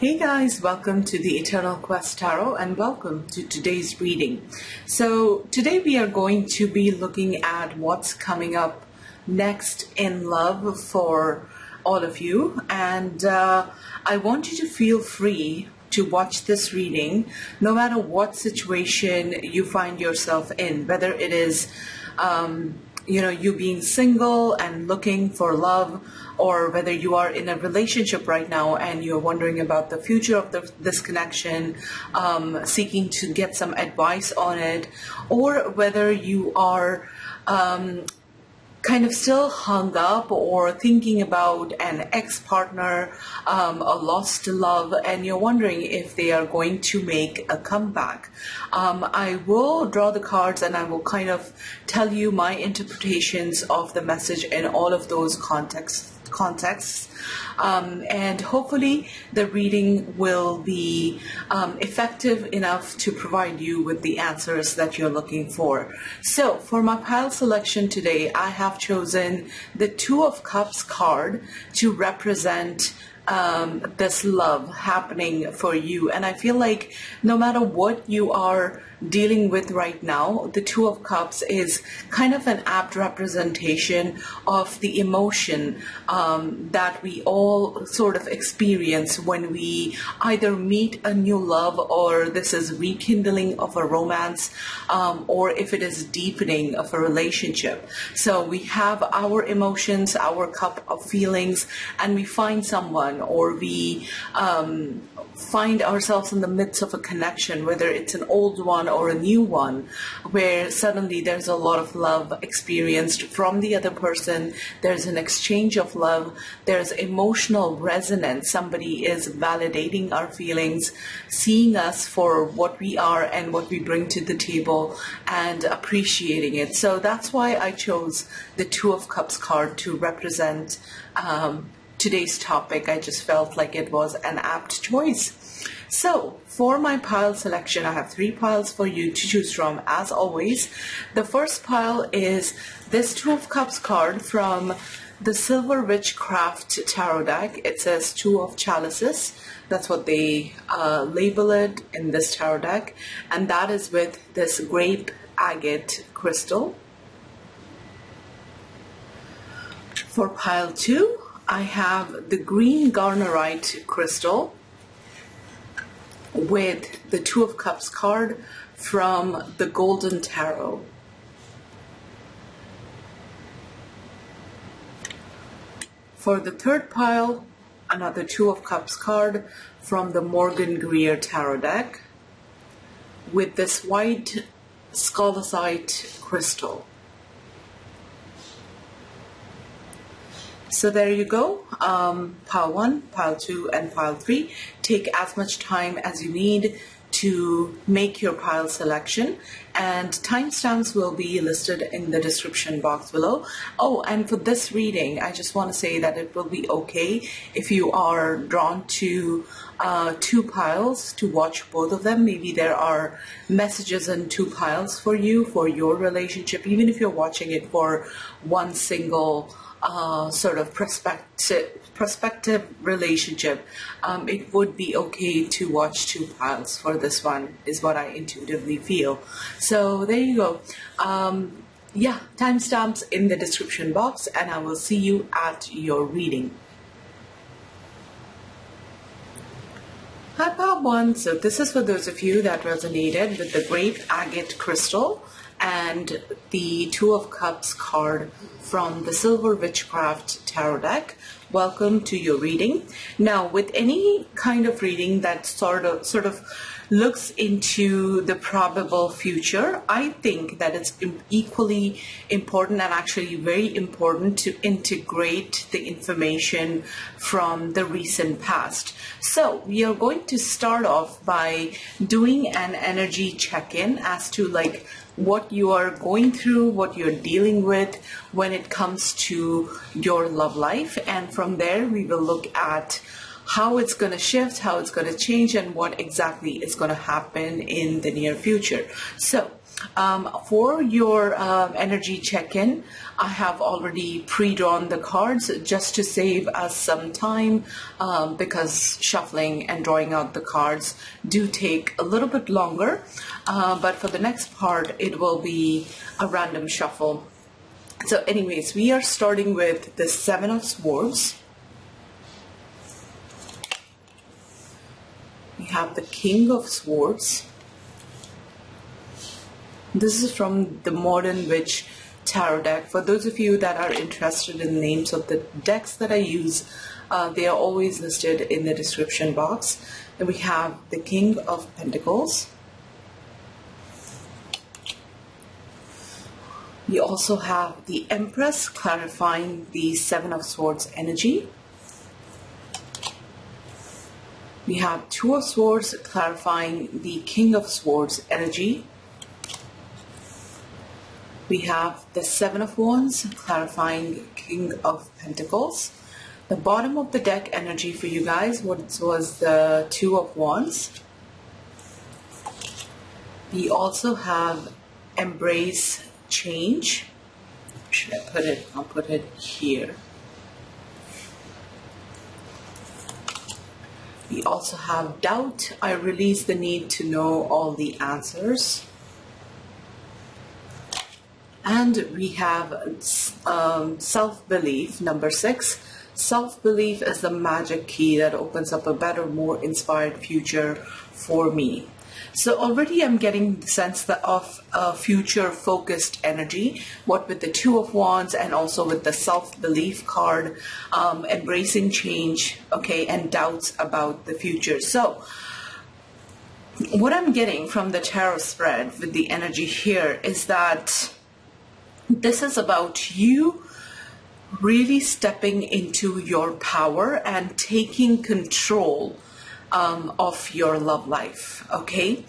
Hey guys, welcome to the Eternal Quest Tarot and welcome to today's reading. So today we are going to be looking at what's coming up next in love for all of you, and I want you to feel free to watch this reading no matter what situation you find yourself in, whether it is you being single and looking for love, or whether you are in a relationship right now and you're wondering about the future of this connection, seeking to get some advice on it, or whether you are kind of still hung up or thinking about an ex-partner, a lost love, and you're wondering if they are going to make a comeback. I will draw the cards and I will kind of tell you my interpretations of the message in all of those contexts. And hopefully the reading will be effective enough to provide you with the answers that you're looking for. So for my pile selection today, I have chosen the Two of Cups card to represent this love happening for you. And I feel like no matter what you are dealing with right now, the Two of Cups is kind of an apt representation of the emotion that we all sort of experience when we either meet a new love, or this is rekindling of a romance, or if it is deepening of a relationship. So we have our emotions, our cup of feelings, and we find someone, or we find ourselves in the midst of a connection, whether it's an old one or a new one, where suddenly there's a lot of love experienced from the other person. There's an exchange of love. There's emotional resonance. Somebody is validating our feelings, seeing us for what we are and what we bring to the table, and appreciating it. So that's why I chose the Two of Cups card to represent today's topic. I just felt like it was an apt choice. So for my pile selection, I have 3 piles for you to choose from, as always. The first pile is this Two of Cups card from the Silver Witchcraft Tarot deck. It says Two of Chalices. That's what they label it in this tarot deck. And that is with this grape agate crystal. For pile 2, I have the green garnerite crystal with the Two of Cups card from the Golden Tarot. For the third pile, another Two of Cups card from the Morgan Greer Tarot deck with this white scolecite crystal. So there you go, pile 1, pile 2, and pile 3. Take as much time as you need to make your pile selection, and timestamps will be listed in the description box below. Oh, and for this reading, I just want to say that it will be okay if you are drawn to 2 piles to watch both of them. Maybe there are messages in 2 piles for you, for your relationship, even if you're watching it for one single sort of prospective relationship. It would be okay to watch 2 piles for this one, is what I intuitively feel. So there you go. Yeah, timestamps in the description box, and I will see you at your reading. Hi, pile 1. So this is for those of you that resonated with the grape agate crystal and the Two of Cups card from the Silver Witchcraft Tarot deck. Welcome to your reading. Now, with any kind of reading that sort of looks into the probable future, I think that it's equally important, and actually very important, to integrate the information from the recent past. So we are going to start off by doing an energy check-in as to like what you are going through, what you're dealing with when it comes to your love life. And from there, we will look at how it's going to shift, how it's going to change, and what exactly is going to happen in the near future. So For your energy check-in, I have already pre-drawn the cards just to save us some time because shuffling and drawing out the cards do take a little bit longer. But for the next part, it will be a random shuffle. So anyways, we are starting with the Seven of Swords. We have the King of Swords. This is from the Modern Witch Tarot deck. For those of you that are interested in the names of the decks that I use, they are always listed in the description box. And we have the King of Pentacles. We also have the Empress, clarifying the Seven of Swords energy. We have Two of Swords, clarifying the King of Swords energy. We have the Seven of Wands, clarifying King of Pentacles. The bottom of the deck energy for you guys was the Two of Wands. We also have Embrace Change. Should I put it? I'll put it here. We also have Doubt. I release the need to know all the answers. And we have self-belief, number 6. Self-belief is the magic key that opens up a better, more inspired future for me. So already I'm getting the sense of future-focused energy, what with the Two of Wands and also with the self-belief card, embracing change, okay, and doubts about the future. So what I'm getting from the tarot spread with the energy here is that this is about you really stepping into your power and taking control of your love life, okay?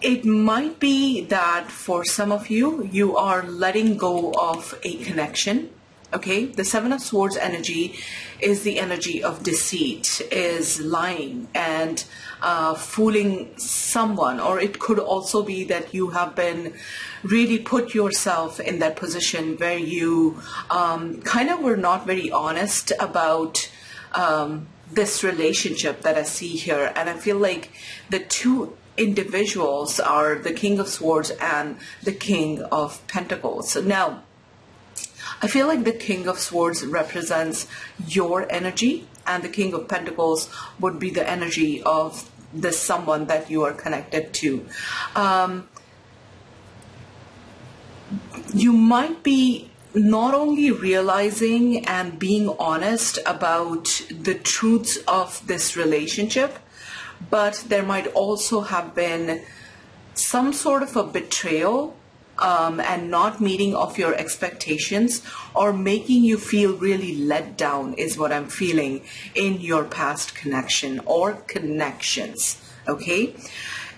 It might be that for some of you, you are letting go of a connection, okay? The Seven of Swords energy is the energy of deceit, is lying and fooling someone, or it could also be that you have been really put yourself in that position where you kind of were not very honest about this relationship that I see here. And I feel like the two individuals are the King of Swords and the King of Pentacles. So now, I feel like the King of Swords represents your energy, and the King of Pentacles would be the energy of the someone that you are connected to. You might be not only realizing and being honest about the truths of this relationship, but there might also have been some sort of a betrayal and not meeting of your expectations, or making you feel really let down is what I'm feeling in your past connection or connections, okay?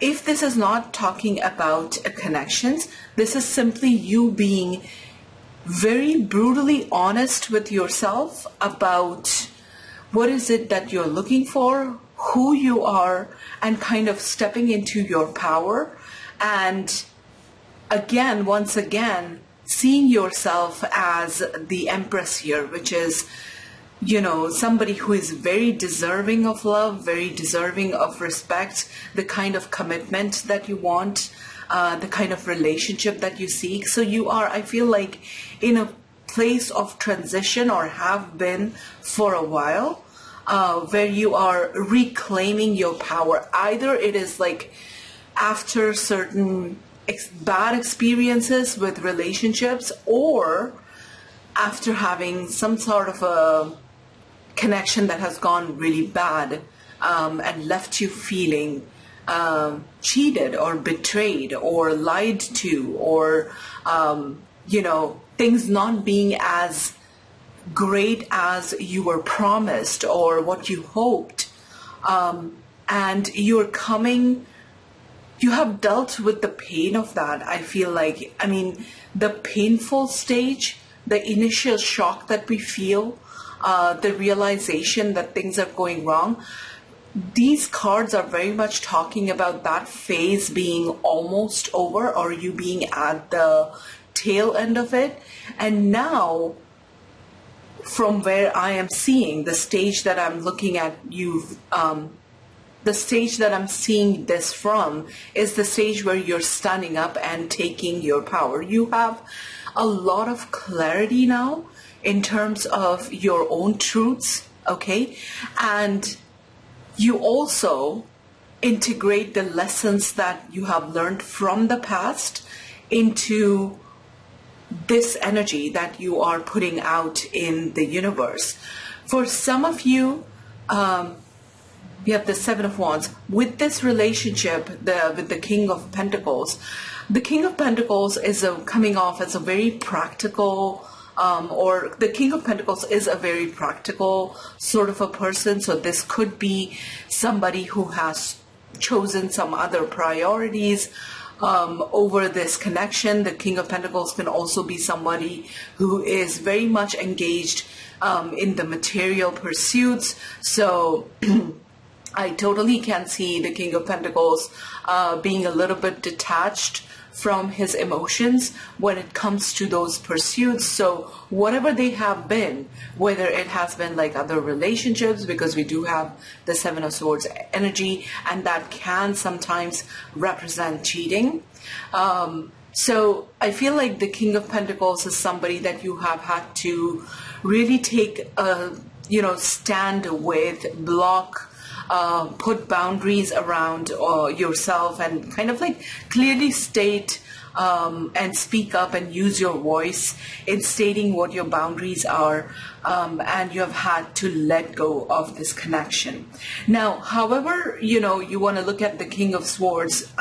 If this is not talking about connections, this is simply you being very brutally honest with yourself about what is it that you're looking for, who you are, and kind of stepping into your power. And again, once again, seeing yourself as the Empress here, which is, you know, somebody who is very deserving of love, very deserving of respect, the kind of commitment that you want, the kind of relationship that you seek. So you are, I feel like, in a place of transition, or have been for a while, where you are reclaiming your power. Either it is like after certain bad experiences with relationships, or after having some sort of a connection that has gone really bad and left you feeling cheated or betrayed or lied to, or you know, things not being as great as you were promised or what you hoped, and you have dealt with the pain of that. I feel like, I mean, the painful stage, the initial shock that we feel, the realization that things are going wrong, these cards are very much talking about that phase being almost over, or you being at the tail end of it. And now, from where I am seeing the stage that I'm looking at you, the stage that I'm seeing this from is the stage where you're standing up and taking your power. You have a lot of clarity now in terms of your own truths, okay? And you also integrate the lessons that you have learned from the past into this energy that you are putting out in the universe. For some of you, we have the Seven of Wands. With this relationship, with the King of Pentacles, the King of Pentacles is coming off as a very practical, or the King of Pentacles is a very practical sort of a person. So this could be somebody who has chosen some other priorities over this connection. The King of Pentacles can also be somebody who is very much engaged in the material pursuits. So I totally can see the King of Pentacles being a little bit detached from his emotions when it comes to those pursuits. So whatever they have been, whether it has been like other relationships, because we do have the Seven of Swords energy, and that can sometimes represent cheating. So I feel like the King of Pentacles is somebody that you have had to really take a, stand with, block, put boundaries around yourself, and kind of like clearly state and speak up and use your voice in stating what your boundaries are, and you have had to let go of this connection. Now, however, you want to look at the King of Swords,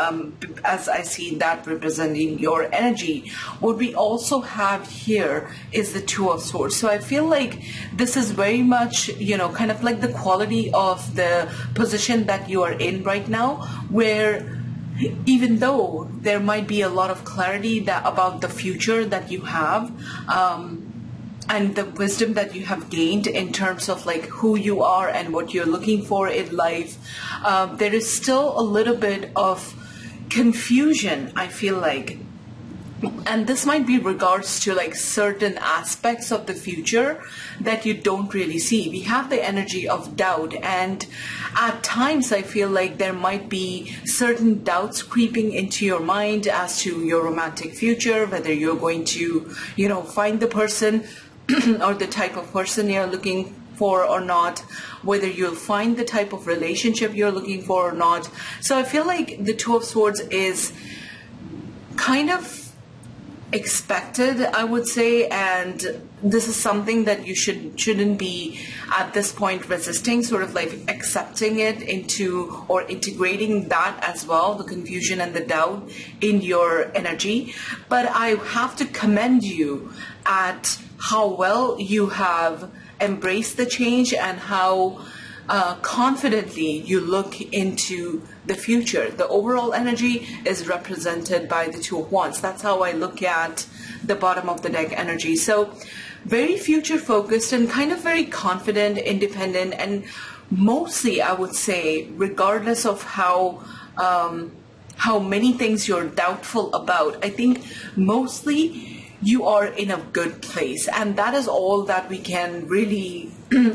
as I see that representing your energy, what we also have here is the Two of Swords. So I feel like this is very much, kind of like the quality of the position that you are in right now, where even though there might be a lot of clarity about the future that you have, and the wisdom that you have gained in terms of like who you are and what you're looking for in life, there is still a little bit of confusion, I feel like. And this might be regards to like certain aspects of the future that you don't really see. We have the energy of doubt, and at times I feel like there might be certain doubts creeping into your mind as to your romantic future, whether you're going to, find the person or the type of person you're looking for or not, whether you'll find the type of relationship you're looking for or not. So I feel like the Two of Swords is kind of expected, I would say, and this is something that you shouldn't be at this point resisting, sort of like accepting it into, or integrating that as well, the confusion and the doubt in your energy. But I have to commend you at how well you have embraced the change and how confidently you look into the future. The overall energy is represented by the Two of Wands. That's how I look at the bottom of the deck energy. So very future focused and kind of very confident, independent, and mostly I would say, regardless of how many things you're doubtful about, I think mostly you are in a good place, and that is all that we can really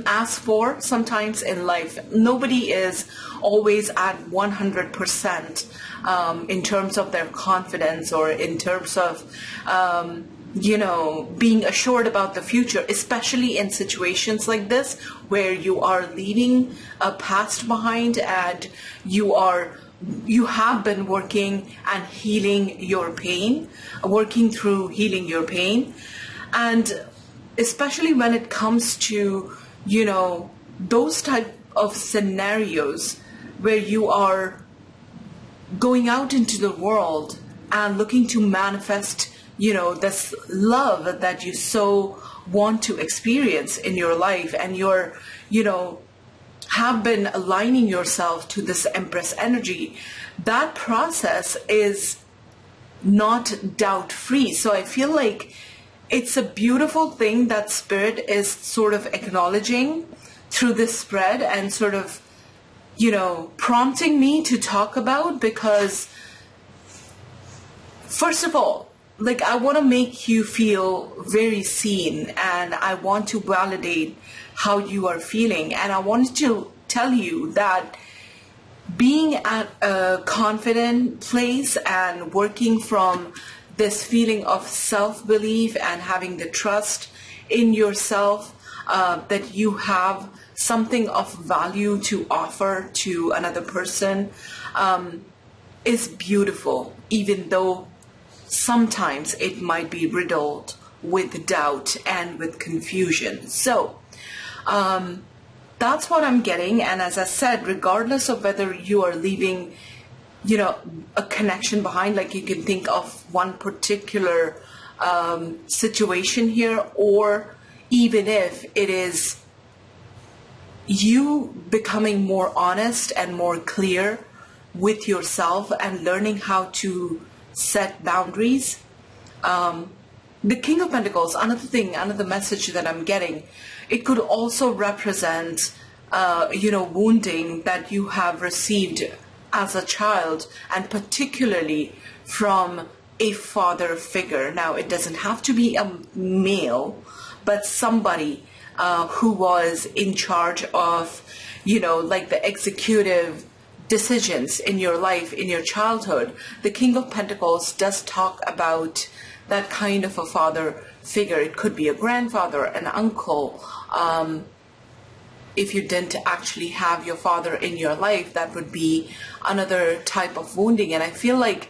ask for sometimes in life. Nobody is always at 100% in terms of their confidence, or in terms of being assured about the future, especially in situations like this where you are leaving a past behind, and you have been working and healing your pain, working through healing your pain. And especially when it comes to, those type of scenarios where you are going out into the world and looking to manifest, this love that you so want to experience in your life, and you're, have been aligning yourself to this Empress energy, that process is not doubt-free. So I feel like it's a beautiful thing that Spirit is sort of acknowledging through this spread, and sort of, prompting me to talk about, because first of all, like, I want to make you feel very seen, and I want to validate how you are feeling. And I wanted to tell you that being at a confident place and working from this feeling of self-belief and having the trust in yourself, that you have something of value to offer to another person, is beautiful, even though sometimes it might be riddled with doubt and with confusion. So that's what I'm getting. And as I said, regardless of whether you are leaving, a connection behind, like you can think of one particular situation here, or even if it is you becoming more honest and more clear with yourself and learning how to set boundaries. The King of Pentacles, another message that I'm getting, it could also represent, wounding that you have received as a child, and particularly from a father figure. Now, it doesn't have to be a male, but somebody who was in charge of, like the executive decisions in your life, in your childhood. The King of Pentacles does talk about that kind of a father figure. It could be a grandfather, an uncle. If you didn't actually have your father in your life, that would be another type of wounding. And I feel like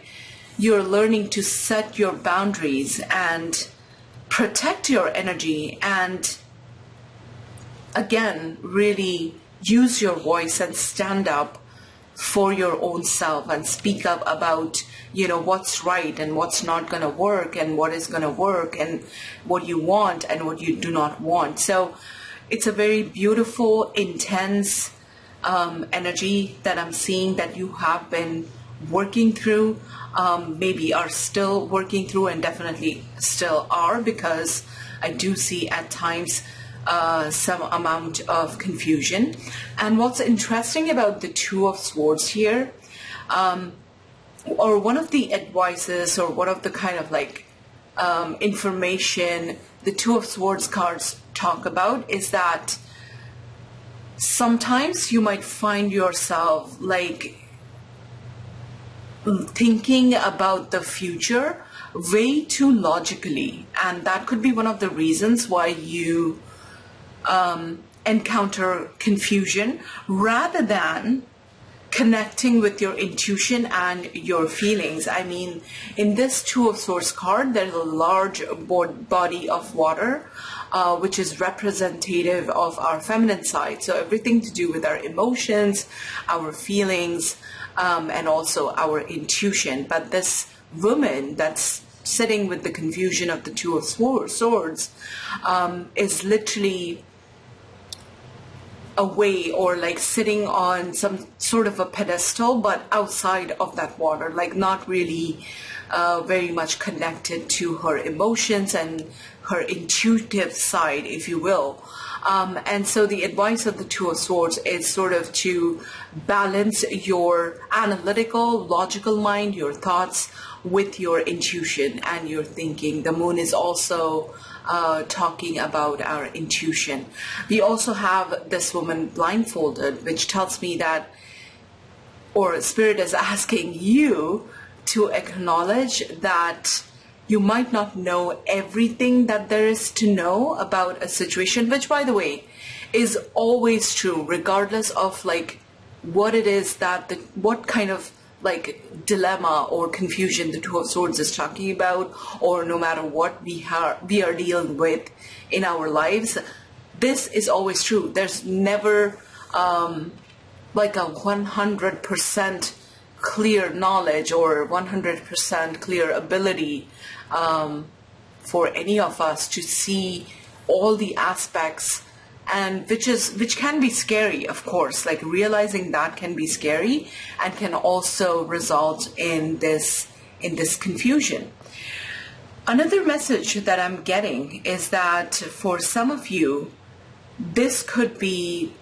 you're learning to set your boundaries and protect your energy, and again, really use your voice and stand up for your own self and speak up about, what's right and what's not going to work, and what is going to work, and what you want and what you do not want. So it's a very beautiful, intense energy that I'm seeing that you have been working through, maybe are still working through, and definitely still are, because I do see at times some amount of confusion. And what's interesting about the Two of Swords here, or one of the advices, or one of the kind of like information the Two of Swords cards talk about, is that sometimes you might find yourself like thinking about the future way too logically, and that could be one of the reasons why you encounter confusion, rather than connecting with your intuition and your feelings. I mean, in this Two of Swords card, there's a large body of water, which is representative of our feminine side. So everything to do with our emotions, our feelings, and also our intuition. But this woman that's sitting with the confusion of the Two of Swords is literally away, or like sitting on some sort of a pedestal, but outside of that water, like not really very much connected to her emotions and her intuitive side, if you will. And so the advice of the Two of Swords is sort of to balance your analytical, logical mind, your thoughts, with your intuition and your thinking. The moon is also talking about our intuition. We also have this woman blindfolded, which tells me that, or Spirit is asking you to acknowledge that you might not know everything that there is to know about a situation, which, by the way, is always true, regardless of like what it is that what kind of like dilemma or confusion the Two of Swords is talking about, or no matter what we are dealing with in our lives. This is always true. There's never like a 100% clear knowledge or 100% clear ability for any of us to see all the aspects, and which can be scary, of course. Like realizing that can be scary and can also result in this confusion. Another message that I'm getting is that for some of you, this could be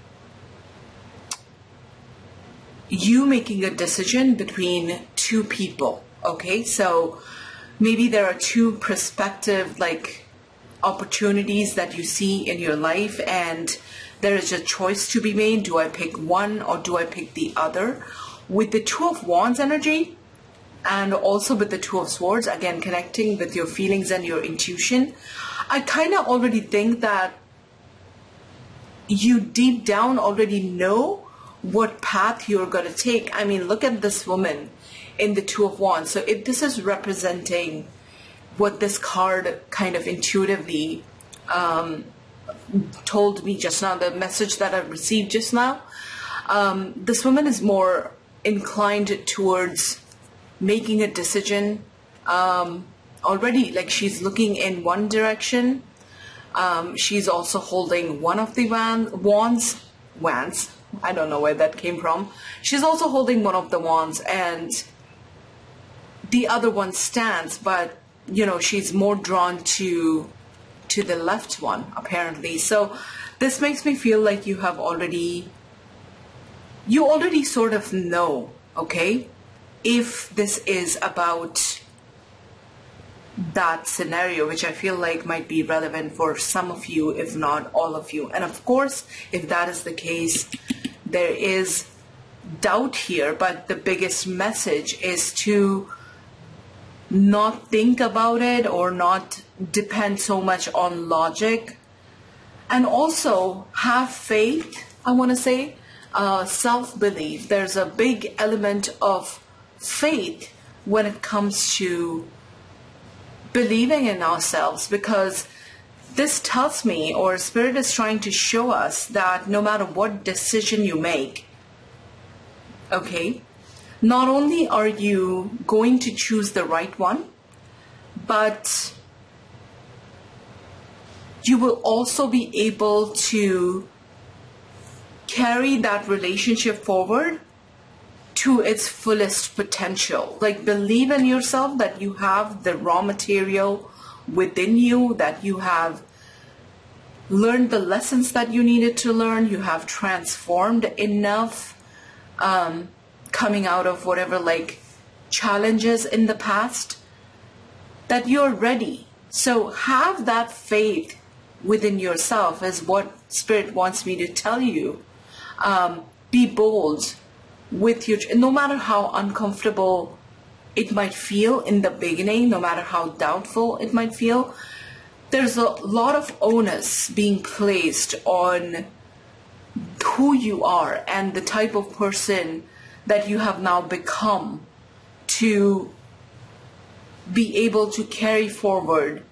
you making a decision between two people. Okay, so maybe there are two prospective like opportunities that you see in your life, and there is a choice to be made. Do I pick one or do I pick the other? With the Two of Wands energy and also with the Two of Swords, again connecting with your feelings and your intuition, I kind of already think that you deep down already know what path you're going to take. I mean, look at this woman in the Two of Wands. So if this is representing what this card kind of intuitively told me just now, the message that I received just now, this woman is more inclined towards making a decision already. Like, she's looking in one direction. She's also holding one of the wands. I don't know where that came from. She's also holding one of the wands, and the other one stands, but you know, she's more drawn to the left one apparently. So this makes me feel like you already sort of know, okay, if this is about that scenario, which I feel like might be relevant for some of you, if not all of you. And of course, if that is the case, there is doubt here, but the biggest message is to not think about it or not depend so much on logic, and also have faith. I want to say self-belief. There's a big element of faith when it comes to believing in ourselves, because this tells me, or Spirit is trying to show us, that no matter what decision you make, okay, not only are you going to choose the right one, but you will also be able to carry that relationship forward to its fullest potential. Like, believe in yourself that you have the raw material within you, that you have learned the lessons that you needed to learn, you have transformed enough coming out of whatever like challenges in the past, that you're ready. So have that faith within yourself is what Spirit wants me to tell you. Be bold with your, no matter how uncomfortable it might feel in the beginning, no matter how doubtful it might feel, there's a lot of onus being placed on who you are and the type of person that you have now become to be able to carry forward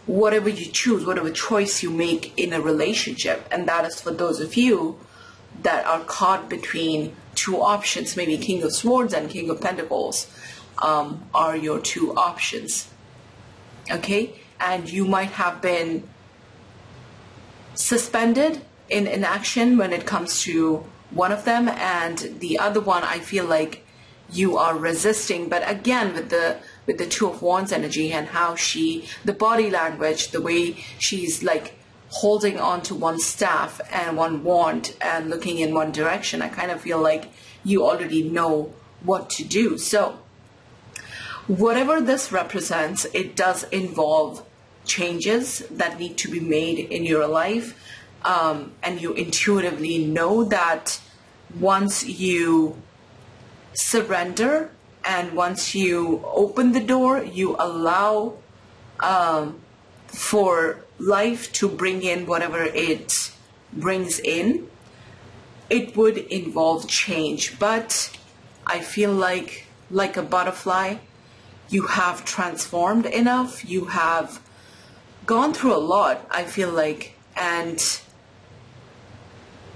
whatever you choose, whatever choice you make in a relationship. And that is for those of you that are caught between two options. Maybe King of Swords and King of Pentacles are your two options. Okay? And you might have been suspended in inaction when it comes to one of them, and the other one I feel like you are resisting. But again, with the Two of Wands energy and how the body language, the way she's like holding on to one staff and one wand and looking in one direction, I kind of feel like you already know what to do. So whatever this represents, it does involve changes that need to be made in your life. And you intuitively know that once you surrender and once you open the door, you allow for life to bring in whatever it brings in, it would involve change. But I feel like a butterfly, you have transformed enough, you have gone through a lot, I feel like, and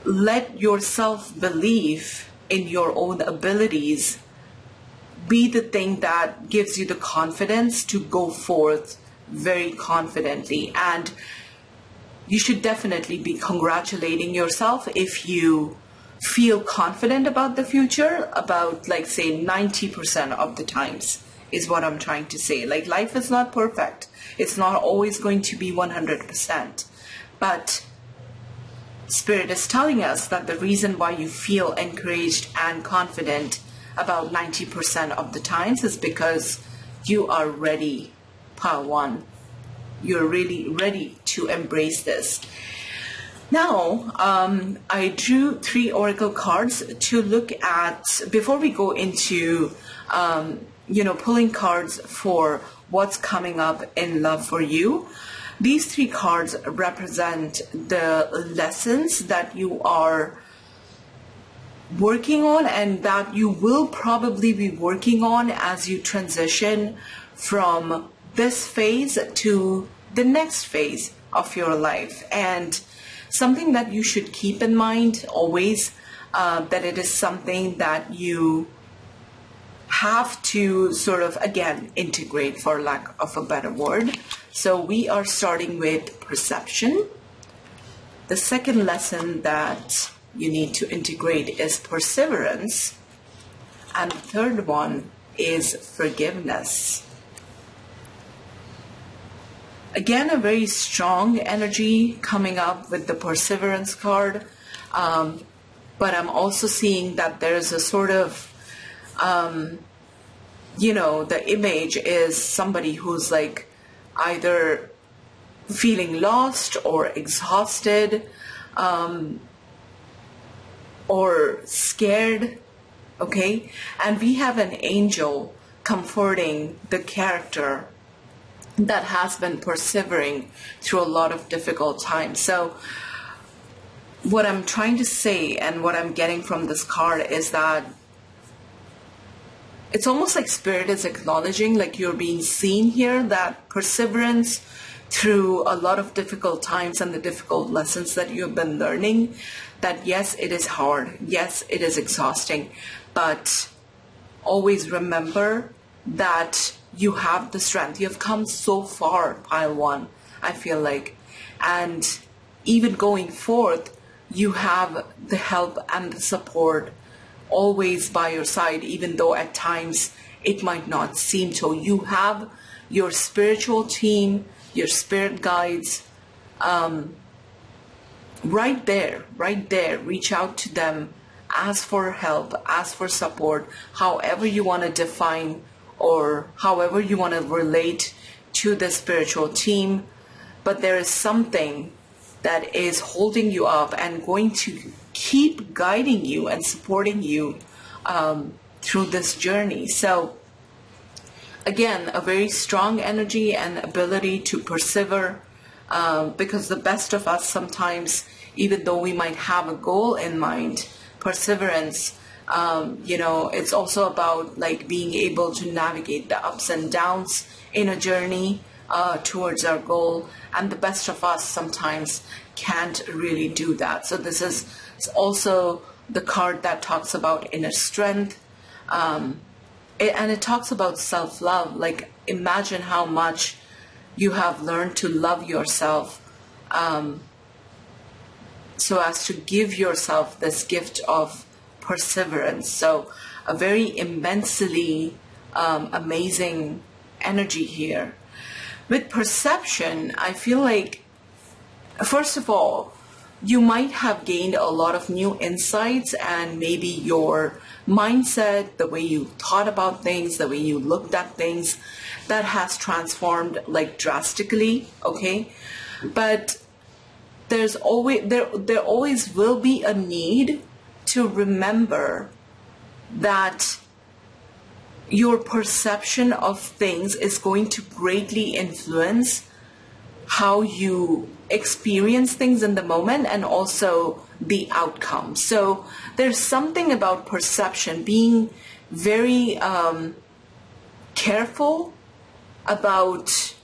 let your self-belief in your own abilities be the thing that gives you the confidence to go forth very confidently. And you should definitely be congratulating yourself if you feel confident about the future, about like say 90% of the times is what I'm trying to say. Like, life is not perfect. It's not always going to be 100%. But Spirit is telling us that the reason why you feel encouraged and confident about 90% of the times is because you are ready, Pile 1. You're really ready to embrace this. Now, I drew 3 oracle cards to look at, before we go into, pulling cards for what's coming up in love for you. These 3 cards represent the lessons that you are working on and that you will probably be working on as you transition from this phase to the next phase of your life. And something that you should keep in mind always, that it is something that you have to sort of, again, integrate, for lack of a better word. So we are starting with perception. The second lesson that you need to integrate is perseverance. And the third one is forgiveness. Again, a very strong energy coming up with the perseverance card. But I'm also seeing that there's a sort of, the image is somebody who's like either feeling lost or exhausted, or scared, okay? And we have an angel comforting the character that has been persevering through a lot of difficult times. So what I'm trying to say and what I'm getting from this card is that it's almost like Spirit is acknowledging, like you're being seen here, that perseverance through a lot of difficult times and the difficult lessons that you've been learning, that yes, it is hard. Yes, it is exhausting. But always remember that you have the strength. You have come so far, Pile 1, I feel like. And even going forth, you have the help and the support always by your side, even though at times it might not seem so. You have your spiritual team, your spirit guides, right there. Reach out to them, ask for help, ask for support, however you want to define or however you want to relate to the spiritual team. But there is something that is holding you up and going to keep guiding you and supporting you through this journey. So again, a very strong energy and ability to persevere, because the best of us sometimes, even though we might have a goal in mind, perseverance, it's also about like being able to navigate the ups and downs in a journey towards our goal. And the best of us sometimes can't really do that. So this is also the card that talks about inner strength. And it talks about self-love. Like, imagine how much you have learned to love yourself, so as to give yourself this gift of perseverance. So a very immensely amazing energy here. With perception, I feel like, first of all, you might have gained a lot of new insights, and maybe your mindset, the way you thought about things, the way you looked at things, that has transformed like drastically, okay? But there always will be a need to remember that your perception of things is going to greatly influence how you experience things in the moment and also the outcome. So there's something about perception, being very careful about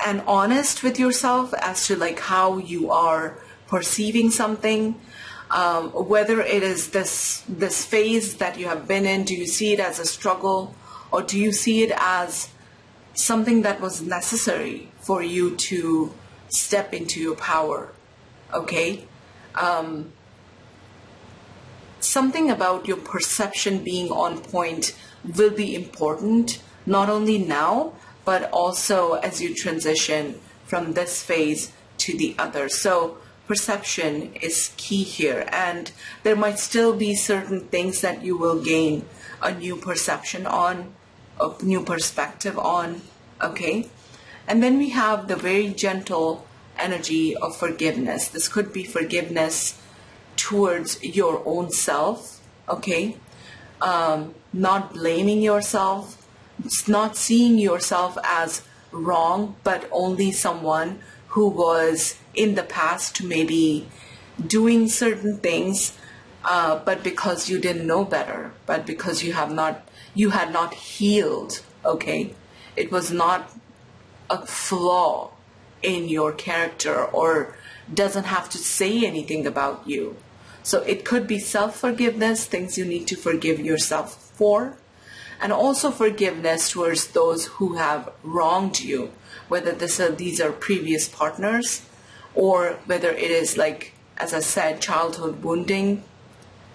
and honest with yourself as to like how you are perceiving something, whether it is this phase that you have been in. Do you see it as a struggle, or do you see it as something that was necessary for you to step into your power? Okay. Something about your perception being on point will be important, not only now, but also as you transition from this phase to the other. So perception is key here, and there might still be certain things that you will gain a new perception on, a new perspective on, okay? And then we have the very gentle energy of forgiveness. This could be forgiveness towards your own self, okay? Not blaming yourself, not seeing yourself as wrong, but only someone who was in the past maybe doing certain things, but because you didn't know better, but because you had not healed, okay? It was not a flaw in your character or doesn't have to say anything about you. So it could be self-forgiveness, things you need to forgive yourself for, and also forgiveness towards those who have wronged you, whether these are previous partners, or whether it is, like, as I said, childhood wounding,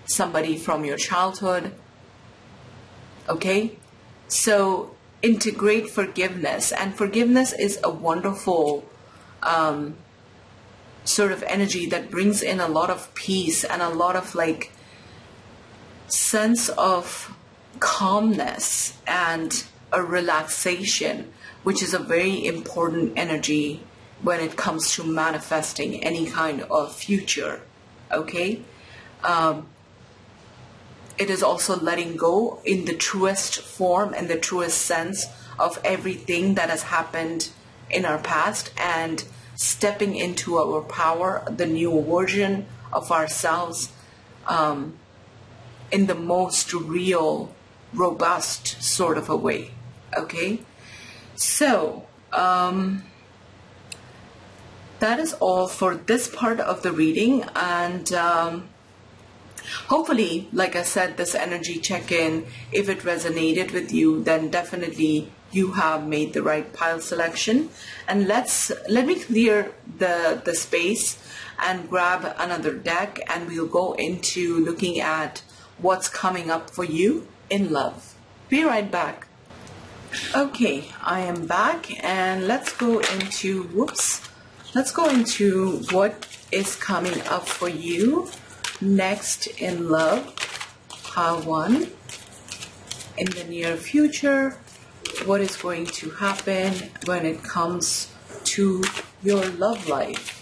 somebody from your childhood, okay? So integrate forgiveness, and forgiveness is a wonderful sort of energy that brings in a lot of peace and a lot of like sense of calmness and a relaxation, which is a very important energy when it comes to manifesting any kind of future, okay? It is also letting go in the truest form and the truest sense of everything that has happened in our past and stepping into our power, the new version of ourselves, in the most real, robust sort of a way, okay? So, that is all for this part of the reading, and hopefully, like I said, this energy check-in, if it resonated with you, then definitely you have made the right pile selection. And let me clear the space and grab another deck, and we'll go into looking at what's coming up for you in love. Be right back. Okay, I am back, and let's go into what is coming up for you next in love. Pile 1, in the near future, what is going to happen when it comes to your love life.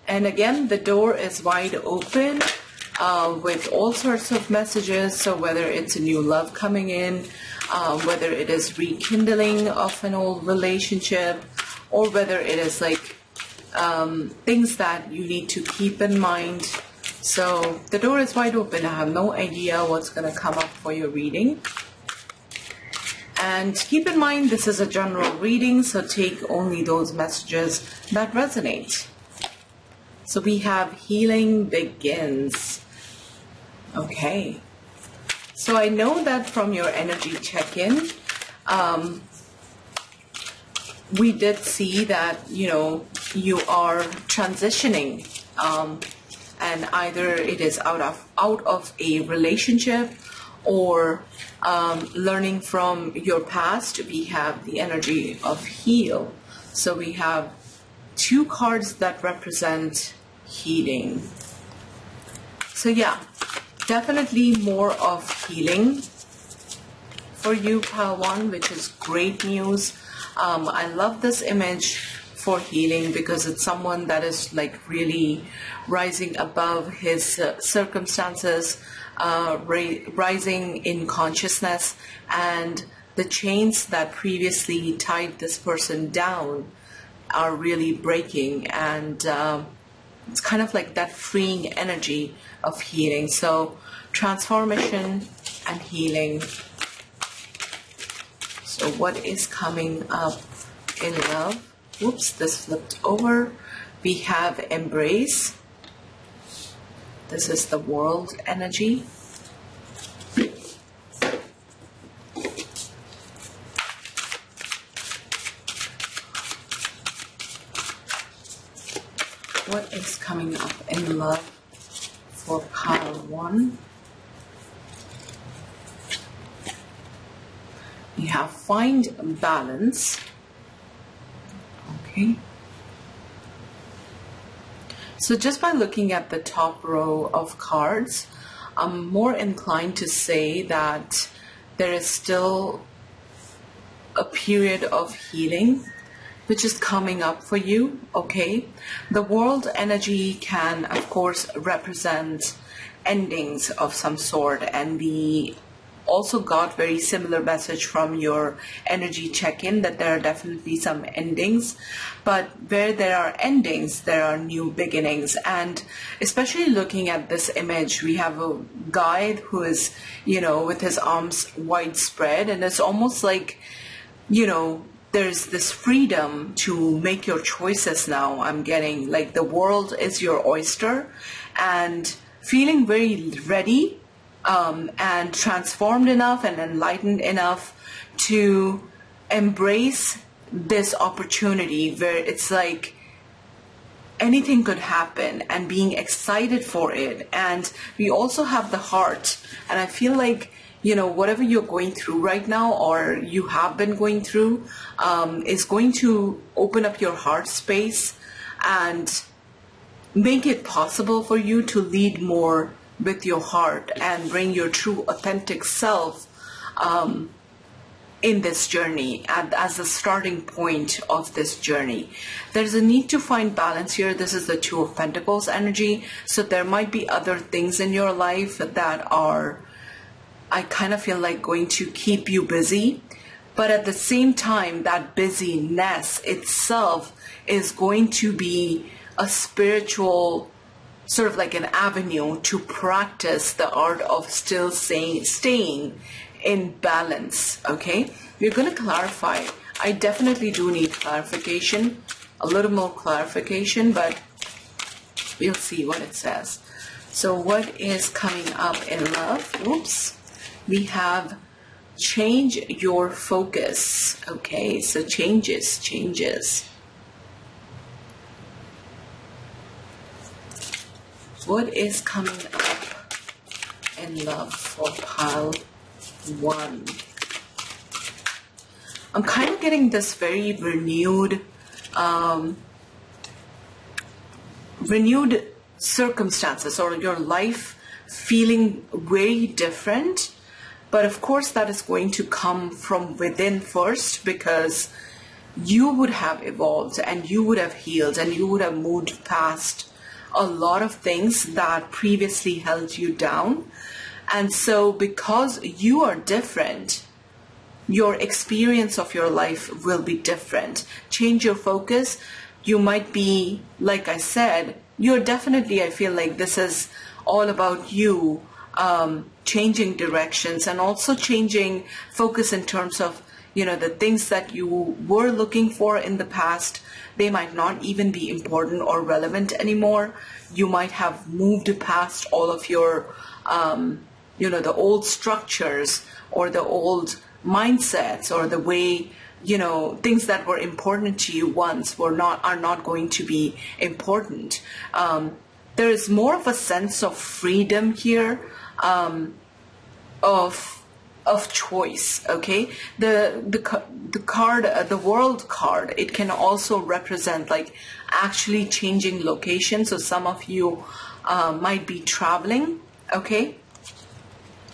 And again, the door is wide open with all sorts of messages. So whether it's a new love coming in, whether it is rekindling of an old relationship, or whether it is like things that you need to keep in mind. So the door is wide open. I have no idea what's going to come up for your reading. And keep in mind, this is a general reading, so take only those messages that resonate. So we have healing begins. Okay. So I know that from your energy check-in, we did see that, you are transitioning, and either it is out of a relationship or learning from your past. We have the energy of heal. So we have 2 cards that represent healing. So yeah, definitely more of healing for you, pile 1, which is great news. I love this image for healing because it's someone that is like really rising above his circumstances, rising in consciousness, and the chains that previously tied this person down are really breaking, and it's kind of like that freeing energy of healing. So transformation and healing. So what is coming up in love? Whoops, this flipped over. We have embrace. This is the world energy. What is coming up in love for pile 1? You have find balance. Okay. So just by looking at the top row of cards, I'm more inclined to say that there is still a period of healing which is coming up for you, okay? The world energy can, of course, represent endings of some sort, and we also got very similar message from your energy check-in that there are definitely some endings, but where there are endings, there are new beginnings. And especially looking at this image, we have a guy who is, with his arms widespread, and it's almost like, there's this freedom to make your choices now. I'm getting like the world is your oyster, and feeling very ready and transformed enough and enlightened enough to embrace this opportunity where it's like anything could happen, and being excited for it. And we also have the heart, and I feel like whatever you're going through right now, or you have been going through, is going to open up your heart space and make it possible for you to lead more with your heart and bring your true authentic self in this journey as a starting point of this journey. There's a need to find balance here. This is the Two of Pentacles energy. So there might be other things in your life that are, I kind of feel like, going to keep you busy. But at the same time, that busyness itself is going to be a spiritual, sort of like an avenue to practice the art of still staying in balance, okay? We're going to clarify. I definitely do need clarification, a little more clarification, but we'll see what it says. So what is coming up in love? Oops. We have change your focus, okay? So changes. What is coming up in love for pile 1? I'm kind of getting this very renewed circumstances, or your life feeling very different. But of course that is going to come from within first, because you would have evolved and you would have healed and you would have moved past a lot of things that previously held you down. And so because you are different, your experience of your life will be different. Change your focus. You might be, like I said, you're definitely, I feel like this is all about you changing directions, and also changing focus in terms of, the things that you were looking for in the past. They might not even be important or relevant anymore. You might have moved past all of your, the old structures or the old mindsets, or the way, things that were important to you once are not going to be important. There is more of a sense of freedom here, of choice, okay? The card, the world card, it can also represent like actually changing location. So some of you might be traveling, okay?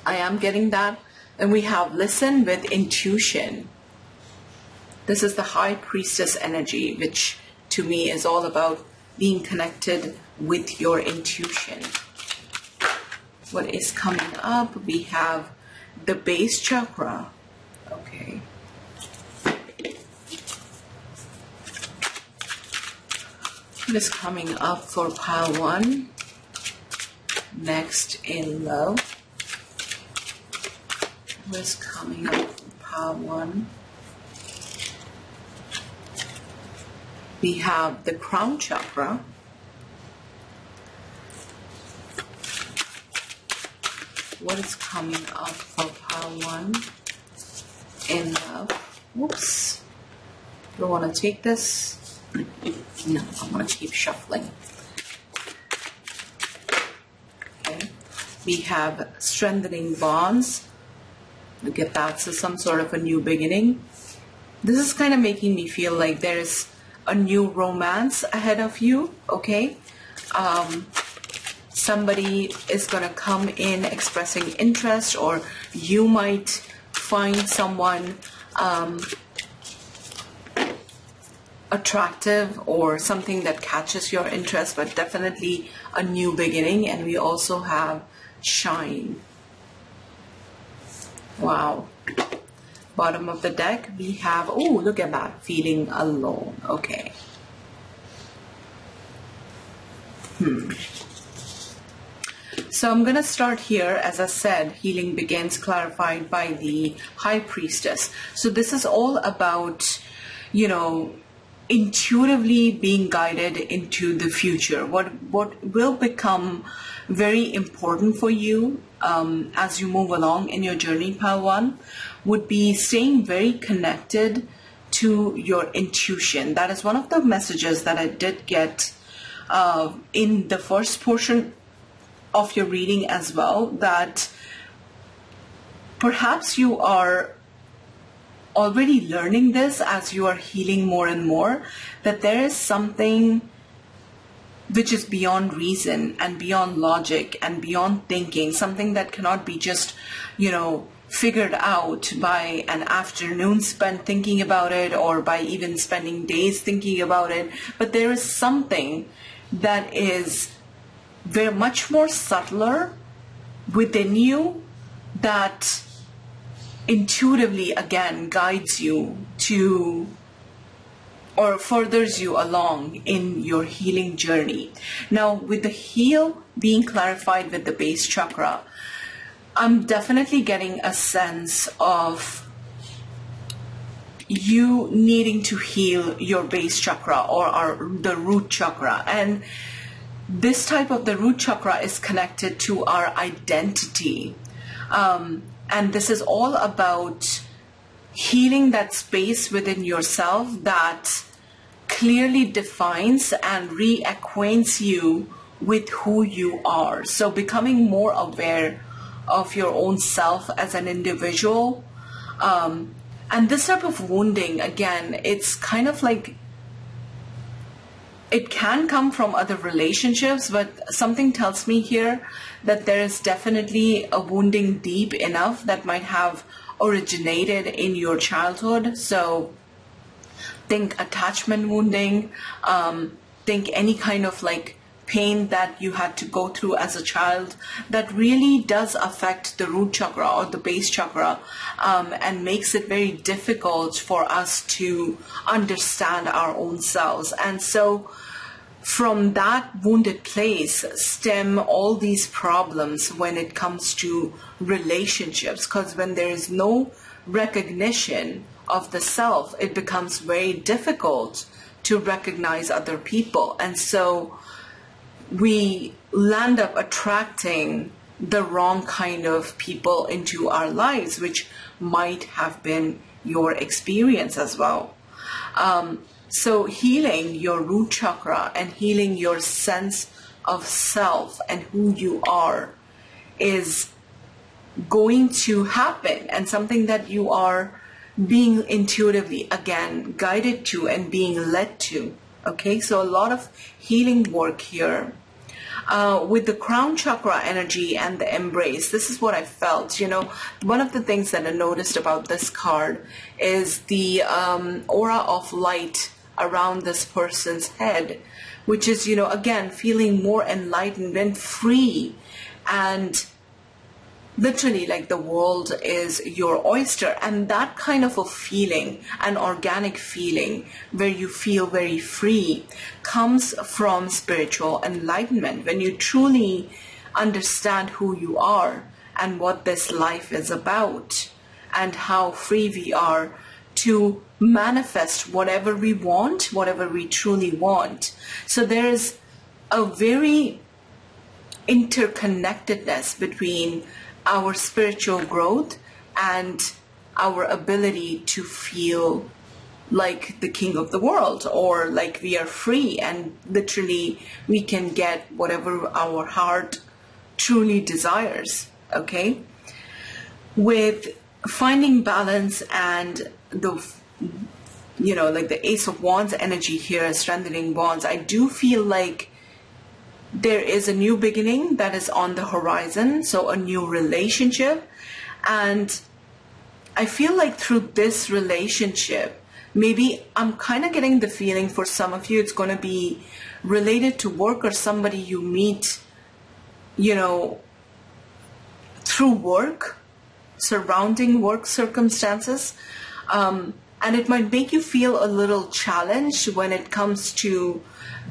I am getting that. And we have listen with intuition. This is the High Priestess energy, which to me is all about being connected with your intuition. What is coming up? We have the base chakra. Okay. What is coming up for pile 1? Next in love. What is coming up for pile 1? We have the crown chakra. What is coming up for pile 1 in love? Whoops. Do I want to take this? No, I'm going to keep shuffling. Okay. We have strengthening bonds. Look at that. So some sort of a new beginning. This is kind of making me feel like there is a new romance ahead of you, okay? somebody is going to come in expressing interest, or you might find someone attractive or something that catches your interest, but definitely a new beginning. And we also have shine. Wow. Bottom of the deck, we have, oh, look at that, feeling alone. Okay. So I'm going to start here. As I said, healing begins clarified by the High Priestess. So this is all about, you know, intuitively being guided into the future. What will become very important for you as you move along in your journey, Pile 1, would be staying very connected to your intuition. That is one of the messages that I did get in the first portion of your reading as well, that perhaps you are already learning this as you are healing more and more, that there is something which is beyond reason and beyond logic and beyond thinking, something that cannot be just, you know, figured out by an afternoon spent thinking about it, or by even spending days thinking about it. But there is something that is very much more subtler within you that intuitively again guides you to, or furthers you along in your healing journey. Now, with the heal being clarified with the base chakra, I'm definitely getting a sense of you needing to heal your base chakra, or the root chakra. And this type of the root chakra is connected to our identity. And this is all about healing that space within yourself that clearly defines and reacquaints you with who you are. So becoming more aware of your own self as an individual. And this type of wounding, again, it's kind of like, it can come from other relationships, but something tells me here that there is definitely a wounding deep enough that might have originated in your childhood. So think attachment wounding, think any kind of like pain that you had to go through as a child that really does affect the root chakra or the base chakra, and makes it very difficult for us to understand our own selves. And so from that wounded place stem all these problems when it comes to relationships, because when there is no recognition of the self, it becomes very difficult to recognize other people. And so we land up attracting the wrong kind of people into our lives, which might have been your experience as well. So healing your root chakra and healing your sense of self and who you are is going to happen, and something that you are being intuitively, again, guided to and being led to. Okay, so a lot of healing work here. With the crown chakra energy and the embrace, this is what I felt. You know, one of the things that I noticed about this card is the aura of light around this person's head, which is, you know, again, feeling more enlightened and free, and literally like the world is your oyster. And that kind of a feeling, an organic feeling where you feel very free, comes from spiritual enlightenment. When you truly understand who you are and what this life is about, and how free we are to manifest whatever we want, whatever we truly want. So there is a very interconnectedness between our spiritual growth and our ability to feel like the king of the world, or like we are free and literally we can get whatever our heart truly desires. Okay, with finding balance and the, you know, like the Ace of Wands energy here, strengthening bonds, I do feel like there is a new beginning that is on the horizon, so a new relationship. And I feel like through this relationship, maybe I'm kind of getting the feeling for some of you it's going to be related to work or somebody you meet, you know, through work, surrounding work circumstances. And it might make you feel a little challenged when it comes to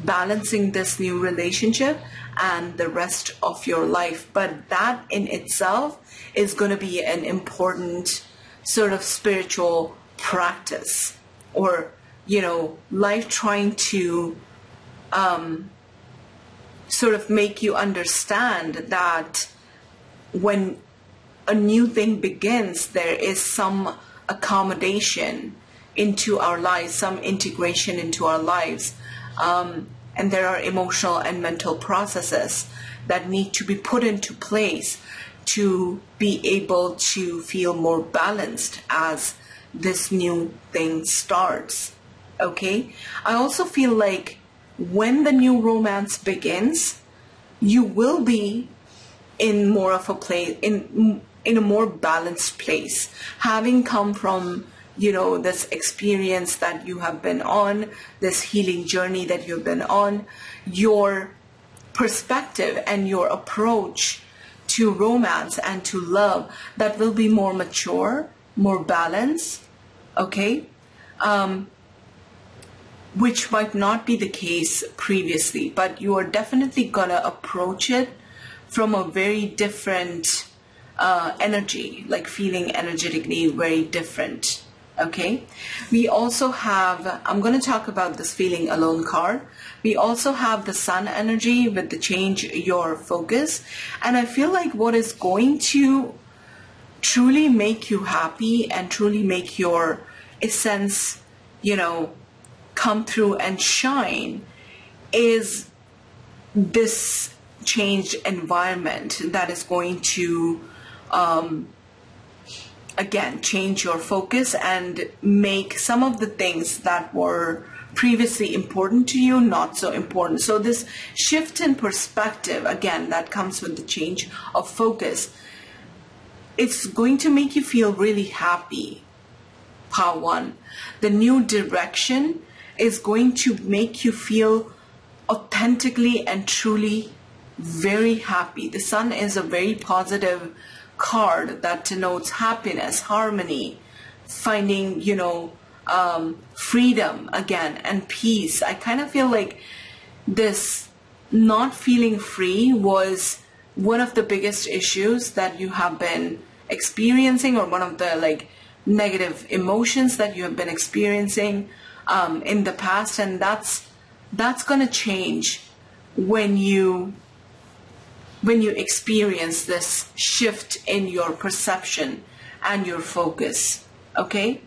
balancing this new relationship and the rest of your life. But that in itself is going to be an important sort of spiritual practice, or, you know, life trying to sort of make you understand that when a new thing begins, there is some accommodation into our lives, some integration into our lives. And there are emotional and mental processes that need to be put into place to be able to feel more balanced as this new thing starts. Okay? I also feel like when the new romance begins, you will be in more of a place, in a more balanced place, having come from, you know, this experience that you have been on, this healing journey that you've been on. Your perspective and your approach to romance and to love, that will be more mature, more balanced, okay? Which might not be the case previously, but you are definitely gonna approach it from a very different energy, like feeling energetically very different. Okay, we also have, I'm going to talk about this feeling alone card. We also have the sun energy with the change your focus. And I feel like what is going to truly make you happy and truly make your essence, you know, come through and shine is this changed environment that is going to again, change your focus and make some of the things that were previously important to you not so important. So this shift in perspective, again, that comes with the change of focus, it's going to make you feel really happy. Part one, the new direction is going to make you feel authentically and truly very happy. The sun is a very positive card that denotes happiness, harmony, finding, you know, freedom again, and peace. I kind of feel like this not feeling free was one of the biggest issues that you have been experiencing, or one of the like negative emotions that you have been experiencing in the past, and that's going to change when you experience this shift in your perception and your focus. Okay,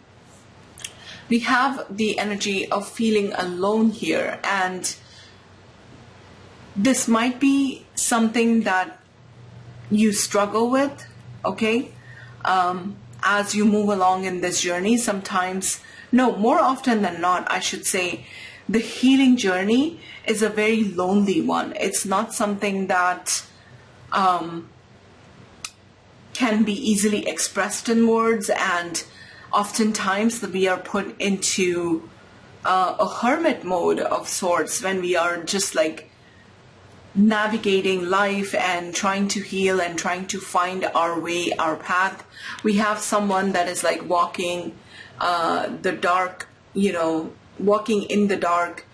we have the energy of feeling alone here, and this might be something that you struggle with, okay, as you move along in this journey. Sometimes, no, more often than not, I should say, the healing journey is a very lonely one. It's not something that can be easily expressed in words, and oftentimes we are put into a hermit mode of sorts when we are just like navigating life and trying to heal and trying to find our way, our path. We have someone that is like walking the dark, you know, walking in the dark.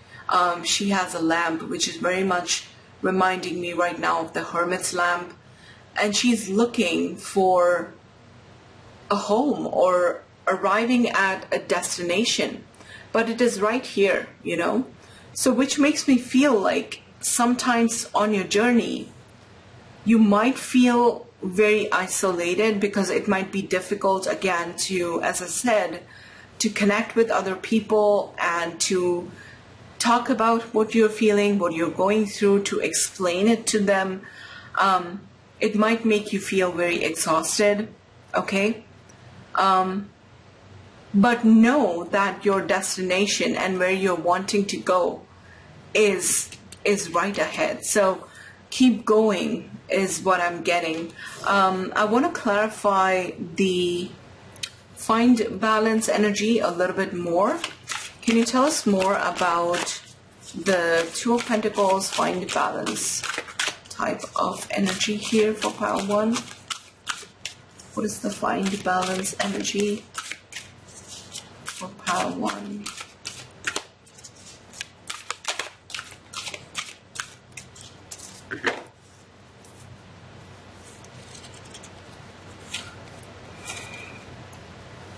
She has a lamp, which is very much reminding me right now of the hermit's lamp, and she's looking for a home or arriving at a destination, but it is right here, you know. So which makes me feel like sometimes on your journey you might feel very isolated, because it might be difficult, again, to, as I said, to connect with other people and to talk about what you're feeling, what you're going through, to explain it to them. It might make you feel very exhausted, okay? But know that your destination and where you're wanting to go is right ahead. So keep going is what I'm getting. I want to clarify the find balance energy a little bit more. Can you tell us more about the Two of Pentacles find balance type of energy here for pile 1? What is the find balance energy for pile 1?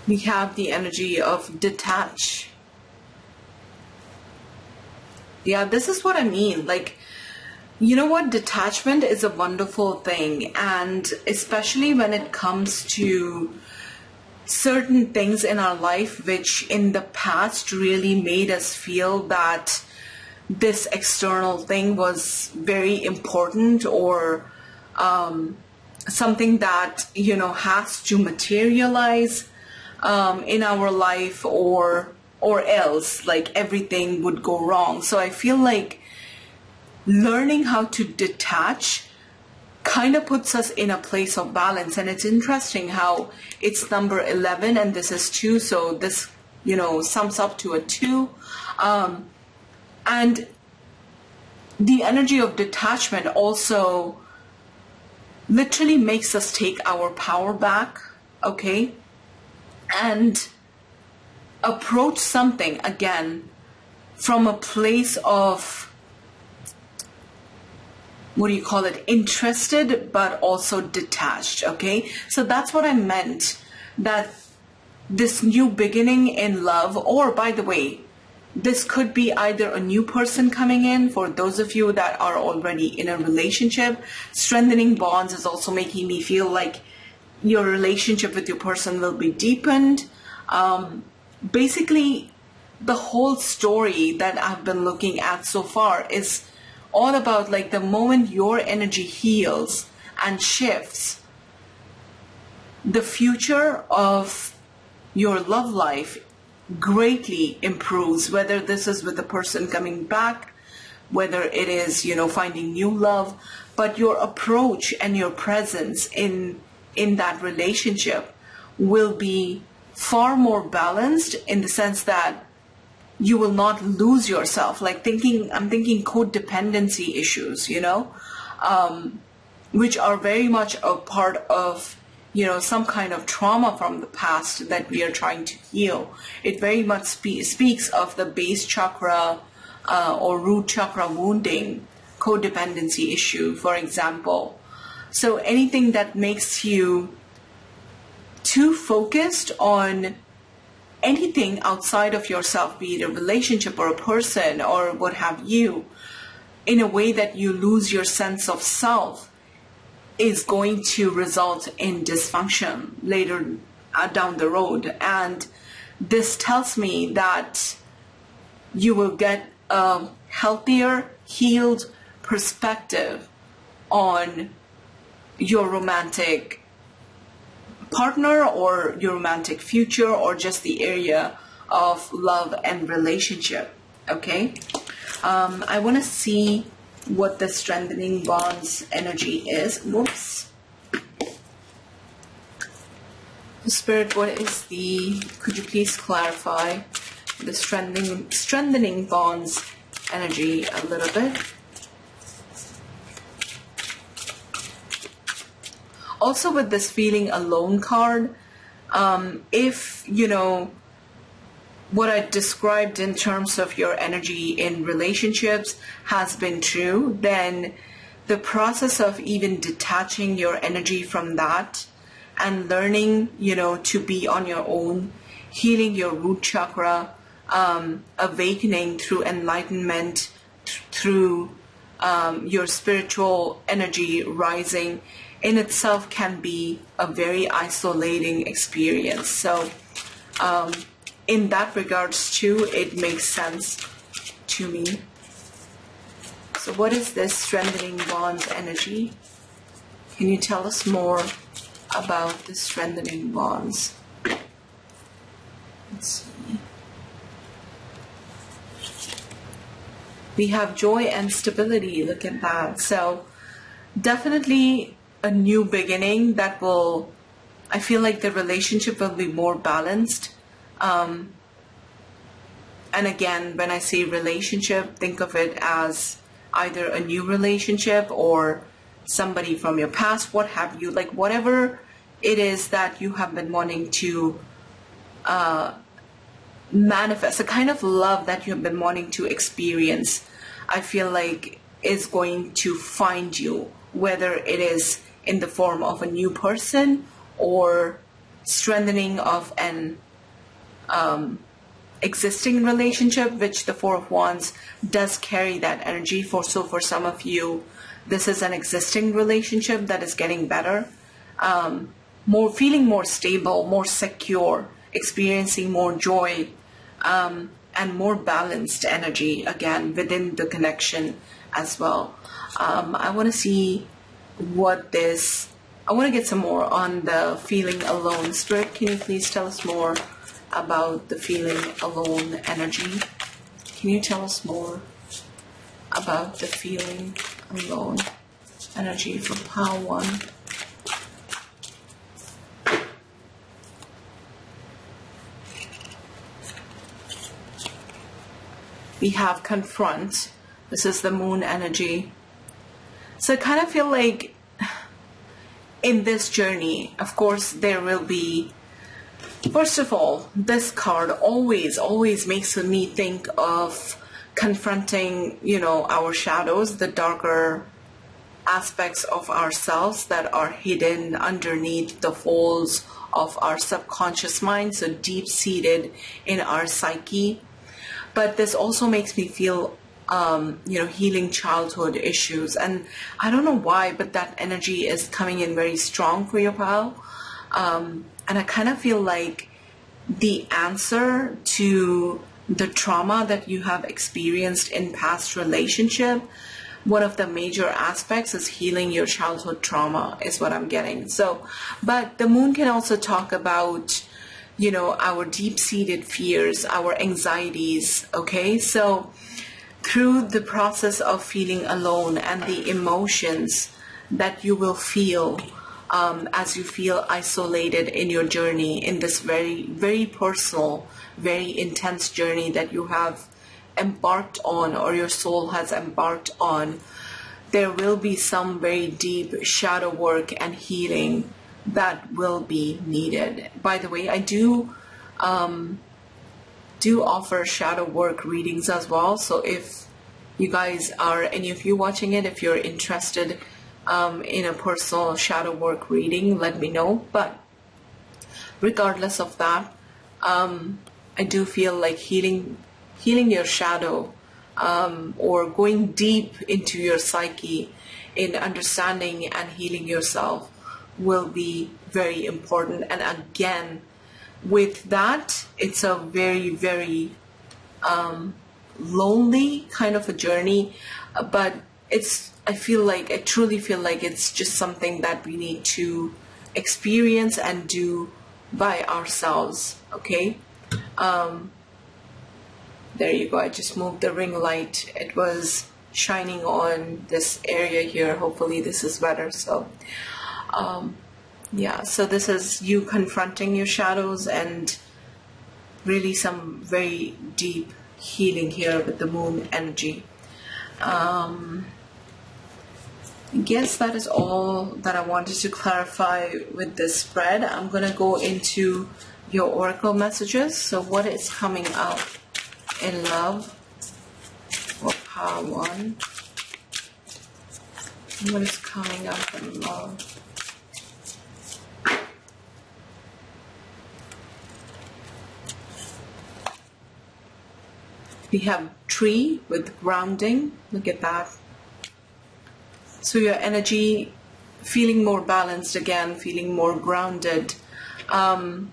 We have the energy of detach. Yeah, this is what I mean. Like, you know what? Detachment is a wonderful thing. And especially when it comes to certain things in our life, which in the past really made us feel that this external thing was very important, or something that, you know, has to materialize in our life, or else like everything would go wrong. So I feel like learning how to detach kind of puts us in a place of balance. And it's interesting how it's number 11 and this is 2, so this, you know, sums up to a 2. And the energy of detachment also literally makes us take our power back, okay, and approach something again from a place of, what do you call it, interested but also detached, okay? So that's what I meant, that this new beginning in love, or by the way, this could be either a new person coming in for those of you that are already in a relationship. Strengthening bonds is also making me feel like your relationship with your person will be deepened. Basically, the whole story that I've been looking at so far is all about like the moment your energy heals and shifts, the future of your love life greatly improves, whether this is with the person coming back, whether it is, you know, finding new love, but your approach and your presence in that relationship will be far more balanced, in the sense that you will not lose yourself. Like I'm thinking codependency issues, you know, which are very much a part of, you know, some kind of trauma from the past that we are trying to heal. It very much speaks of the base chakra or root chakra wounding, codependency issue, for example. So anything that makes you too focused on anything outside of yourself, be it a relationship or a person or what have you, in a way that you lose your sense of self, is going to result in dysfunction later down the road. And this tells me that you will get a healthier, healed perspective on your romantic partner or your romantic future, or just the area of love and relationship, okay? I want to see what the strengthening bonds energy is. Whoops. Spirit, what is could you please clarify the strengthening bonds energy a little bit? Also, with this feeling alone card, if, you know, what I described in terms of your energy in relationships has been true, then the process of even detaching your energy from that and learning, you know, to be on your own, healing your root chakra, awakening through enlightenment, through your spiritual energy rising, in itself can be a very isolating experience. So in that regards too, it makes sense to me. So what is this strengthening bonds energy? Can you tell us more about the strengthening bonds? Let's see. We have joy and stability. Look at that. So definitely a new beginning that will, I feel like the relationship will be more balanced. And again, when I say relationship, think of it as either a new relationship or somebody from your past, what have you, like whatever it is that you have been wanting to manifest, a kind of love that you have been wanting to experience, I feel like is going to find you, whether it is in the form of a new person or strengthening of an existing relationship, which the Four of Wands does carry that energy for. So for some of you, this is an existing relationship that is getting better, more feeling more stable, more secure, experiencing more joy, and more balanced energy again within the connection as well. I want to see what this, I want to get some more on the feeling alone. Spirit, can you please tell us more about the feeling alone energy? Can you tell us more about the feeling alone energy for pile 1? We have confront. This is the moon energy. So I kind of feel like in this journey, of course, there will be, first of all, this card always makes me think of confronting, our shadows, the darker aspects of ourselves that are hidden underneath the folds of our subconscious mind, so deep-seated in our psyche. But this also makes me feel, healing childhood issues. And I don't know why, but that energy is coming in very strong for your pal. And I kind of feel like the answer to the trauma that you have experienced in past relationship, one of the major aspects is healing your childhood trauma, is what I'm getting. So, but the moon can also talk about, our deep-seated fears, our anxieties, okay? So through the process of feeling alone and the emotions that you will feel as you feel isolated in your journey, in this very, very personal, very intense journey that you have embarked on, or your soul has embarked on, there will be some very deep shadow work and healing that will be needed. By the way, I do offer shadow work readings as well. So if you guys are, any of you watching it, if you're interested in a personal shadow work reading, let me know. But regardless of that, I do feel like healing your shadow, or going deep into your psyche in understanding and healing yourself will be very important. And again, with that, it's a very, very lonely kind of a journey, but I truly feel like it's just something that we need to experience and do by ourselves, okay? There you go. I just moved the ring light. It was shining on this area here. Hopefully this is better. So so this is you confronting your shadows and really some very deep healing here with the moon energy. I guess that is all that I wanted to clarify with this spread. I'm going to go into your oracle messages. So what is coming out in love for pile 1? What is coming up in love? We have tree with grounding. Look at that. So your energy feeling more balanced again, feeling more grounded. And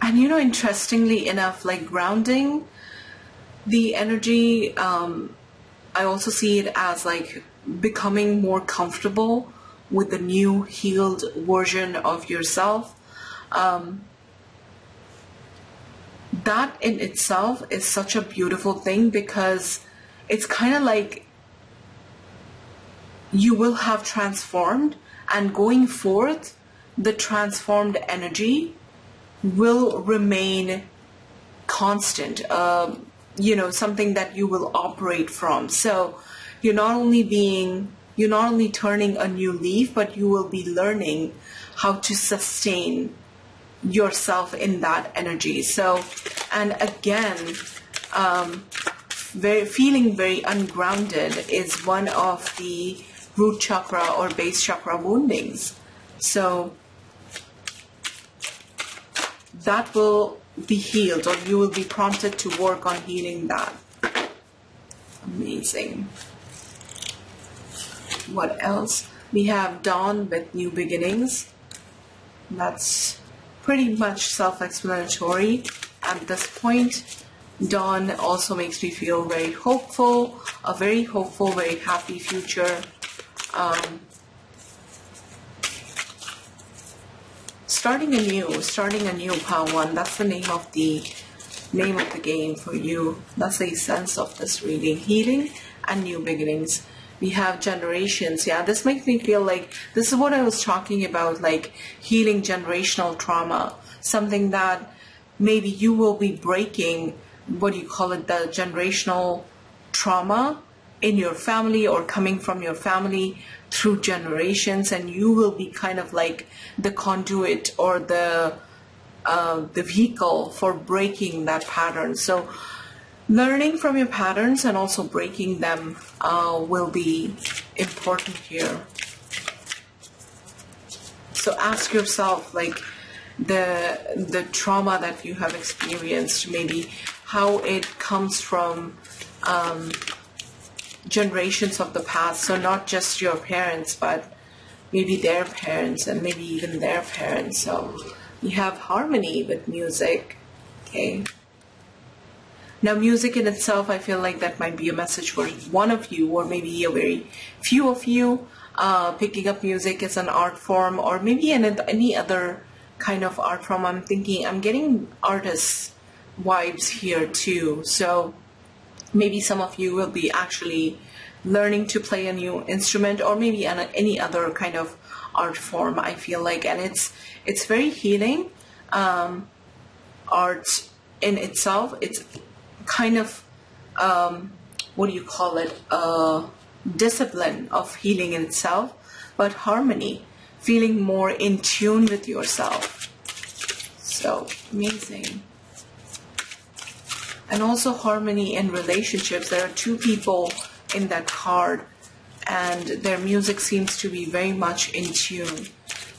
interestingly enough, like grounding, the energy, I also see it as like becoming more comfortable with the new healed version of yourself. That in itself is such a beautiful thing, because it's kind of like you will have transformed, and going forth, the transformed energy will remain constant, something that you will operate from. So you're not only turning a new leaf, but you will be learning how to sustain yourself in that energy. So, and again, feeling very ungrounded is one of the root chakra or base chakra woundings. So that will be healed, or you will be prompted to work on healing that. Amazing. What else? We have dawn with new beginnings. That's pretty much self-explanatory at this point. Dawn also makes me feel very hopeful, very happy future. Starting anew, Power One. That's the name of the game for you. That's the essence of this reading: healing and new beginnings. We have generations. Yeah, this makes me feel like this is what I was talking about, like healing generational trauma. Something that maybe you will be breaking, what do you call it, the generational trauma in your family or coming from your family through generations, and you will be kind of like the conduit or the vehicle for breaking that pattern. So learning from your patterns and also breaking them will be important here. So ask yourself, like, the trauma that you have experienced, maybe how it comes from generations of the past. So not just your parents, but maybe their parents and maybe even their parents. So you have harmony with music. Okay. Now, music in itself, I feel like that might be a message for one of you, or maybe a very few of you. Picking up music as an art form, or maybe any other kind of art form. I'm getting artist vibes here too. So maybe some of you will be actually learning to play a new instrument, or maybe any other kind of art form, I feel like. And it's very healing. Art in itself, it's kind of, what do you call it? Discipline of healing in itself, but harmony, feeling more in tune with yourself. So amazing. And also harmony in relationships. There are two people in that card, and their music seems to be very much in tune.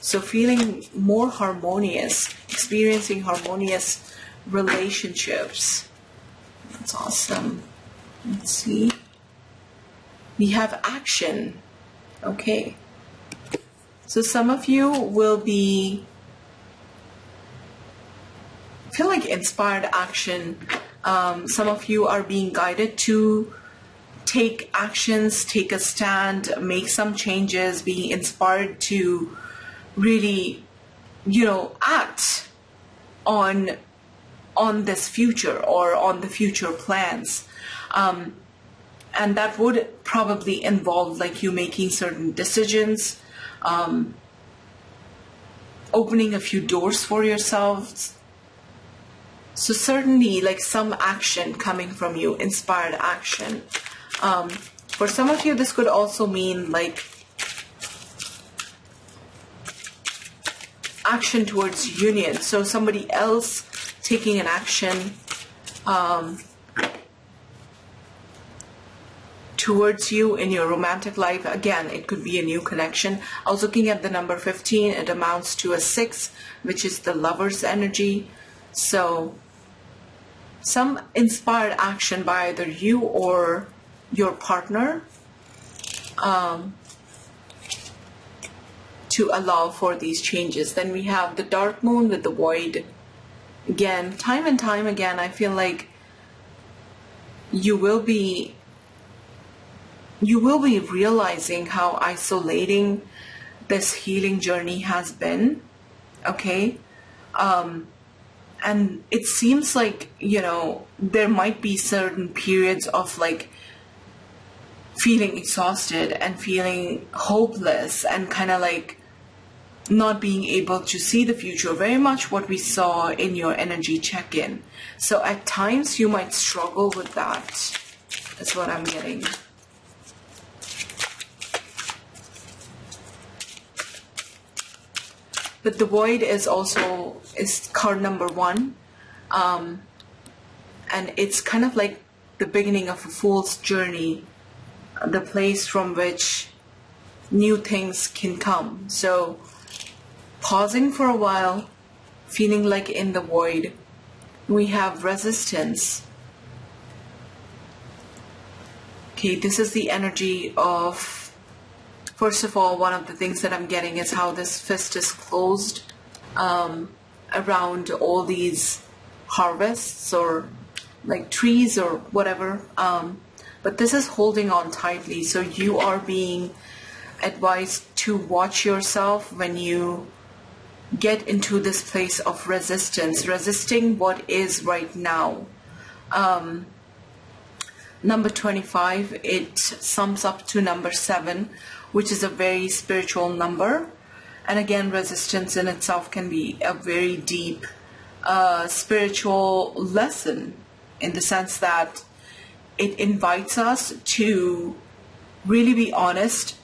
So feeling more harmonious, experiencing harmonious relationships. That's awesome. Let's see. We have action. Okay. So some of you will feel like inspired action. Some of you are being guided to take actions, take a stand, make some changes, being inspired to really, act on this future or on the future plans. And that would probably involve like you making certain decisions, opening a few doors for yourselves. So certainly like some action coming from you, inspired action. For some of you, this could also mean like action towards union. So somebody else taking an action towards you in your romantic life. Again, it could be a new connection. I was looking at the number 15. It amounts to a 6, which is the lover's energy. So some inspired action by either you or your partner to allow for these changes. Then we have the dark moon with the void. Again, time and time again, I feel like you will be realizing how isolating this healing journey has been. Okay. And it seems like, there might be certain periods of like feeling exhausted and feeling hopeless and kind of like not being able to see the future, very much what we saw in your energy check-in. So at times you might struggle with that. That's what I'm getting. But the void is card number 1. And it's kind of like the beginning of a fool's journey, the place from which new things can come. So pausing for a while, feeling like in the void, we have resistance. Okay, this is the energy of, first of all, one of the things that I'm getting is how this fist is closed around all these harvests or like trees or whatever. But this is holding on tightly. So you are being advised to watch yourself when you get into this place of resistance, resisting what is right now. Number 25, it sums up to number 7, which is a very spiritual number. And again, resistance in itself can be a very deep spiritual lesson, in the sense that it invites us to really be honest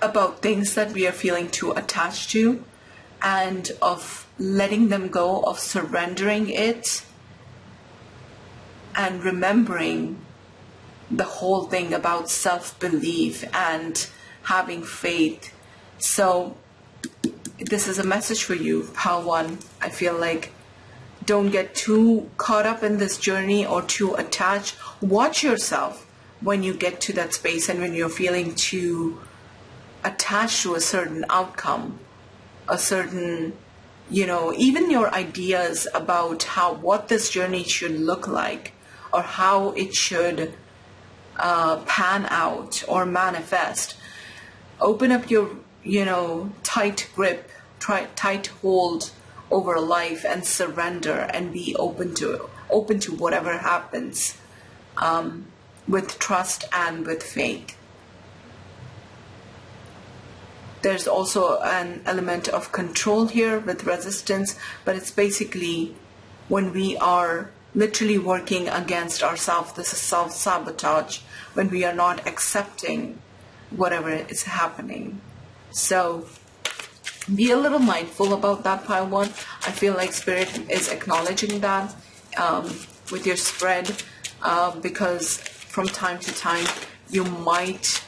about things that we are feeling too attached to, and of letting them go, of surrendering it, and remembering the whole thing about self-belief and having faith. So this is a message for you, Pile 1. I feel like don't get too caught up in this journey or too attached. Watch yourself when you get to that space and when you're feeling too attached to a certain outcome, a certain, even your ideas about what this journey should look like or how it should pan out or manifest. Open up your, tight grip, tight hold over life and surrender and be open to whatever happens, with trust and with faith. There's also an element of control here with resistance, but it's basically when we are literally working against ourselves. This is self-sabotage, when we are not accepting whatever is happening. So be a little mindful about that, Pile 1. I feel like Spirit is acknowledging that with your spread, because from time to time you might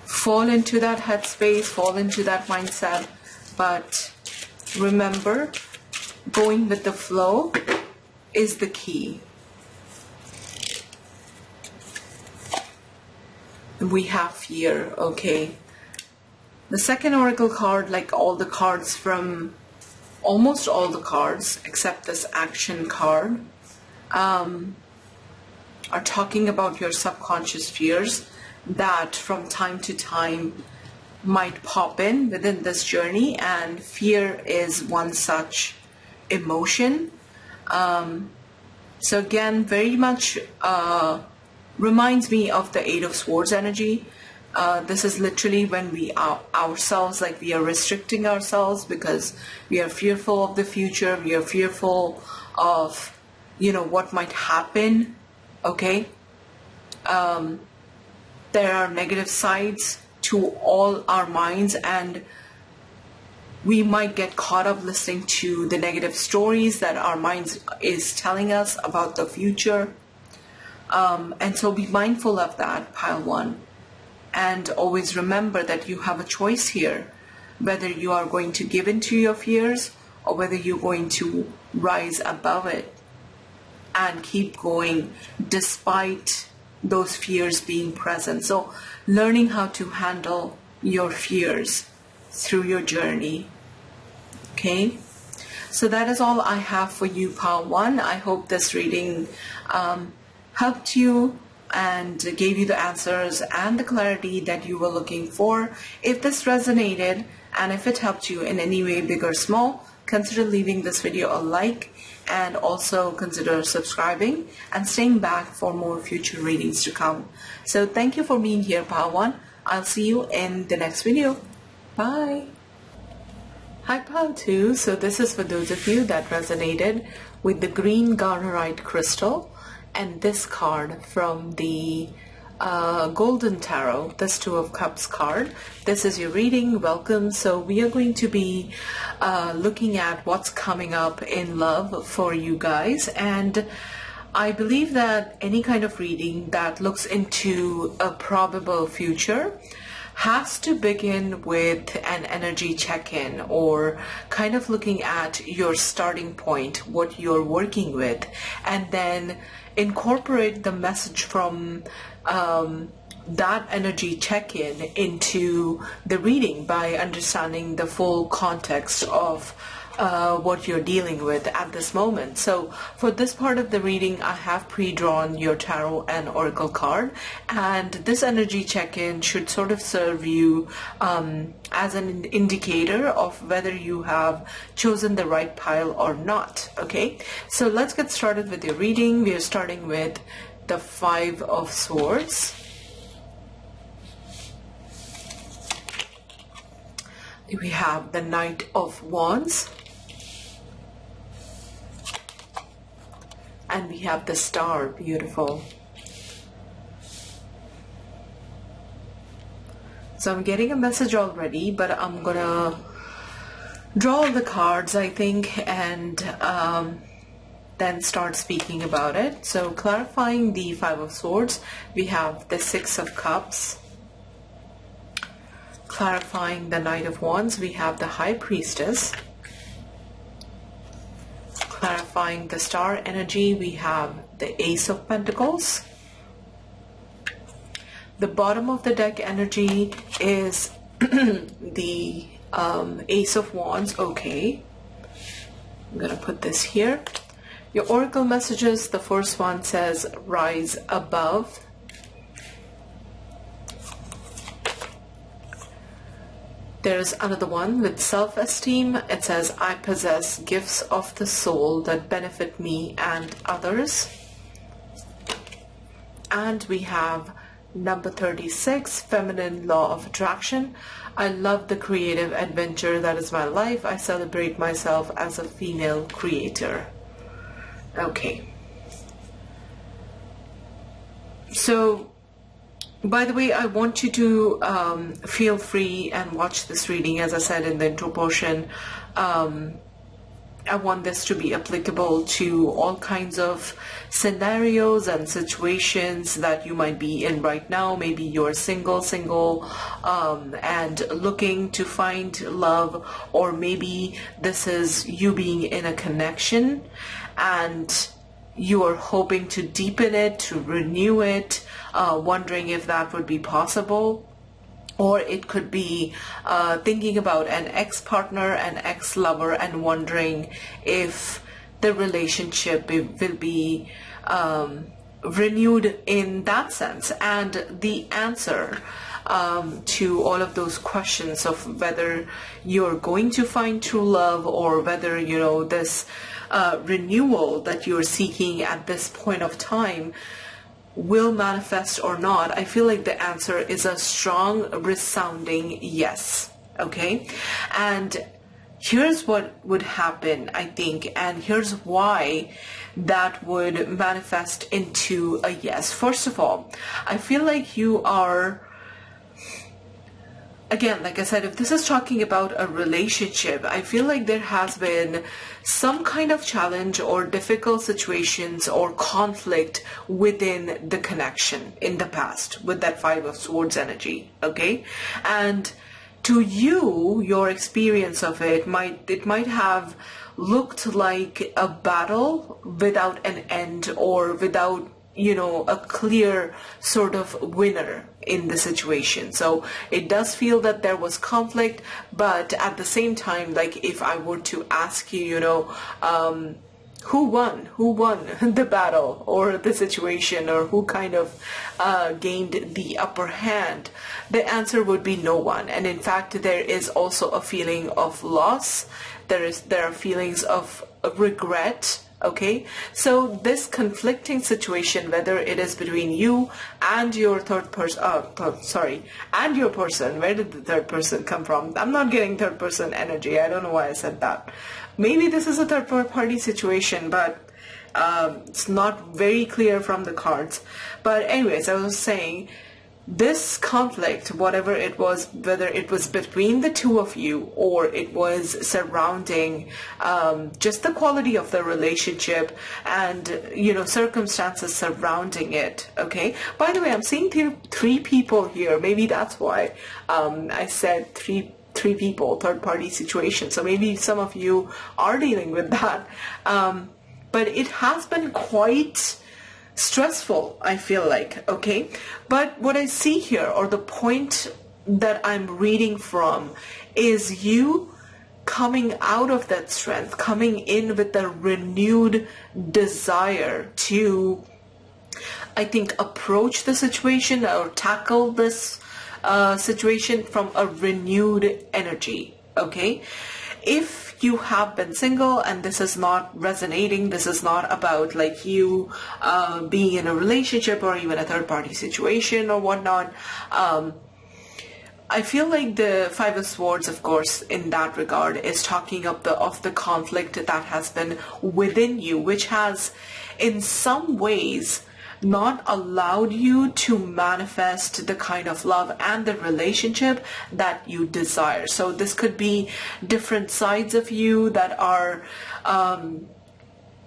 fall into that headspace, fall into that mindset. But remember, going with the flow is the key. We have fear, okay. The second oracle card, like almost all the cards except this action card, are talking about your subconscious fears that from time to time might pop in within this journey, and fear is one such emotion. So again, very much reminds me of the Eight of Swords energy. This is literally when we are ourselves, like we are restricting ourselves because we are fearful of the future, we are fearful of, what might happen, okay? There are negative sides to all our minds, and we might get caught up listening to the negative stories that our minds is telling us about the future. And so be mindful of that, Pile 1. And always remember that you have a choice here, whether you are going to give in to your fears or whether you're going to rise above it and keep going despite those fears being present. So learning how to handle your fears through your journey. Okay, so that is all I have for you, Pile 1. I hope this reading helped you and gave you the answers and the clarity that you were looking for. If this resonated and if it helped you in any way, big or small, consider leaving this video a like, and also consider subscribing and staying back for more future readings to come. So thank you for being here, Pile 1. I'll see you in the next video. Bye. Hi, Pile 2. So this is for those of you that resonated with the green garnerite crystal and this card from the Golden Tarot, this Two of Cups card. This is your reading. Welcome. So we are going to be looking at what's coming up in love for you guys, and I believe that any kind of reading that looks into a probable future has to begin with an energy check-in, or kind of looking at your starting point, what you're working with, and then incorporate the message from that energy check-in into the reading by understanding the full context of what you're dealing with at this moment. So for this part of the reading, I have pre-drawn your tarot and oracle card, and this energy check-in should sort of serve you as an indicator of whether you have chosen the right pile or not. Okay, so let's get started with your reading. We are starting with the Five of Swords. We have the Knight of Wands. And we have the Star. Beautiful. So I'm getting a message already, but I'm gonna draw all the cards, I think, and then start speaking about it. So clarifying the Five of Swords, we have the Six of Cups. Clarifying the Knight of Wands, we have the High Priestess. Clarifying the Star energy, we have the Ace of Pentacles. The bottom of the deck energy is the Ace of Wands. Okay, I'm gonna put this here. Your oracle messages, the first one says rise above. There's another one with self-esteem. It says I possess gifts of the soul that benefit me and others. And we have number 36, feminine law of attraction. I love the creative adventure that is my life. I celebrate myself as a female creator. Okay. So, by the way, I want you to feel free and watch this reading. As I said in the intro portion, I want this to be applicable to all kinds of scenarios and situations that you might be in right now. Maybe you're single, and looking to find love, or maybe this is you being in a connection and you are hoping to deepen it, to renew it, wondering if that would be possible. Or it could be thinking about an ex-partner, an ex-lover, and wondering if the relationship will be renewed in that sense. And the answer to all of those questions of whether you're going to find true love, or whether, you know, this renewal that you're seeking at this point of time will manifest or not, I feel like the answer is a strong, resounding yes. Okay, and here's what would happen, I think, and here's why that would manifest into a yes. First of all, I feel like you are, again, like I said, if this is talking about a relationship, I feel like there has been some kind of challenge or difficult situations or conflict within the connection in the past with that Five of Swords energy, okay? And to you, your experience of it might have looked like a battle without an end, or without, you know, a clear sort of winner in the situation. So it does feel that there was conflict, but at the same time, like if I were to ask you, you know, who won the battle or the situation, or who kind of gained the upper hand, the answer would be no one. And in fact, there is also a feeling of loss. there are feelings of regret. Okay, so this conflicting situation, whether it is between you and your third person, and your person, where did the third person come from? I'm not getting third person energy. I don't know why I said that. Maybe this is a third party situation, but it's not very clear from the cards. But anyways, I was saying, this conflict, whatever it was, whether it was between the two of you or it was surrounding just the quality of the relationship and, you know, circumstances surrounding it. Okay. By the way, I'm seeing three people here. Maybe that's why I said three people, third party situation. So maybe some of you are dealing with that. But it has been quite stressful, I feel like. Okay, but what I see here, or the point that I'm reading from, is you coming out of that strength, coming in with a renewed desire to, I think, approach the situation or tackle this situation from a renewed energy. Okay, if you have been single and this is not resonating, this is not about like you being in a relationship or even a third party situation or whatnot, I feel like the Five of Swords, of course, in that regard, is talking of the conflict that has been within you, which has in some ways not allowed you to manifest the kind of love and the relationship that you desire. So this could be different sides of you that are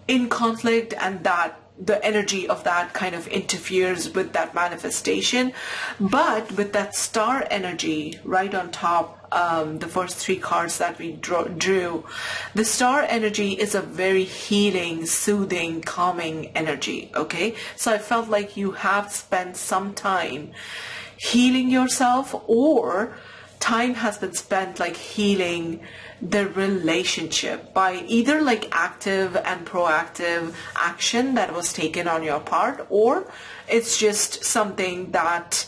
in conflict, and that the energy of that kind of interferes with that manifestation. But with that star energy right on top, the first three cards that we drew, the star energy is a very healing, soothing, calming energy. Okay, so I felt like you have spent some time healing yourself, or time has been spent like healing the relationship by either like active and proactive action that was taken on your part, or it's just something that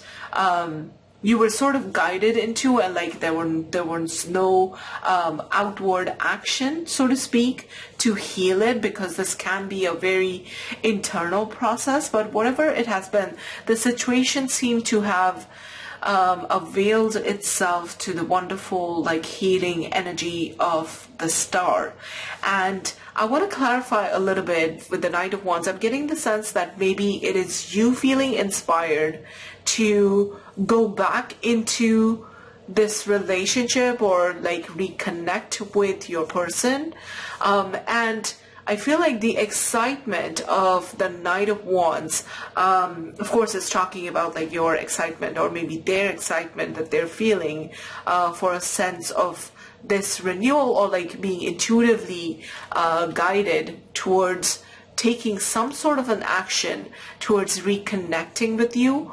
you were sort of guided into, and like there was no outward action, so to speak, to heal it, because this can be a very internal process. But whatever it has been, the situation seemed to have availed itself to the wonderful like healing energy of the star. And I want to clarify a little bit with the Knight of Wands. I'm getting the sense that maybe it is you feeling inspired to go back into this relationship or like reconnect with your person, and I feel like the excitement of the Knight of Wands, of course, is talking about like your excitement, or maybe their excitement that they're feeling for a sense of this renewal, or like being intuitively guided towards taking some sort of an action towards reconnecting with you.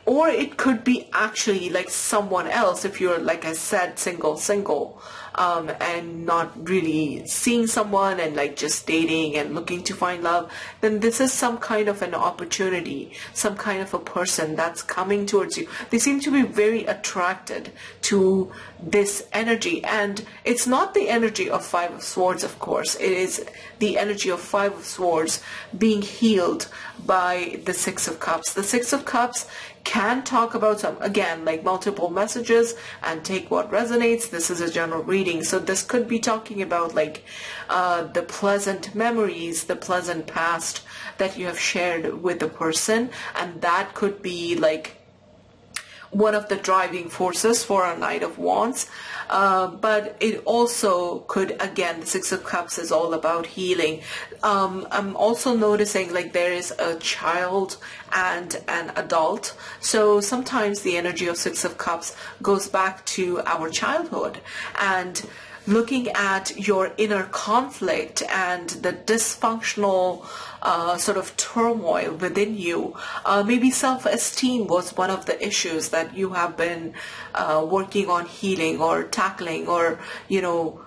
Or it could be actually like someone else, if you're, like I said, single, and not really seeing someone and like just dating and looking to find love, then this is some kind of an opportunity, some kind of a person that's coming towards you. They seem to be very attracted to this energy, and it's not the energy of Five of Swords, of course. It is the energy of Five of Swords being healed by the Six of Cups. The Six of Cups can talk about some, again, like multiple messages, and take what resonates. This is a general reading, so this could be talking about like the pleasant memories, the pleasant past that you have shared with the person, and that could be like one of the driving forces for a Knight of Wands. But it also could, again, the Six of Cups is all about healing. I'm also noticing like there is a child and an adult. So sometimes the energy of Six of Cups goes back to our childhood, and looking at your inner conflict and the dysfunctional sort of turmoil within you. Maybe self-esteem was one of the issues that you have been working on healing or tackling, or, you know,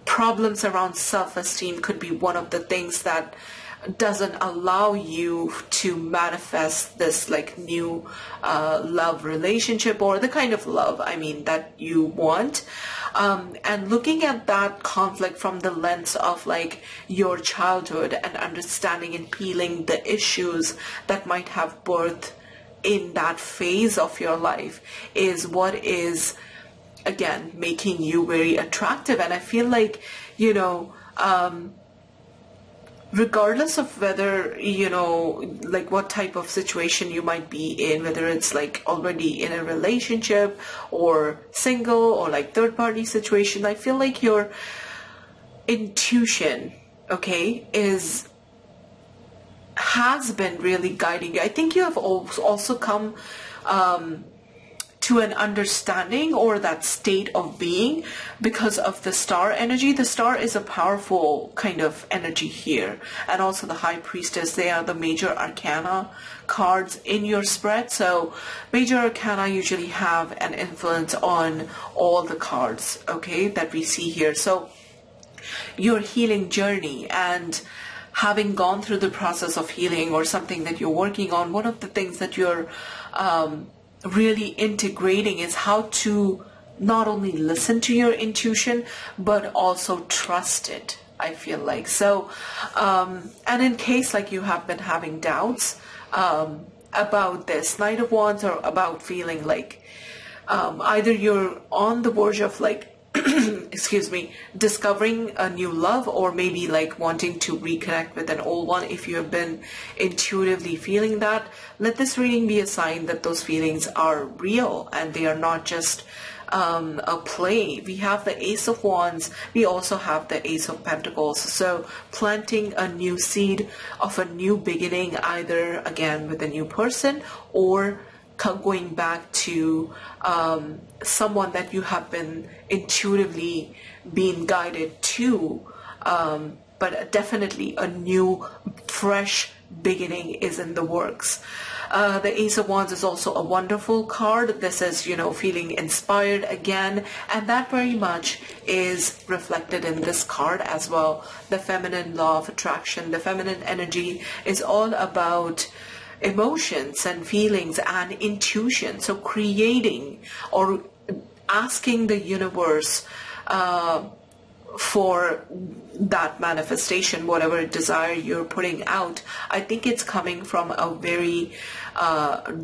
problems around self-esteem could be one of the things that doesn't allow you to manifest this like new love relationship, or the kind of love, I mean, that you want. And looking at that conflict from the lens of like your childhood and understanding and peeling the issues that might have birth in that phase of your life is what is, again, making you very attractive. And I feel like, you know, regardless of whether, you know, like what type of situation you might be in, whether it's like already in a relationship or single or like third party situation, I feel like your intuition, okay, has been really guiding you. I think you have also come to an understanding or that state of being because of the star energy. The star is a powerful kind of energy here, and also the high priestess. They are the major arcana cards in your spread. So major arcana usually have an influence on all the cards, okay, that we see here. So your healing journey and having gone through the process of healing or something that you're working on, one of the things that you're really integrating is how to not only listen to your intuition but also trust it, I feel like. So and in case like you have been having doubts about this Knight of Wands, or about feeling like either you're on the verge of like excuse me, discovering a new love, or maybe like wanting to reconnect with an old one. If you have been intuitively feeling that, let this reading be a sign that those feelings are real and they are not just a play. We have the Ace of Wands, we also have the Ace of Pentacles. So planting a new seed of a new beginning, either again with a new person or going back to someone that you have been intuitively being guided to, but definitely a new fresh beginning is in the works. The Ace of Wands is also a wonderful card. This is, you know, feeling inspired again, and that very much is reflected in this card as well. The feminine law of attraction, the feminine energy is all about emotions and feelings and intuition. So creating or asking the universe for that manifestation, whatever desire you're putting out, I think it's coming from a very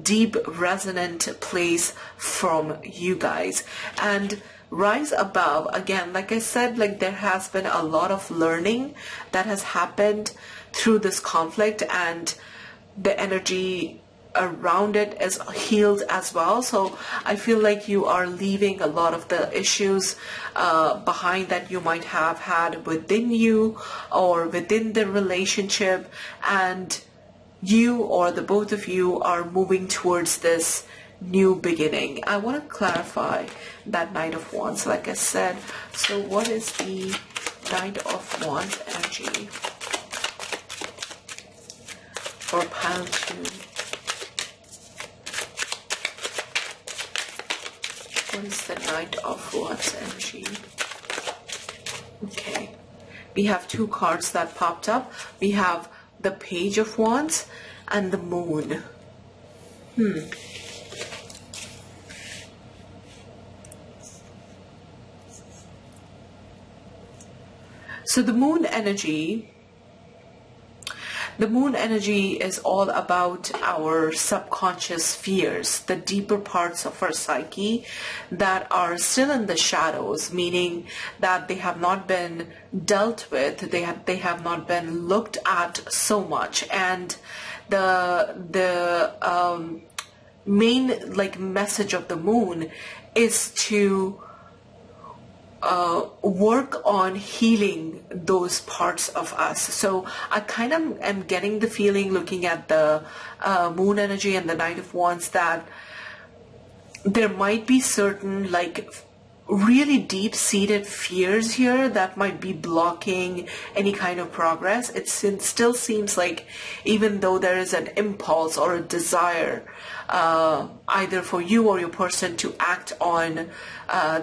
deep, resonant place from you guys. And rise above, again, like I said, like there has been a lot of learning that has happened through this conflict, and the energy around it is healed as well. So I feel like you are leaving a lot of the issues behind that you might have had within you or within the relationship, and you or the both of you are moving towards this new beginning. I want to clarify that Knight of Wands, like I said. So what is the Knight of Wands energy for pile 2? What is the Knight of Wands energy? Okay, we have two cards that popped up. We have the Page of Wands and the Moon. So the Moon energy is all about our subconscious fears, the deeper parts of our psyche that are still in the shadows, meaning that they have not been dealt with, they have not been looked at so much. And the main like message of the Moon is to work on healing those parts of us. So I kind of am getting the feeling, looking at the Moon energy and the Knight of Wands, that there might be certain like really deep-seated fears here that might be blocking any kind of progress. It still seems like even though there is an impulse or a desire either for you or your person to act on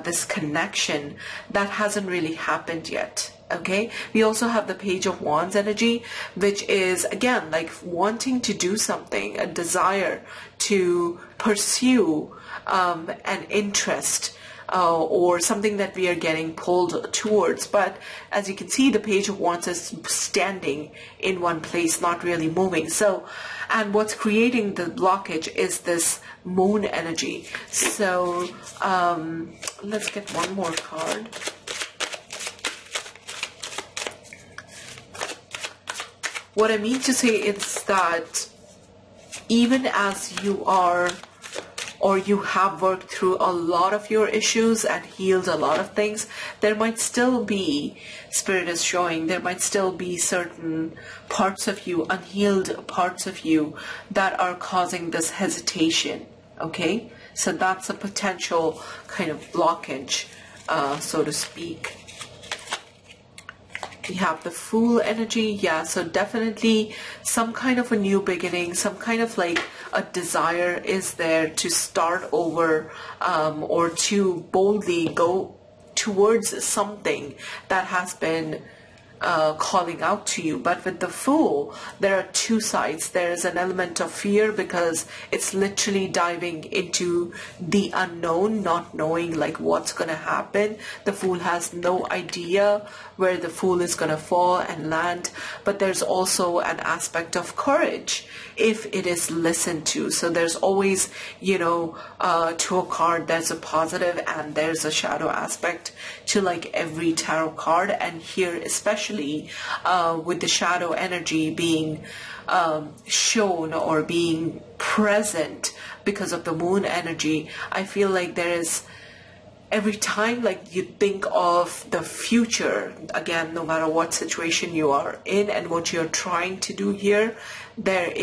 this connection, that hasn't really happened yet. Okay, we also have the Page of Wands energy, which is again like wanting to do something, a desire to pursue an interest or something that we are getting pulled towards. But as you can see, the Page of Wands is standing in one place, not really moving. So, and what's creating the blockage is this moon energy. So let's get one more card. What I mean to say is that even as you are, or you have worked through a lot of your issues and healed a lot of things, there might still be, Spirit is showing, there might still be certain parts of you, unhealed parts of you, that are causing this hesitation, okay? So that's a potential kind of blockage, so to speak. We have the Fool energy, yeah, so definitely some kind of a new beginning, some kind of like a desire is there to start over or to boldly go towards something that has been calling out to you. But with the Fool, there are two sides. There is an element of fear because it's literally diving into the unknown, not knowing like what's going to happen. The Fool has no idea where the Fool is going to fall and land. But there's also an aspect of courage if it is listened to. So there's always, you know, to a card, there's a positive and there's a shadow aspect to like every tarot card. And here especially with the shadow energy being shown or being present because of the moon energy, I feel like there is, every time like you think of the future, again, no matter what situation you are in and what you're trying to do here, there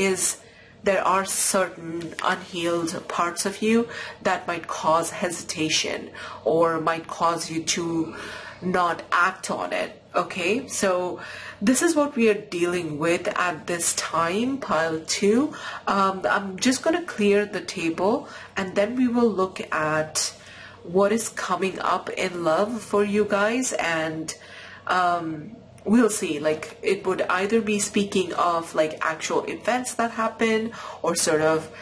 are certain unhealed parts of you that might cause hesitation or might cause you to not act on it. Okay, so this is what we are dealing with at this time, pile 2. I'm just going to clear the table and then we will look at what is coming up in love for you guys, and we'll see, like it would either be speaking of like actual events that happen or sort of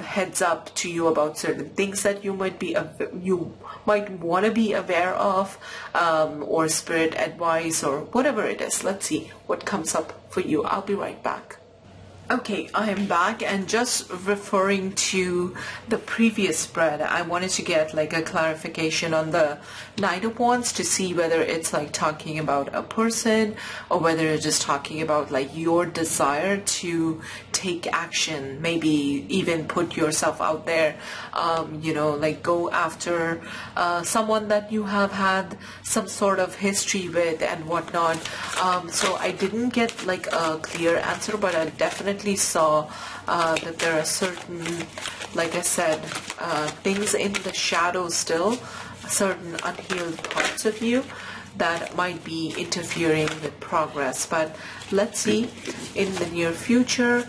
heads up to you about certain things that you might want to be aware of, or spirit advice or whatever it is. Let's see what comes up for you. I'll be right back. Okay, I am back, and just referring to the previous spread, I wanted to get like a clarification on the Knight of Wands to see whether it's like talking about a person or whether it's just talking about like your desire to take action, maybe even put yourself out there, you know, like go after someone that you have had some sort of history with and whatnot. So I didn't get like a clear answer, but I definitely saw that there are certain, like I said, things in the shadows still, certain unhealed parts of you that might be interfering with progress. But let's see in the near future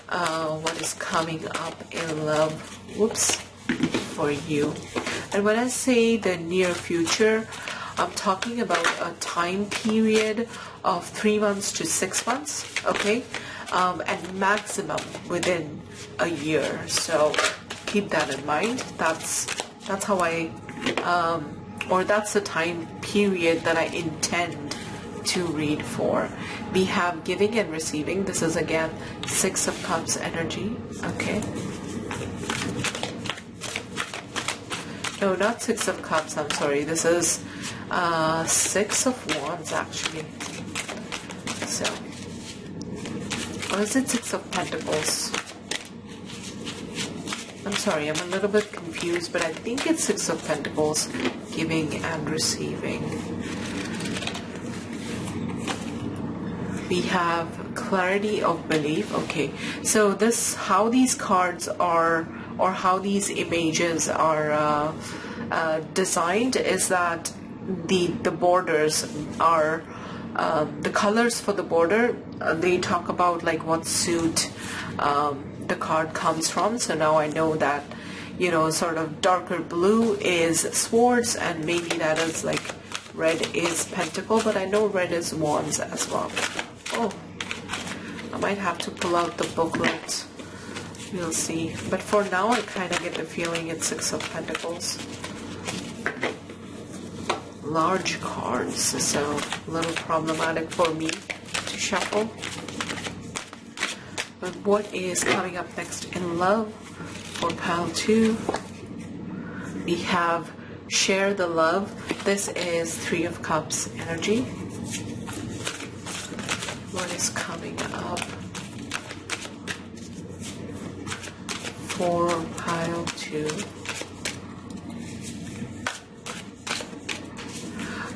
what is coming up in love, whoops, for you. And when I say the near future, I'm talking about a time period of 3 months to 6 months, okay? And maximum within a year. So keep that in mind. That's how I, or that's the time period that I intend to read for. We have giving and receiving. This is again 6 of Cups energy, okay? No, not 6 of Cups, I'm sorry. This is 6 of Wands actually. So, or is it 6 of Pentacles? I'm sorry, I'm a little bit confused, but I think it's 6 of Pentacles, giving and receiving. We have clarity of belief. Okay, so this, how these cards are, or how these images are designed is that the borders are, the colors for the border, they talk about like what suit the card comes from. So now I know that, you know, sort of darker blue is swords, and maybe that is like Red is Pentacle, but I know red is Wands as well. Oh, I might have to pull out the booklet. We'll see. But for now, I kind of get the feeling it's Six of Pentacles. Large cards, so a little problematic for me to shuffle. But what is coming up next in love for pile 2? We have share the love. This is Three of Cups energy. What is coming up for pile 2?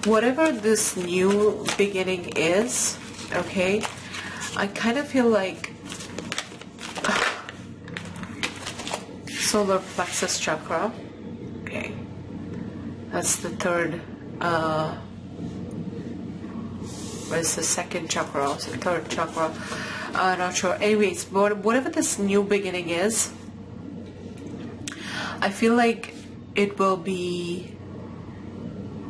Whatever this new beginning is, okay, I kind of feel like solar plexus chakra. Okay, that's the third. Where's the second chakra? It's the third chakra. Not sure. Anyways, whatever this new beginning is, I feel like it will be.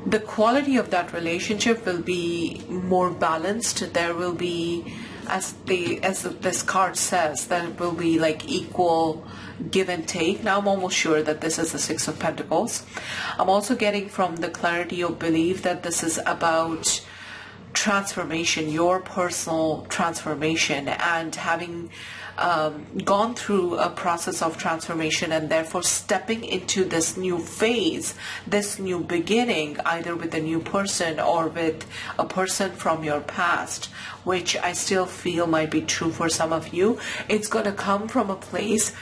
The quality of that relationship will be more balanced. There will be, as this card says, that it will be like equal give and take. Now I'm almost sure that this is the Six of Pentacles. I'm also getting from the clarity of belief that this is about transformation, your personal transformation, and having gone through a process of transformation and therefore stepping into this new phase, this new beginning, either with a new person or with a person from your past, which I still feel might be true for some of you. It's going to come from a place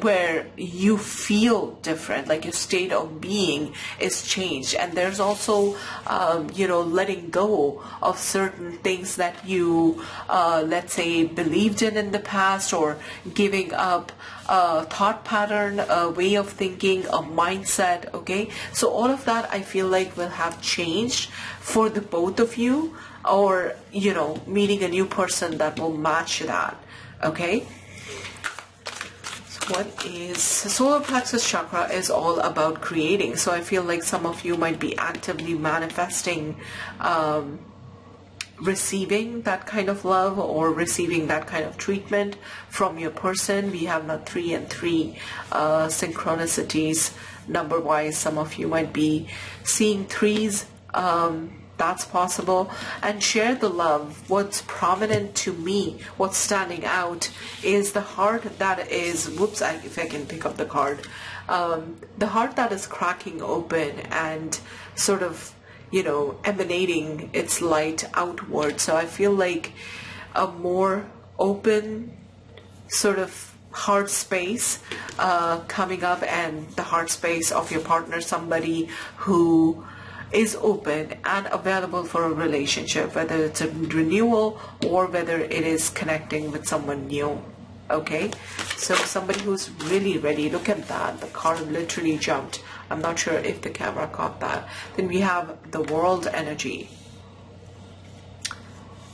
where you feel different, like your state of being is changed, and there's also letting go of certain things that you let's say believed in the past, or giving up a thought pattern, a way of thinking, a mindset. Okay, so all of that I feel like will have changed for the both of you, or meeting a new person that will match that. Okay, what is solar plexus chakra is all about creating. So I feel like some of you might be actively manifesting receiving that kind of love or receiving that kind of treatment from your person. We have the 3 and 3 synchronicities number wise. Some of you might be seeing threes. That's possible. And share the love. What's prominent to me, what's standing out, is the heart that is, if I can pick up the card, the heart that is cracking open and sort of, emanating its light outward. So I feel like a more open sort of heart space coming up, and the heart space of your partner, somebody who is open and available for a relationship, whether it's a renewal or whether it is connecting with someone new. Okay, so somebody who's really ready. Look at that, the card literally jumped. I'm not sure if the camera caught that. Then we have the World energy.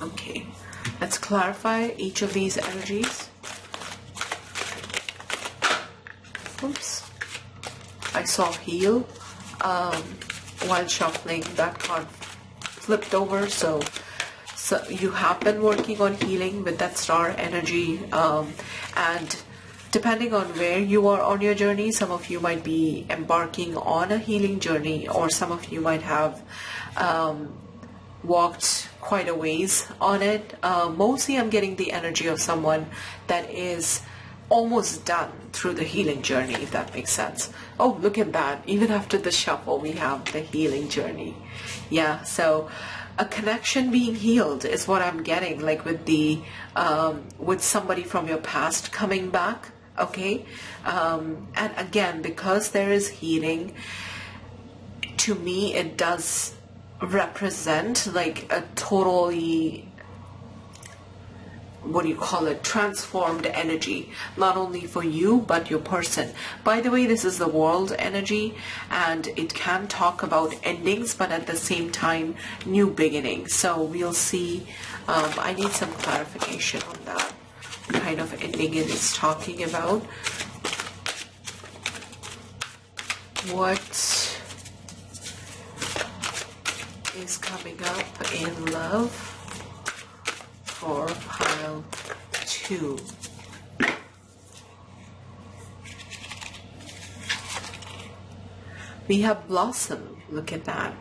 Okay, let's clarify each of these energies. Oops, I saw heal while shuffling. That card flipped over, so you have been working on healing with that star energy, and depending on where you are on your journey, some of you might be embarking on a healing journey, or some of you might have walked quite a ways on it. Mostly I'm getting the energy of someone that is almost done through the healing journey, if that makes sense. Oh, look at that. Even after the shuffle, we have the healing journey. Yeah, so a connection being healed is what I'm getting, like with the with somebody from your past coming back. Okay, and again, because there is healing, to me it does represent like a totally, transformed energy, not only for you but your person. By the way, this is the World energy, and it can talk about endings, but at the same time new beginnings. So we'll see. I need some clarification on that, what kind of ending it is talking about. is coming up in love for pile 2? We have blossom. Look at that.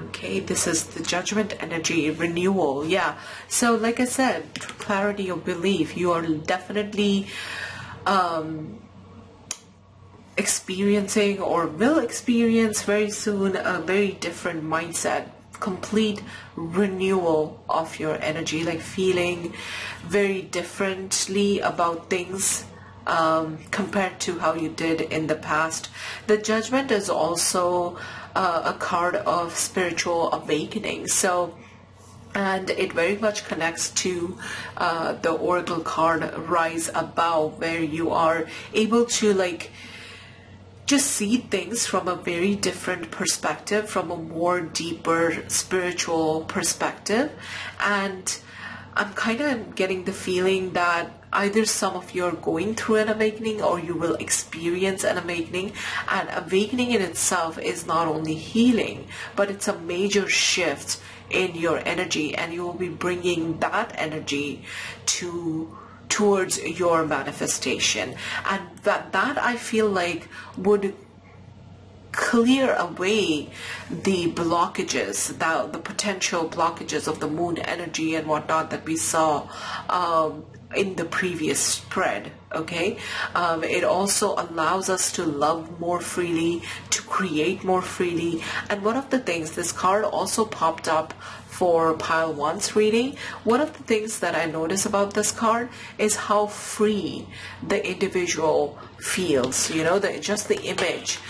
Okay, this is the judgment energy, renewal. Yeah. So like I said, clarity of belief. You are definitely experiencing or will experience very soon a very different mindset, complete renewal of your energy, like feeling very differently about things compared to how you did in the past. The judgment is also a card of spiritual awakening. So, and it very much connects to the oracle card rise above, where you are able to like just see things from a very different perspective, from a more deeper spiritual perspective. And I'm kind of getting the feeling that either some of you are going through an awakening or you will experience an awakening. And awakening in itself is not only healing, but it's a major shift in your energy, and you will be bringing that energy towards your manifestation. And that I feel like would clear away the blockages, the potential blockages of the moon energy and whatnot that we saw in the previous spread. Okay, it also allows us to love more freely, to create more freely. And one of the things, this card also popped up for pile 1's reading. One of the things that I notice about this card is how free the individual feels. You know, just the image,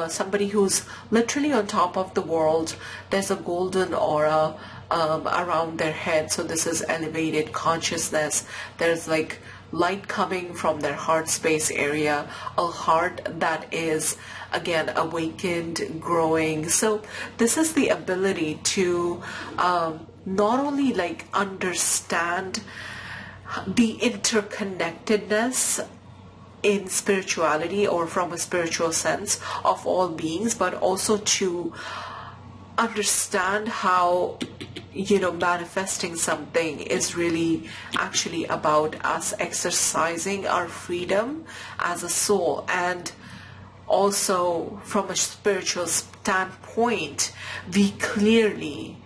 somebody who's literally on top of the world. There's a golden aura around their head, so this is elevated consciousness. There's like light coming from their heart space area, a heart that is again awakened, growing. So this is the ability to not only like understand the interconnectedness in spirituality or from a spiritual sense of all beings, but also to understand how, you know, manifesting something is really actually about us exercising our freedom as a soul. And also from a spiritual standpoint, we clearly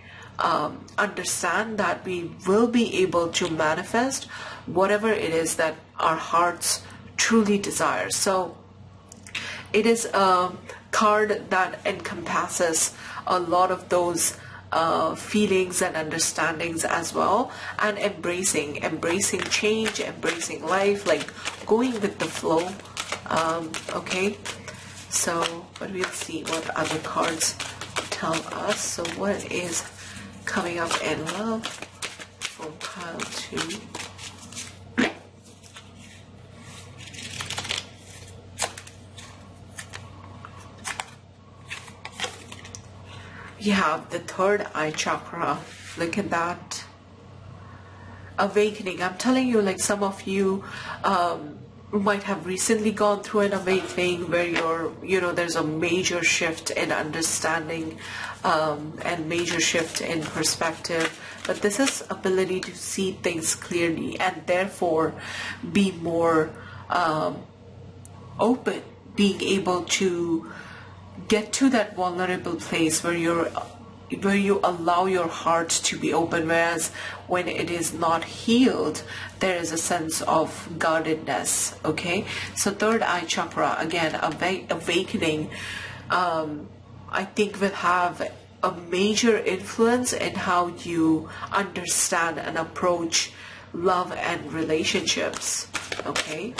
understand that we will be able to manifest whatever it is that our hearts truly desire. So it is a card that encompasses a lot of those feelings and understandings as well, and embracing change, embracing life, like going with the flow. Okay, so but we'll see what other cards tell us. So what is coming up in love for pile 2? You have the third eye chakra. Look at that. Awakening. I'm telling you, like some of you might have recently gone through an awakening where there's a major shift in understanding and major shift in perspective. But this is ability to see things clearly and therefore be more open, being able to get to that vulnerable place where you allow your heart to be open, whereas when it is not healed, there is a sense of guardedness. Okay, so third eye chakra, again, awakening, I think will have a major influence in how you understand and approach love and relationships. Okay,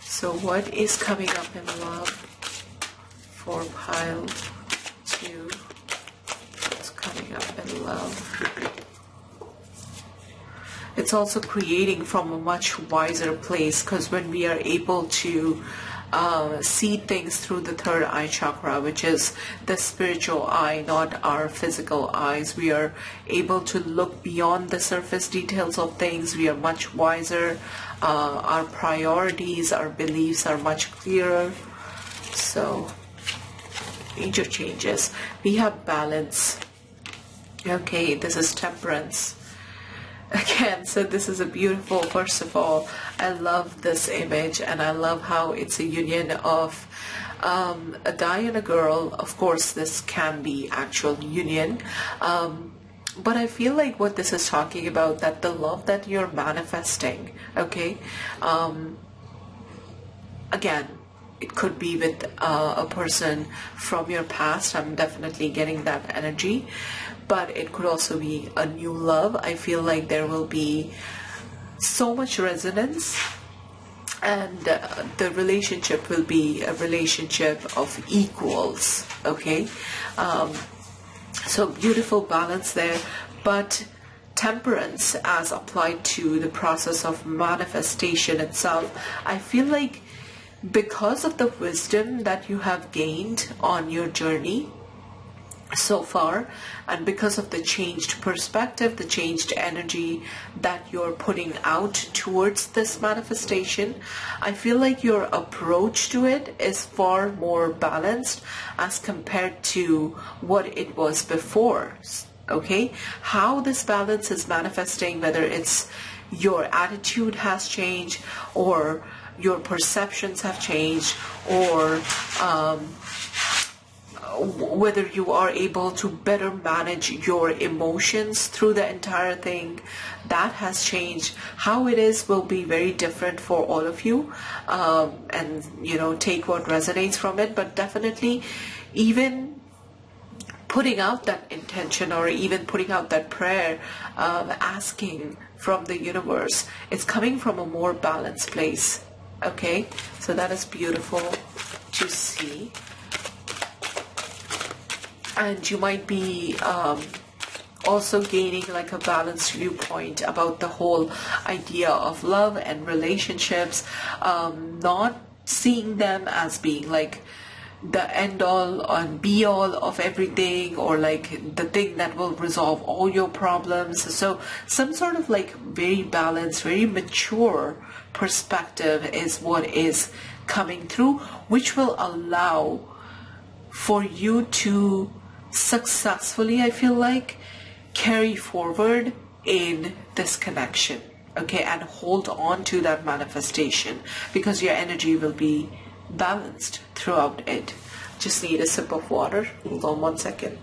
so what is coming up in love for pile 2? What's coming up in love? It's also creating from a much wiser place, because when we are able to see things through the third eye chakra, which is the spiritual eye, not our physical eyes, we are able to look beyond the surface details of things. We are much wiser. Our priorities, our beliefs are much clearer. So major changes. We have balance. Okay, this is temperance. Again, so this is a beautiful, first of all, I love this image, and I love how it's a union of a guy and a girl. Of course, this can be actual union. But I feel like what this is talking about, that the love that you're manifesting, okay, again, it could be with a person from your past. I'm definitely getting that energy. But it could also be a new love. I feel like there will be so much resonance, and the relationship will be a relationship of equals, okay? So beautiful balance there. But temperance as applied to the process of manifestation itself, I feel like because of the wisdom that you have gained on your journey so far, and because of the changed perspective, the changed energy that you're putting out towards this manifestation, I feel like your approach to it is far more balanced as compared to what it was before. Okay, how this balance is manifesting, whether it's your attitude has changed, or your perceptions have changed, or whether you are able to better manage your emotions through the entire thing, that has changed. How it is will be very different for all of you, and take what resonates from it. But definitely, even putting out that intention, or even putting out that prayer, asking from the universe, it's coming from a more balanced place. Okay, so that is beautiful to see. And you might be also gaining like a balanced viewpoint about the whole idea of love and relationships, not seeing them as being like the end all and be all of everything, or like the thing that will resolve all your problems. So some sort of like very balanced, very mature perspective is what is coming through, which will allow for you to successfully, I feel like, carry forward in this connection, okay, and hold on to that manifestation, because your energy will be balanced throughout it. Just need a sip of water. Hold on 1 second.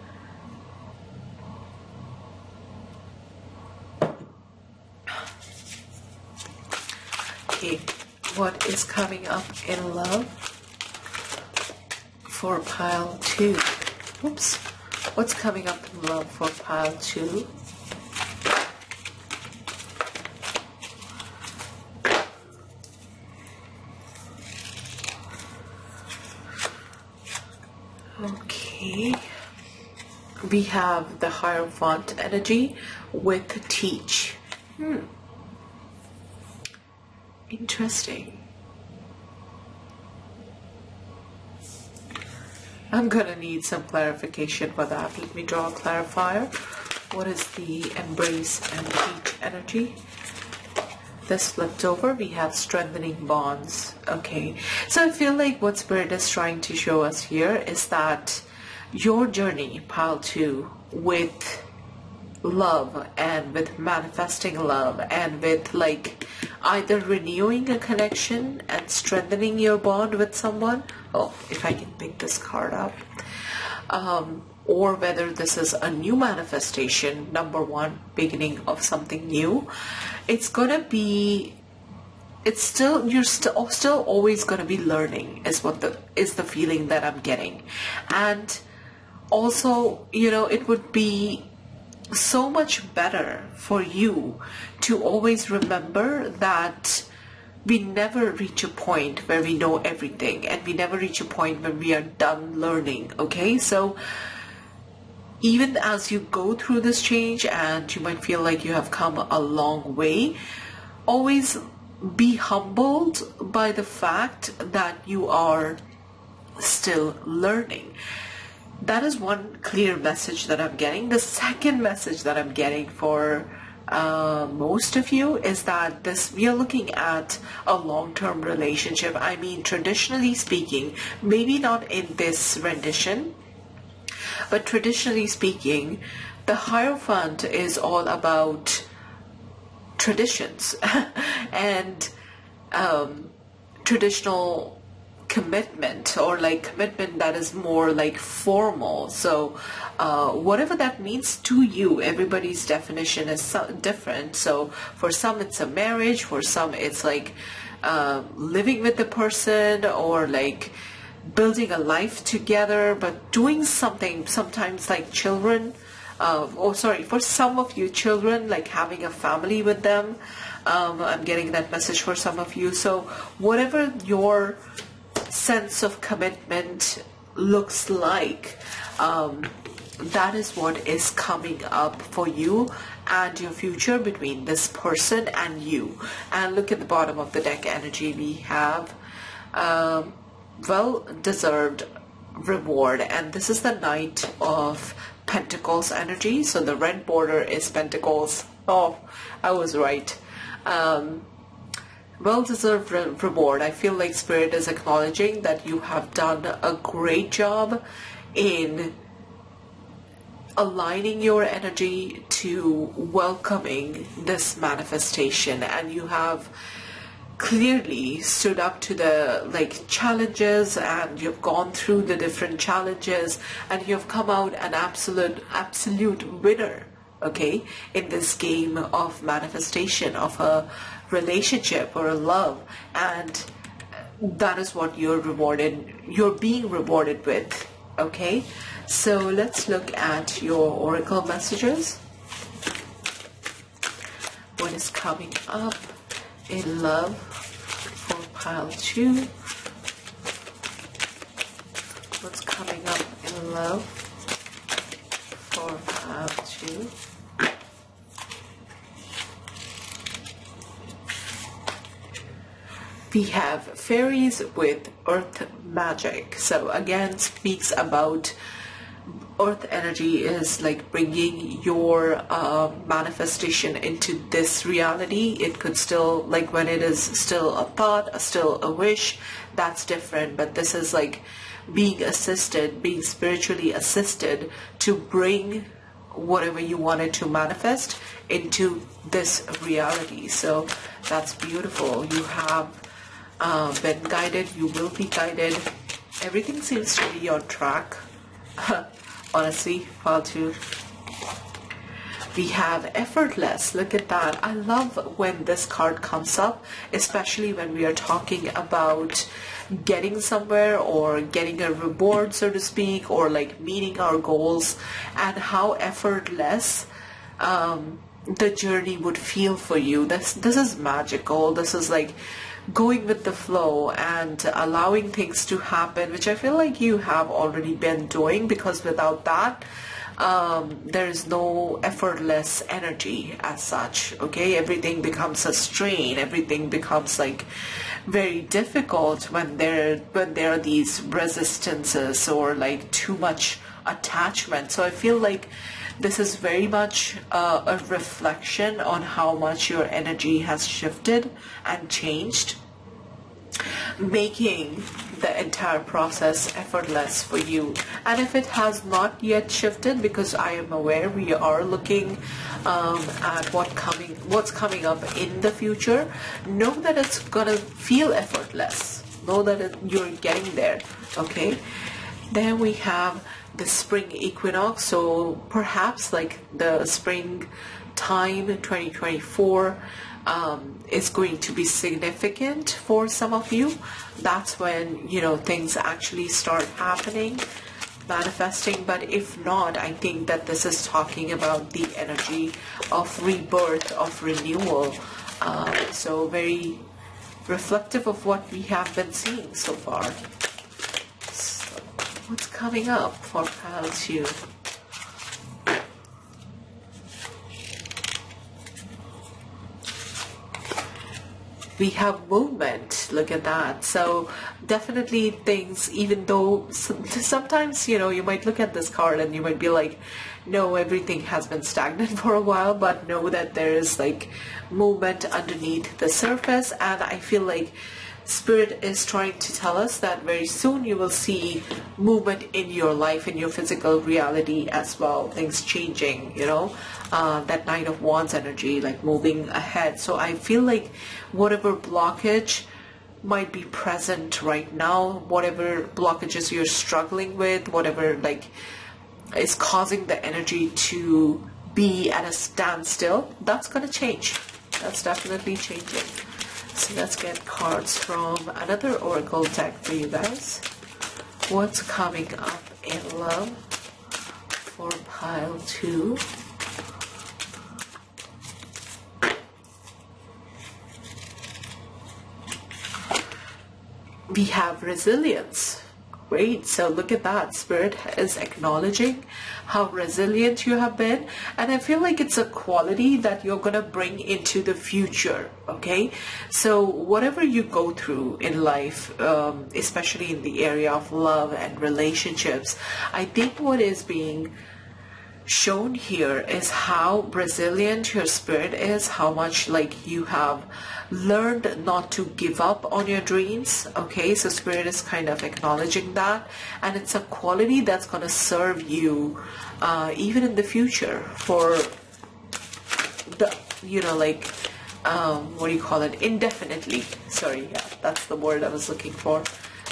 Okay, what is coming up in love for pile 2? Oops. What's coming up in love for pile 2? Okay. We have the Hierophant energy with teach. Interesting. I'm gonna need some clarification for that. Let me draw a clarifier. What is the embrace and teach energy? This flipped over, we have strengthening bonds. Okay, so I feel like what Spirit is trying to show us here is that your journey, pile 2, with love and with manifesting love and with like either renewing a connection and strengthening your bond with someone. Oh, if I can pick this card up. Or whether this is a new manifestation, number 1, beginning of something new. It's gonna be, you're still always gonna be learning, is the feeling that I'm getting. And also, it would be so much better for you to always remember that we never reach a point where we know everything, and we never reach a point where we are done learning. Okay, so even as you go through this change and you might feel like you have come a long way, always be humbled by the fact that you are still learning. That is one clear message that I'm getting. The second message that I'm getting for most of you is that we are looking at a long-term relationship. I mean, traditionally speaking, maybe not in this rendition, But traditionally speaking, the Hierophant is all about traditions and traditional commitment, or like commitment that is more like formal. So whatever that means to you, everybody's definition is different. So for some it's a marriage, for some it's like living with the person, or like building a life together, but doing something, sometimes like children, for some of you, children, like having a family with them. I'm getting that message for some of you. So whatever your sense of commitment looks like, that is what is coming up for you and your future between this person and you. And look at the bottom of the deck energy. We have well-deserved reward, and this is the Knight of Pentacles energy. So the red border is Pentacles. Oh, I was right. Well-deserved reward. I feel like Spirit is acknowledging that you have done a great job in aligning your energy to welcoming this manifestation, and you have clearly stood up to the like challenges, and you've gone through the different challenges, and you've come out an absolute winner, okay, in this game of manifestation of a relationship or a love. And that is what you're being rewarded with. Okay, so let's look at your oracle messages. What is coming up in love for pile 2? What's coming up in love for pile 2? We have fairies with earth magic. So again, speaks about earth energy is like bringing your manifestation into this reality. It could still, like when it is still a thought, still a wish, that's different. But this is like being assisted, being spiritually assisted to bring whatever you wanted to manifest into this reality. So that's beautiful. You have been guided, you will be guided. Everything seems to be on track. Honestly, pile 2. We have effortless. Look at that. I love when this card comes up, especially when we are talking about getting somewhere or getting a reward, so to speak, or like meeting our goals, and how effortless the journey would feel for you. This is magical. This is like going with the flow and allowing things to happen, which I feel like you have already been doing, because without that there is no effortless energy as such. Okay, everything becomes a strain, everything becomes like very difficult when there are these resistances or like too much attachment. So I feel like this is very much a reflection on how much your energy has shifted and changed, making the entire process effortless for you. And if it has not yet shifted, because I am aware we are looking at what's coming up in the future, know that it's gonna feel effortless. Know that you're getting there. Okay. Then we have the spring equinox. So perhaps like the spring time 2024 is going to be significant for some of you. That's when, you know, things actually start happening, manifesting. But if not, I think that this is talking about the energy of rebirth, of renewal. So very reflective of what we have been seeing so far. So what's coming up for pile 2? We have movement. Look at that. So definitely things, even though sometimes, you know, you might look at this card and you might be like, no, everything has been stagnant for a while, but know that there is like movement underneath the surface. And I feel like Spirit is trying to tell us that very soon you will see movement in your life, in your physical reality as well, things changing, you know, that Knight of Wands energy, like moving ahead. So I feel like whatever blockage might be present right now, whatever blockages you're struggling with, whatever like is causing the energy to be at a standstill, that's going to change. That's definitely changing. So let's get cards from another oracle deck for you guys. What's coming up in love for pile 2? We have resilience. Great. So look at that. Spirit is acknowledging how resilient you have been. And I feel like it's a quality that you're going to bring into the future. Okay. So whatever you go through in life, especially in the area of love and relationships, I think what is being shown here is how resilient your spirit is, how much like you have learned not to give up on your dreams. Okay, so spirit is kind of acknowledging that, and it's a quality that's going to serve you even in the future for the, you know, like what do you call it, indefinitely. Sorry, yeah, that's the word I was looking for.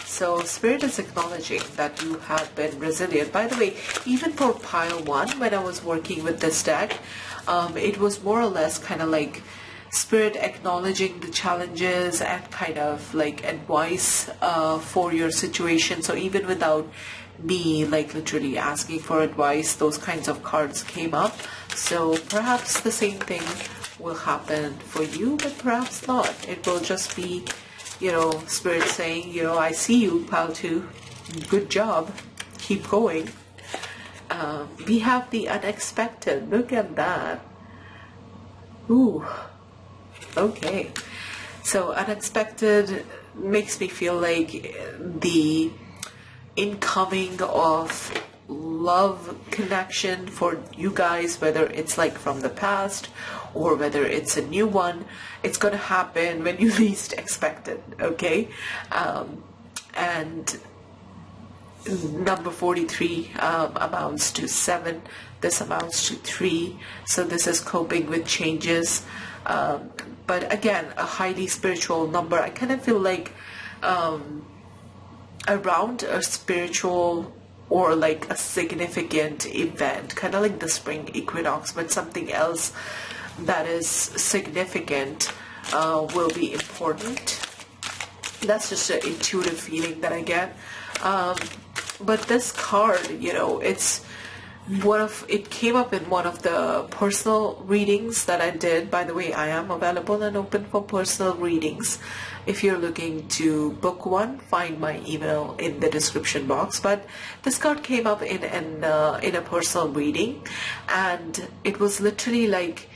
So Spirit is acknowledging that you have been resilient. By the way, even for pile 1, when I was working with this deck, it was more or less kind of like Spirit acknowledging the challenges and kind of like advice for your situation. So even without me like literally asking for advice, those kinds of cards came up. So perhaps the same thing will happen for you, but perhaps not. It will just be, you know, Spirit saying, you know, I see you, pile 2. Good job. Keep going. We have the unexpected. Look at that. Ooh. Okay. So unexpected makes me feel like the incoming of love connection for you guys, whether it's like from the past or whether it's a new one, it's going to happen when you least expect it. Okay. And number 43 amounts to 7. This amounts to 3. So this is coping with changes. But again, a highly spiritual number. I kind of feel like around a spiritual or like a significant event, kind of like the spring equinox, but something else that is significant will be important. That's just an intuitive feeling that I get. But this card, you know, it came up in one of the personal readings that I did. By the way, I am available and open for personal readings. If you're looking to book one, find my email in the description box. But this card came up in a personal reading, and it was literally like,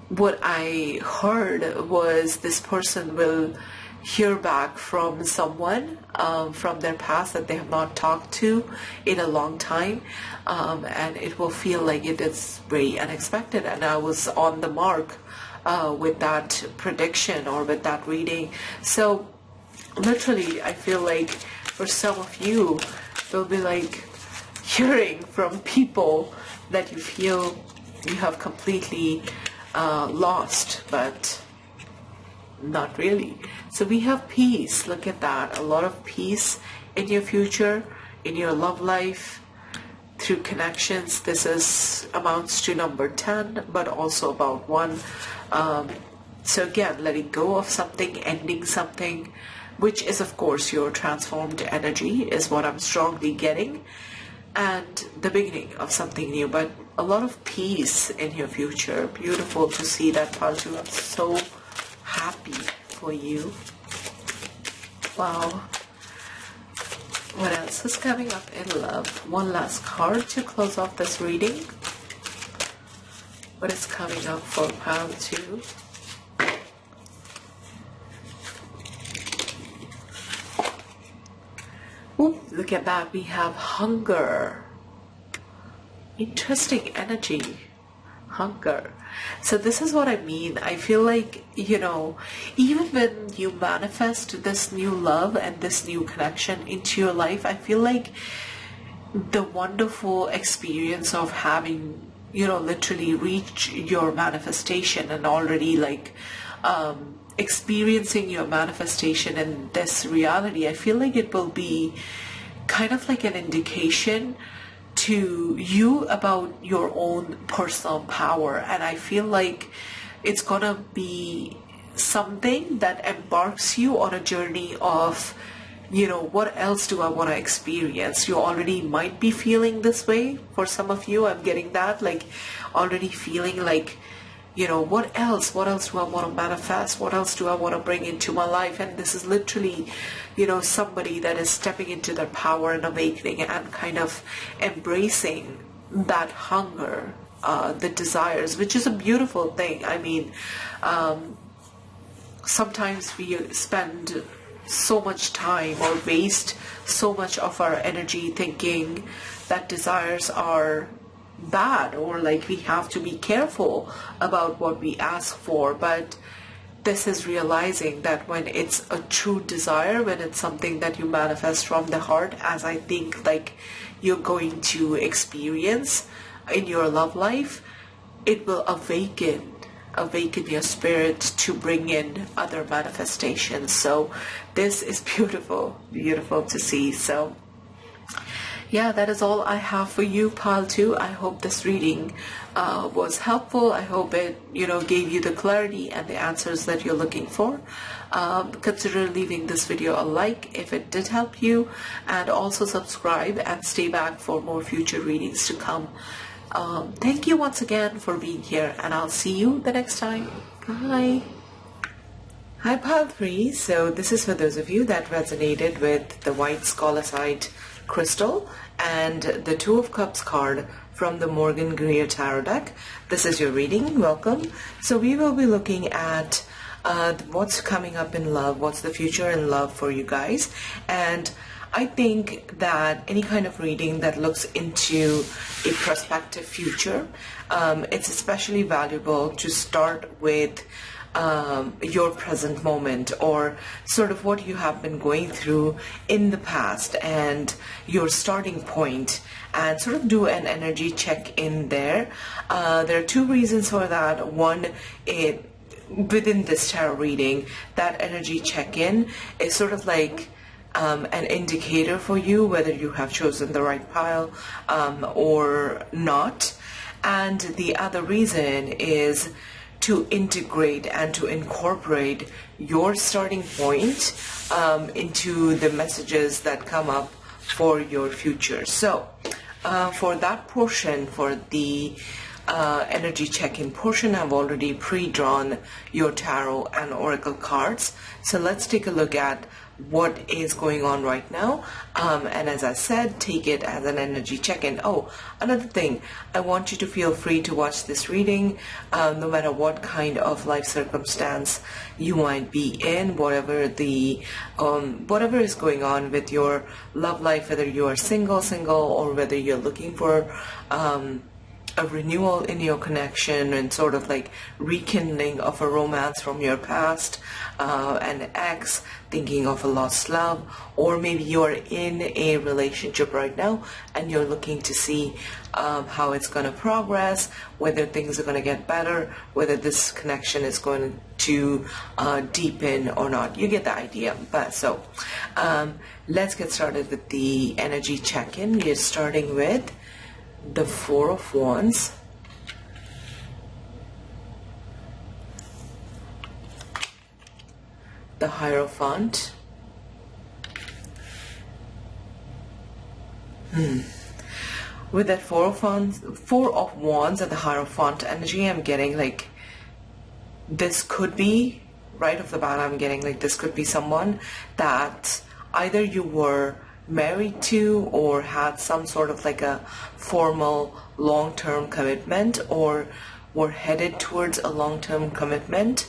what I heard was this person will hear back from someone from their past that they have not talked to in a long time, and it will feel like it is very unexpected. And I was on the mark with that prediction or with that reading. So literally, I feel like for some of you, they'll be like hearing from people that you feel you have completely lost, but not really. So we have peace. Look at that. A lot of peace in your future, in your love life, through connections. This amounts to number 10, but also about 1. So again, letting go of something, ending something, which is of course your transformed energy, is what I'm strongly getting, and the beginning of something new. But a lot of peace in your future. Beautiful to see that, Paltu. I'm so happy for you. Wow. What else is coming up in love? One last card to close off this reading. What is coming up for pile 2? Ooh, look at that. We have hunger. Interesting energy. hunger. So this is what I mean. I feel like, you know, even when you manifest this new love and this new connection into your life, I feel like the wonderful experience of having, you know, literally reached your manifestation and already like experiencing your manifestation in this reality, I feel like it will be kind of like an indication to you about your own personal power. And I feel like it's gonna be something that embarks you on a journey of, you know, what else do I want to experience? You already might be feeling this way. For some of you, I'm getting that, like already feeling like, you know, what else do I want to manifest? What else do I want to bring into my life? And this is literally, you know, somebody that is stepping into their power and awakening and kind of embracing that hunger, the desires, which is a beautiful thing. I mean, sometimes we spend so much time or waste so much of our energy thinking that desires are bad, or like we have to be careful about what we ask for. But this is realizing that when it's a true desire, when it's something that you manifest from the heart, as I think like you're going to experience in your love life, it will awaken your spirit to bring in other manifestations. So this is beautiful to see. So yeah, that is all I have for you, Pile 2. I hope this reading was helpful. I hope it, you know, gave you the clarity and the answers that you're looking for. Consider leaving this video a like if it did help you, and also subscribe and stay back for more future readings to come. Thank you once again for being here, and I'll see you the next time. Bye. Hi, Pile 3. So this is for those of you that resonated with the white scholarsite crystal and the Two of Cups card from the Morgan Greer Tarot deck. This is your reading. Welcome. So we will be looking at what's coming up in love, what's the future in love for you guys. And I think that any kind of reading that looks into a prospective future, it's especially valuable to start with your present moment, or sort of what you have been going through in the past and your starting point, and sort of do an energy check in there. There are two reasons for that. One, within this tarot reading, that energy check-in is sort of like an indicator for you whether you have chosen the right pile or not. And the other reason is to integrate and to incorporate your starting point into the messages that come up for your future. So for that portion, for the energy check-in portion, I've already pre-drawn your tarot and oracle cards. So let's take a look at what is going on right now, and as I said, take it as an energy check-in. Oh, another thing, I want you to feel free to watch this reading no matter what kind of life circumstance you might be in, whatever is going on with your love life, whether you are single, or whether you're looking for a renewal in your connection and sort of like rekindling of a romance from your past, an ex, thinking of a lost love, or maybe you're in a relationship right now and you're looking to see how it's going to progress, whether things are going to get better, whether this connection is going to deepen or not. You get the idea. But so let's get started with the energy check-in. We're starting with the Four of Wands, the Hierophant, with that Four of Wands and the Hierophant energy, I'm getting like this could be, right off the bat, I'm getting like this could be someone that either you were married to or had some sort of like a formal long-term commitment, or were headed towards a long-term commitment,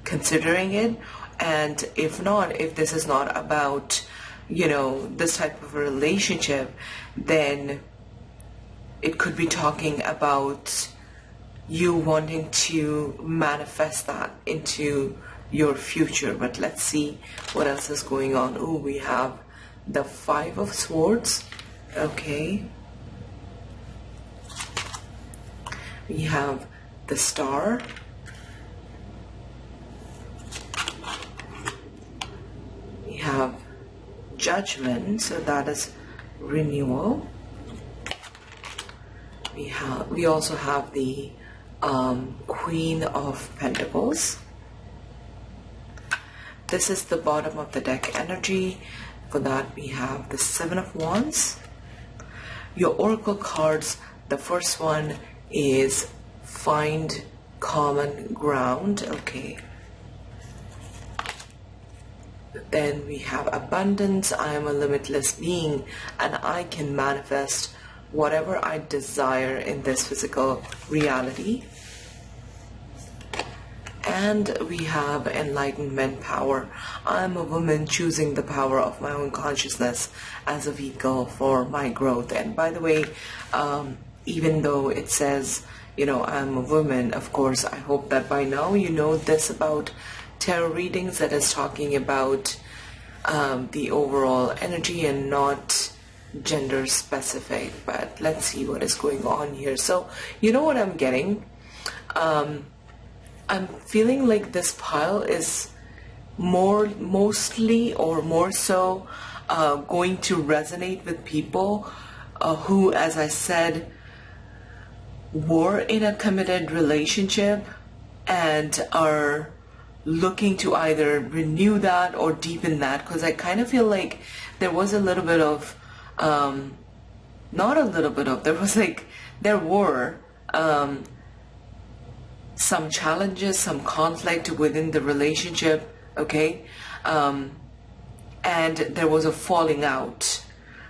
considering it. And if not, if this is not about, you know, this type of a relationship, then it could be talking about you wanting to manifest that into your future. But let's see what else is going on. Oh, we have the Five of Swords. Okay. We have the Star. We have Judgment, so that is renewal. We also have the Queen of Pentacles. This is the bottom of the deck energy. For that we have the Seven of Wands. Your oracle cards, the first one is Find Common Ground. Okay. Then we have Abundance. I am a limitless being and I can manifest whatever I desire in this physical reality. And we have Enlightenment Power. I'm a woman choosing the power of my own consciousness as a vehicle for my growth. And by the way, even though it says, you know, I'm a woman, of course, I hope that by now you know this about tarot readings, that is talking about the overall energy and not gender specific. But let's see what is going on here. So you know what I'm getting? I'm feeling like this pile is mostly or more so going to resonate with people who, as I said, were in a committed relationship and are looking to either renew that or deepen that, because I kind of feel like there was a little bit of not a little bit of, there were some challenges, some conflict within the relationship, okay? And there was a falling out.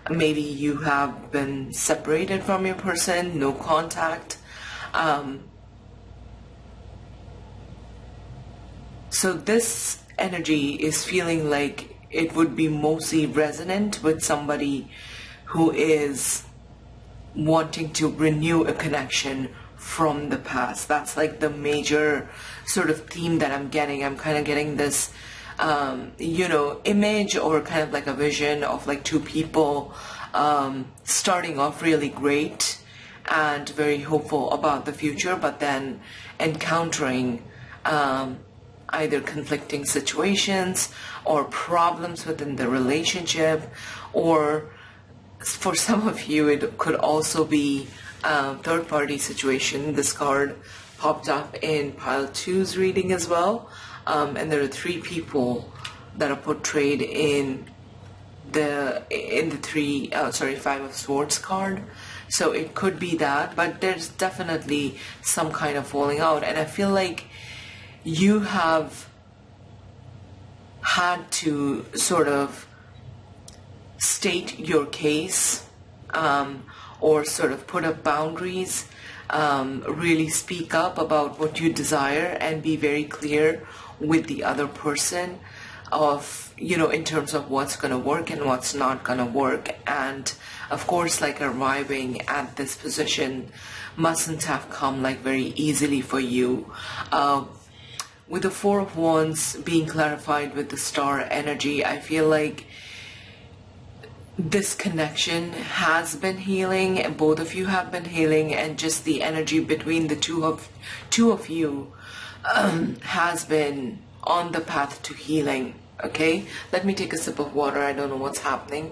Maybe you have been separated from your person, no contact. So this energy is feeling like it would be mostly resonant with somebody who is wanting to renew a connection from the past. That's like the major sort of theme that I'm getting. I'm kind of getting this, you know, image or kind of like a vision of like two people starting off really great and very hopeful about the future, but then encountering either conflicting situations or problems within the relationship, or for some of you it could also be third-party situation. This card popped up in pile 2's reading as well, and there are three people that are portrayed in the Five of Swords card. So it could be that, but there's definitely some kind of falling out, and I feel like you have had to sort of state your case, or sort of put up boundaries, really speak up about what you desire and be very clear with the other person of, you know, in terms of what's going to work and what's not going to work. And of course, like, arriving at this position mustn't have come like very easily for you. With the Four of Wands being clarified with the Star energy, I feel like this connection has been healing, and both of you have been healing, and just the energy between the two of you has been on the path to healing. Okay, let me take a sip of water. I don't know what's happening.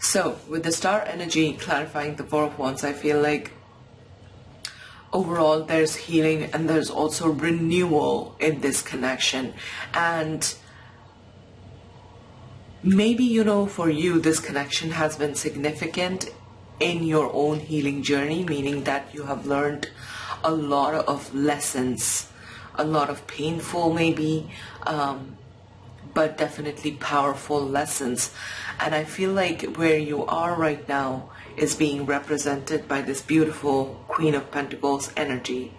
So with the Star energy clarifying the Four of Wands, I feel like overall there's healing and there's also renewal in this connection. And maybe, you know, for you this connection has been significant in your own healing journey, meaning that you have learned a lot of lessons, a lot of painful maybe, but definitely powerful lessons. And I feel like where you are right now is being represented by this beautiful Queen of Pentacles energy.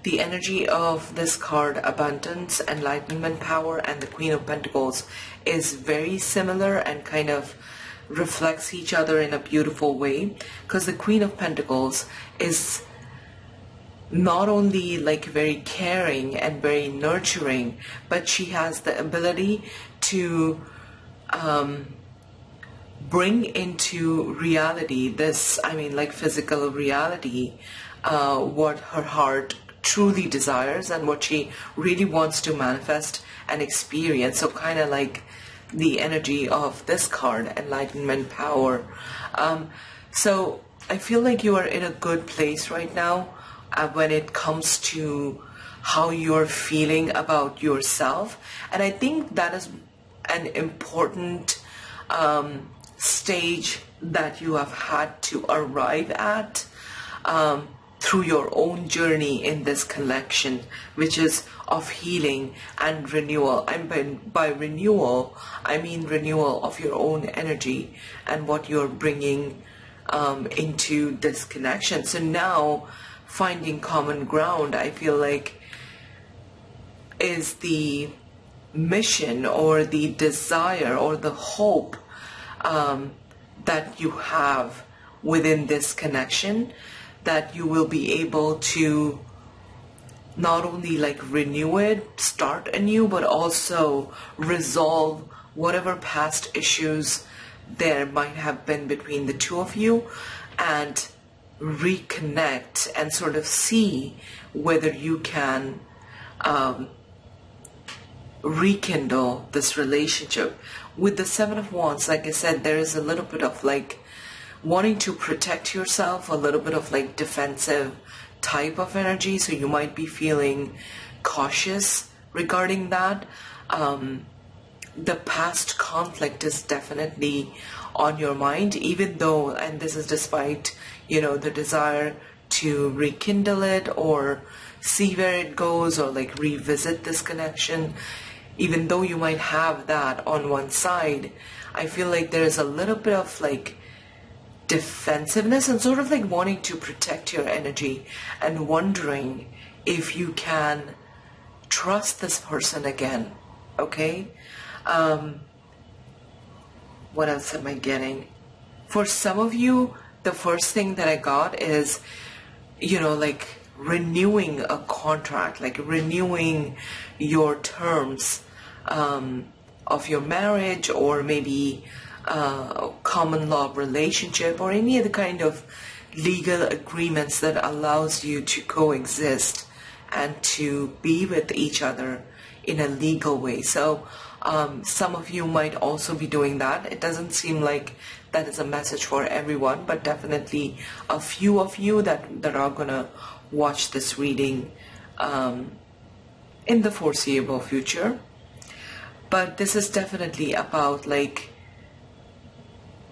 The energy of this card, abundance, enlightenment, power, and the Queen of Pentacles, is very similar and kind of reflects each other in a beautiful way, because the Queen of Pentacles is not only like very caring and very nurturing, but she has the ability to bring into reality this, I mean, like physical reality, what her heart truly desires and what she really wants to manifest and experience. So kind of like the energy of this card, enlightenment, power. So I feel like you are in a good place right now when it comes to how you're feeling about yourself. And I think that is an important stage that you have had to arrive at through your own journey in this collection, which is of healing and renewal. And by renewal, I mean renewal of your own energy and what you're bringing into this connection. So now finding common ground, I feel like, is the mission or the desire or the hope that you have within this connection, that you will be able to not only like renew it, start anew, but also resolve whatever past issues there might have been between the two of you, and reconnect and sort of see whether you can rekindle this relationship. With the Seven of Wands, like I said, there is a little bit of like wanting to protect yourself, a little bit of like defensive type of energy. So you might be feeling cautious regarding that. The past conflict is definitely on your mind, even though, and this is despite, you know, the desire to rekindle it or see where it goes or like revisit this connection. Even though you might have that on one side, I feel like there's a little bit of like defensiveness and sort of like wanting to protect your energy and wondering if you can trust this person again. Okay? What else am I getting? For some of you, the first thing that I got is, you know, like renewing a contract, like renewing your terms of your marriage, or maybe common law relationship, or any other kind of legal agreements that allows you to coexist and to be with each other in a legal way. So some of you might also be doing that. It doesn't seem like that is a message for everyone, but definitely a few of you that are gonna watch this reading in the foreseeable future. But this is definitely about like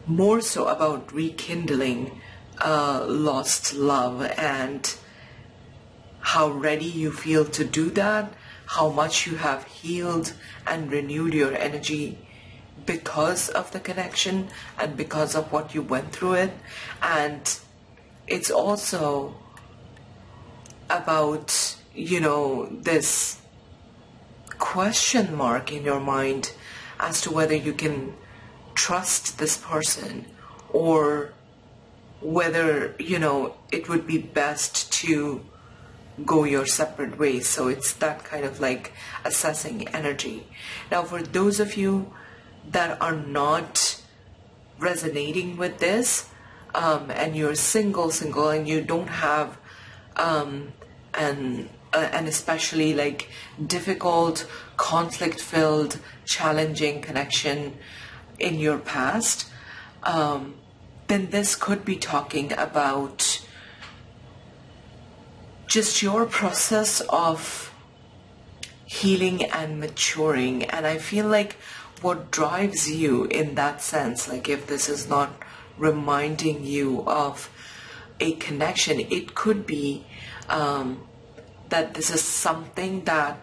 more so about rekindling lost love, and how ready you feel to do that, how much you have healed and renewed your energy because of the connection and because of what you went through it. And it's also about, you know, this question mark in your mind as to whether you can trust this person, or whether, you know, it would be best to go your separate ways. So it's that kind of like assessing energy. Now, for those of you that are not resonating with this, and you're single, and you don't have an especially like difficult, conflict-filled, challenging connection in your past, then this could be talking about just your process of healing and maturing. And I feel like what drives you in that sense, like if this is not reminding you of a connection, it could be that this is something that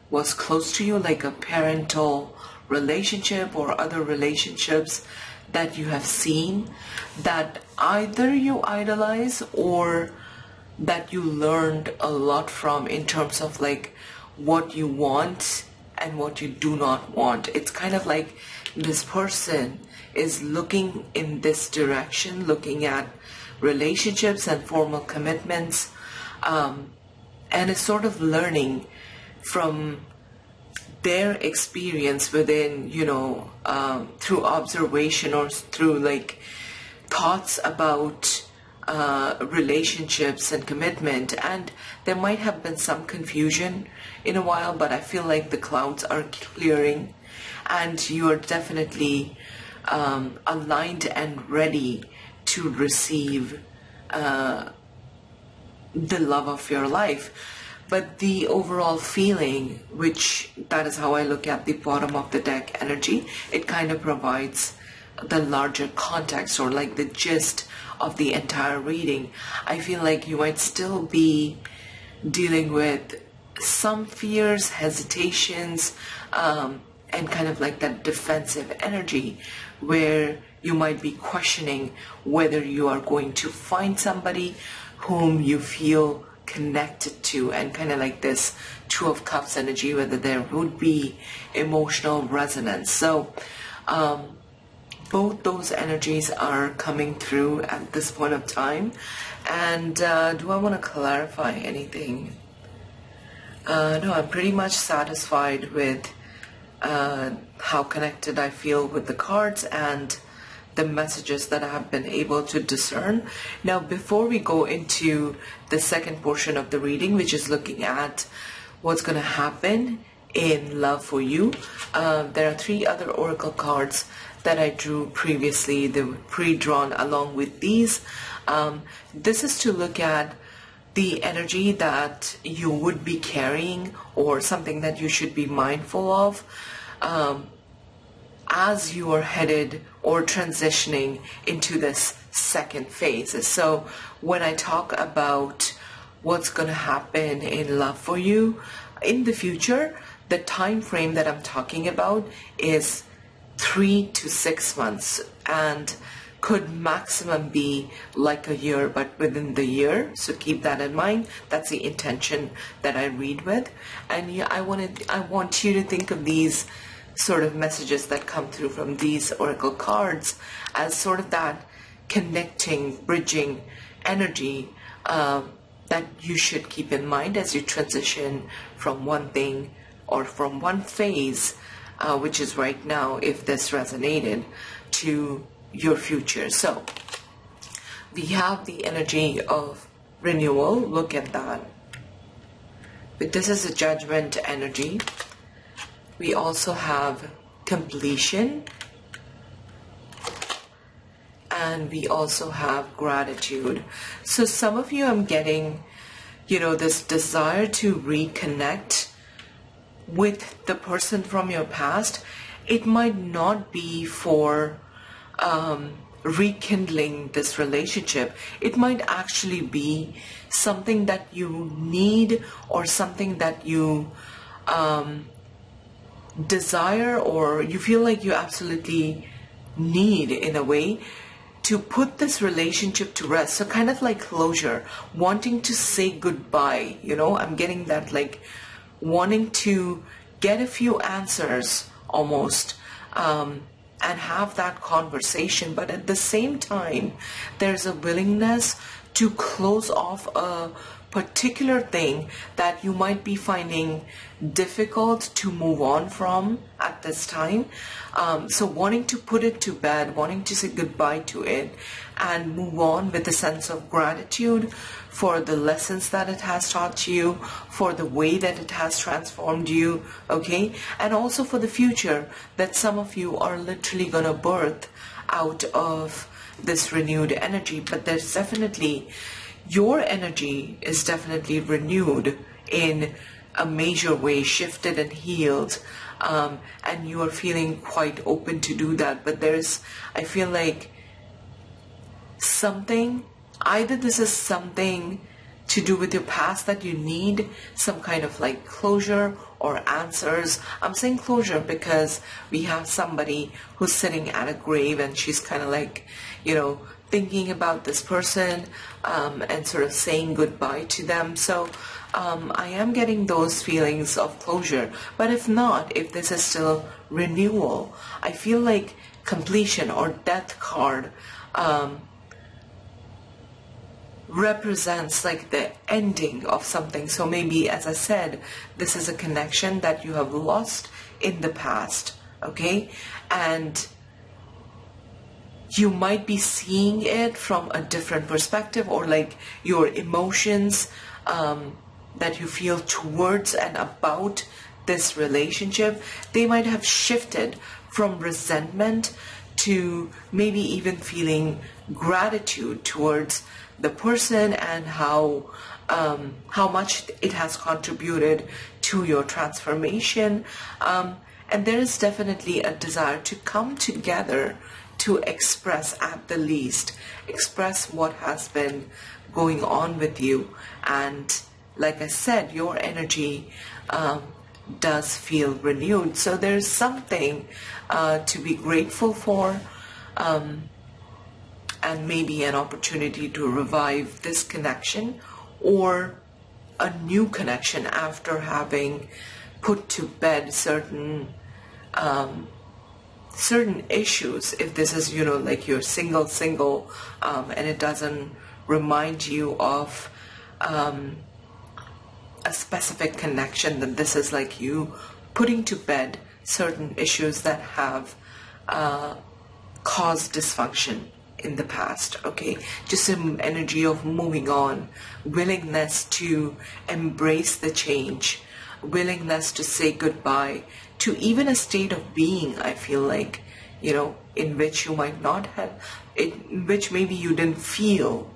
was close to you, like a parental relationship or other relationships that you have seen that either you idolize or that you learned a lot from in terms of like what you want and what you do not want. It's kind of like this person is looking in this direction, looking at relationships and formal commitments, and is sort of learning from their experience within, through observation or through like thoughts about relationships and commitment. And there might have been some confusion in a while, but I feel like the clouds are clearing and you are definitely aligned and ready to receive the love of your life. But the overall feeling, which that is how I look at the bottom of the deck energy, it kind of provides the larger context or like the gist of the entire reading. I feel like you might still be dealing with some fears, hesitations, and kind of like that defensive energy where you might be questioning whether you are going to find somebody whom you feel connected to, and kind of like this Two of Cups energy, whether there would be emotional resonance. So both those energies are coming through at this point of time. And do I want to clarify anything? No, I'm pretty much satisfied with how connected I feel with the cards and the messages that I have been able to discern. Now, before we go into the second portion of the reading, which is looking at what's going to happen in love for you, there are 3 other oracle cards that I drew previously. They were pre-drawn along with these. This is to look at the energy that you would be carrying or something that you should be mindful of as you are headed or transitioning into this second phase. So when I talk about what's going to happen in love for you in the future, the time frame that I'm talking about is 3 to 6 months and could maximum be like a year, but within the year. So keep that in mind. That's the intention that I read with. And yeah, I want you to think of these sort of messages that come through from these oracle cards as sort of that connecting, bridging energy that you should keep in mind as you transition from one thing or from one phase, which is right now, if this resonated, to your future. So we have the energy of renewal. Look at that. But this is a judgment energy. We also have completion, and we also have gratitude. So some of you, I'm getting, this desire to reconnect with the person from your past. It might not be for rekindling this relationship. It might actually be something that you need or something that you desire or you feel like you absolutely need in a way to put this relationship to rest. So kind of like closure, wanting to say goodbye. I'm getting that, like wanting to get a few answers almost, and have that conversation. But at the same time, there's a willingness to close off a particular thing that you might be finding difficult to move on from at this time. So wanting to put it to bed, wanting to say goodbye to it and move on with a sense of gratitude for the lessons that it has taught you, for the way that it has transformed you, okay? And also for the future that some of you are literally going to birth out of this renewed energy. But there's definitely, your energy is definitely renewed in a major way, shifted and healed, and you are feeling quite open to do that. But I feel like something, either this is something to do with your past that you need some kind of like closure or answers. I'm saying closure because we have somebody who's sitting at a grave and she's kind of like, thinking about this person and sort of saying goodbye to them. So I am getting those feelings of closure. But if not, if this is still renewal, I feel like completion or death card represents like the ending of something. So maybe, as I said, this is a connection that you have lost in the past, okay? And you might be seeing it from a different perspective, or like your emotions that you feel towards and about this relationship, they might have shifted from resentment to maybe even feeling gratitude towards the person and how much it has contributed to your transformation. And there is definitely a desire to come together to express, at the least, express what has been going on with you. And like I said, your energy does feel renewed. So there's something to be grateful for, and maybe an opportunity to revive this connection or a new connection after having put to bed certain issues. If this is, like you're single, and it doesn't remind you of a specific connection, that this is like you putting to bed certain issues that have caused dysfunction in the past, okay? Just an energy of moving on, willingness to embrace the change, willingness to say goodbye to even a state of being, I feel like, in which you might not have, in which maybe you didn't feel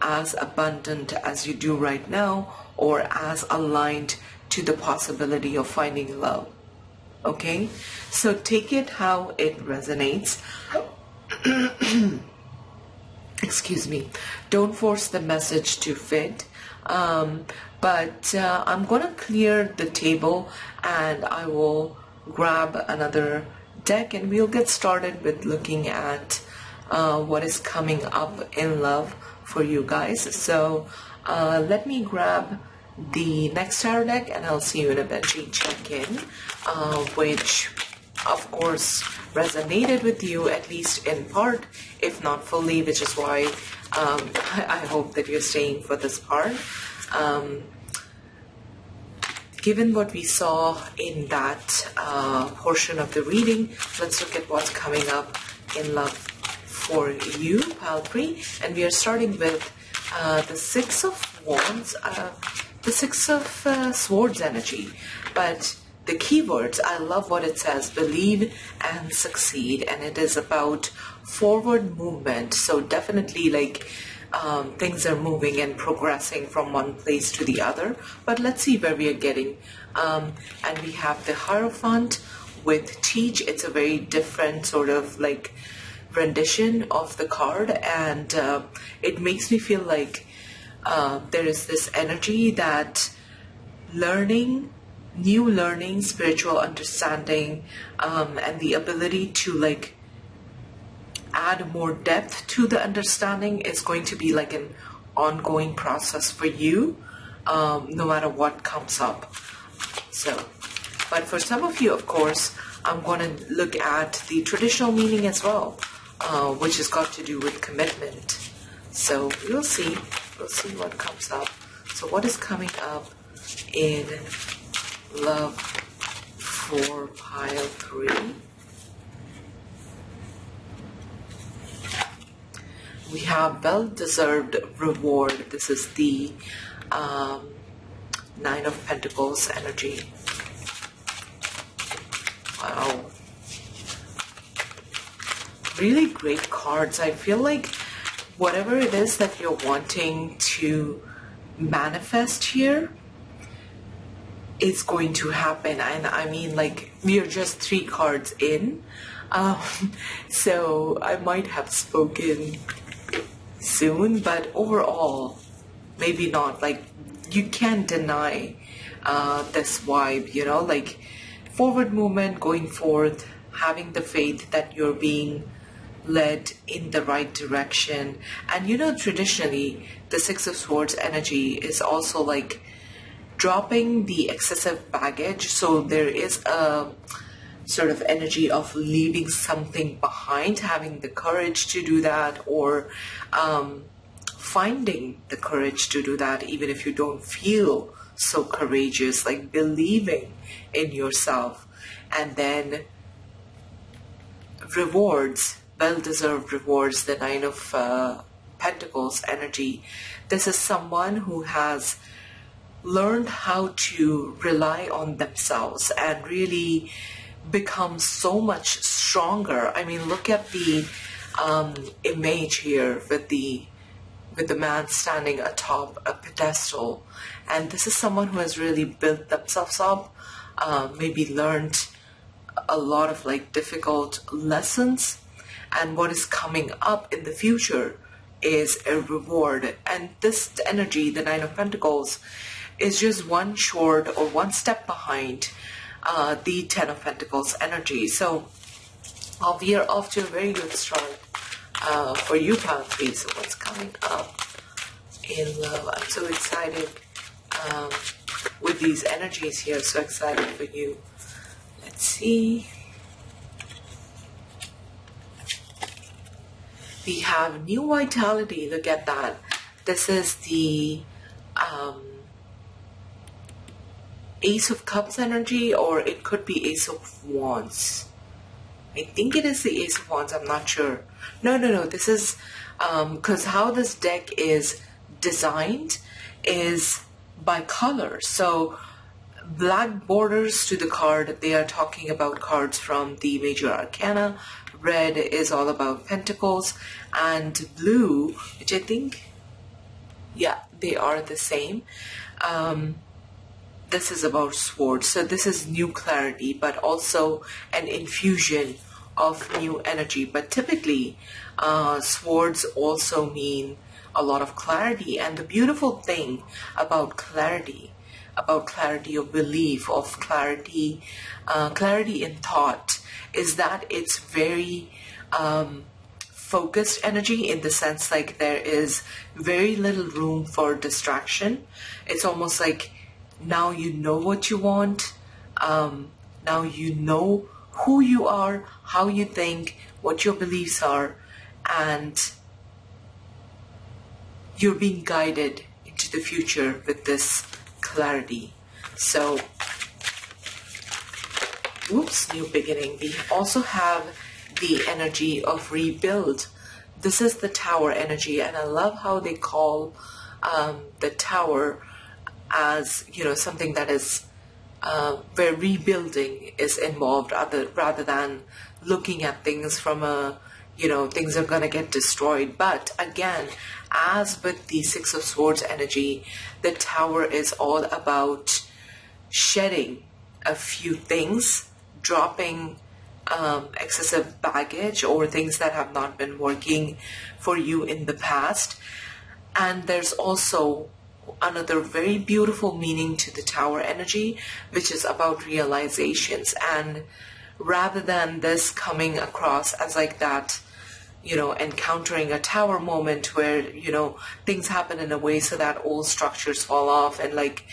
as abundant as you do right now, or as aligned to the possibility of finding love, okay? So take it how it resonates. Excuse me. Don't force the message to fit. But I'm going to clear the table, and I will grab another deck, and we'll get started with looking at what is coming up in love for you guys. So let me grab the next tarot deck, and I'll see you in a bit. Check-in, which of course resonated with you, at least in part, if not fully, which is why I hope that you're staying for this part. Given what we saw in that portion of the reading, let's look at what's coming up in love for you, Palpri. And we are starting with the Six of Wands, the Six of Swords energy. But the keywords, I love what it says: believe and succeed. And it is about forward movement. So definitely like things are moving and progressing from one place to the other. But let's see where we are getting. And we have the Hierophant with Teach. It's a very different sort of like rendition of the card. And it makes me feel like there is this energy that new learning, spiritual understanding, and the ability to like add more depth to the understanding is going to be like an ongoing process for you, no matter what comes up. So, but for some of you, of course, I'm going to look at the traditional meaning as well, which has got to do with commitment. So we'll see what comes up. So what is coming up in love for pile 3? We have well-deserved reward. This is the Nine of Pentacles energy. Wow. Really great cards. I feel like whatever it is that you're wanting to manifest here is going to happen. And I mean, like, we are just 3 cards in. So I might have spoken soon, but overall, maybe not. Like, you can't deny this vibe, like forward movement, going forth, having the faith that you're being led in the right direction. And traditionally, the Six of Swords energy is also like dropping the excessive baggage. So there is a sort of energy of leaving something behind, having the courage to do that, or finding the courage to do that, even if you don't feel so courageous, like believing in yourself. And then rewards, well-deserved rewards, the Nine of Pentacles energy. This is someone who has learned how to rely on themselves and really become so much stronger. I mean, look at the image here with the man standing atop a pedestal, and this is someone who has really built themselves up, maybe learned a lot of like difficult lessons, and what is coming up in the future is a reward. And this energy, the Nine of Pentacles, is just one short or one step behind the Ten of Pentacles energy. So we are off to a very good start for you, Pile 3. So what's coming up in love? I'm so excited with these energies here. So excited for you. Let's see. We have new vitality. Look at that. This is the Ace of Cups energy, or it could be Ace of Wands. I think it is the Ace of Wands. I'm not sure. No. This is because how this deck is designed is by color. So black borders to the card. They are talking about cards from the major arcana. Red is all about pentacles, and blue, which I think, yeah, they are the same. This is about swords. So this is new clarity, but also an infusion of new energy. But typically, swords also mean a lot of clarity. And the beautiful thing about clarity of belief, of clarity in thought, is that it's very focused energy, in the sense like there is very little room for distraction. It's almost like now you know what you want, now you know who you are, how you think, what your beliefs are, and you're being guided into the future with this clarity. So, new beginning. We also have the energy of rebuild. This is the Tower energy, and I love how they call the Tower as, something that is where rebuilding is involved, rather than looking at things from a, things are going to get destroyed. But again, as with the Six of Swords energy, the Tower is all about shedding a few things, dropping excessive baggage or things that have not been working for you in the past. And there's also another very beautiful meaning to the Tower energy, which is about realizations. And rather than this coming across as like that, encountering a tower moment where, things happen in a way so that old structures fall off, and like,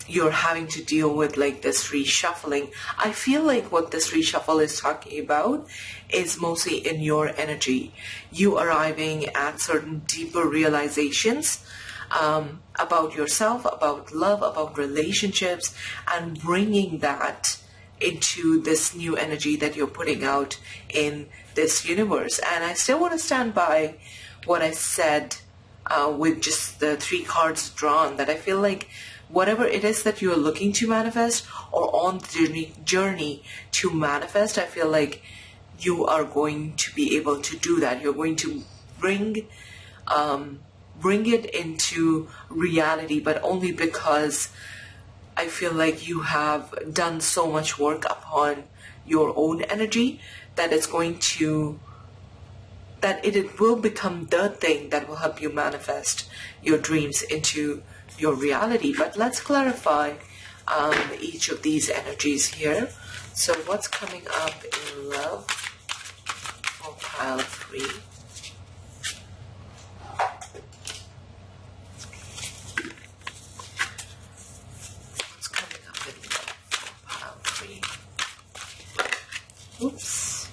you're having to deal with like this reshuffling. I feel like what this reshuffle is talking about is mostly in your energy. You arriving at certain deeper realizations about yourself, about love, about relationships, and bringing that into this new energy that you're putting out in this universe. And I still want to stand by what I said with just the 3 cards drawn, that I feel like whatever it is that you're looking to manifest, or on the journey to manifest, I feel like you are going to be able to do that. You're going to bring it into reality, but only because I feel like you have done so much work upon your own energy that it will become the thing that will help you manifest your dreams into your reality. But let's clarify each of these energies here. So what's coming up in love pile 3. What's coming up in pile 3? Oops.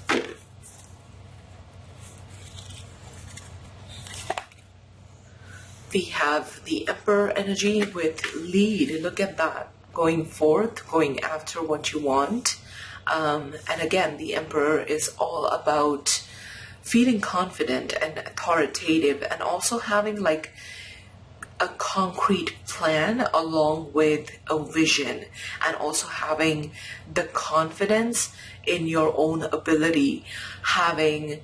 We have the Emperor energy with lead. Look at that. Going forth, going after what you want. And again, the Emperor is all about feeling confident and authoritative, and also having like a concrete plan along with a vision, and also having the confidence in your own ability, having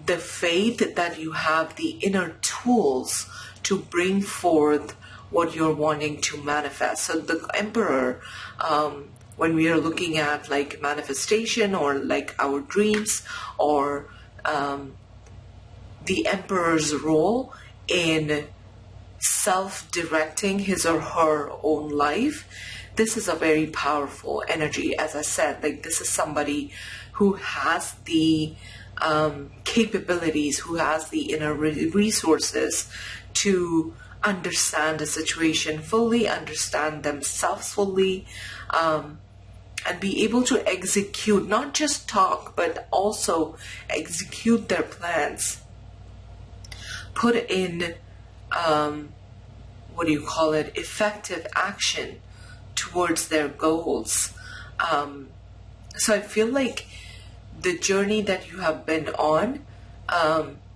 the faith that you have the inner tools to bring forth what you're wanting to manifest. So the Emperor, when we are looking at like manifestation or like our dreams, or the Emperor's role in self-directing his or her own life, this is a very powerful energy. As I said, like this is somebody who has the capabilities, who has the inner resources to understand the situation fully, understand themselves fully, and be able to execute, not just talk, but also execute their plans, put in, effective action towards their goals. So I feel like the journey that you have been on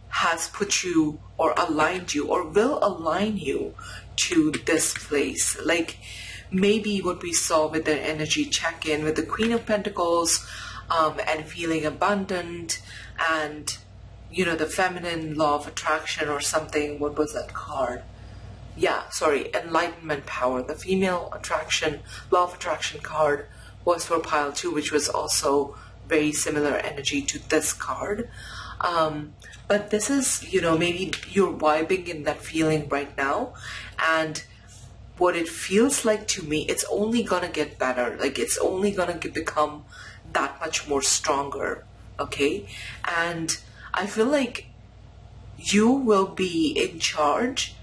has put you or aligned you or will align you to this place. Like maybe what we saw with their energy check-in with the Queen of Pentacles, and feeling abundant, and the feminine law of attraction or something. What was that card? Yeah, sorry, enlightenment power. The female attraction, law of attraction card was for pile 2, which was also very similar energy to this card. But this is, maybe you're vibing in that feeling right now, and what it feels like to me, it's only gonna get better. Like it's only gonna become that much more stronger, okay? And I feel like you will be in charge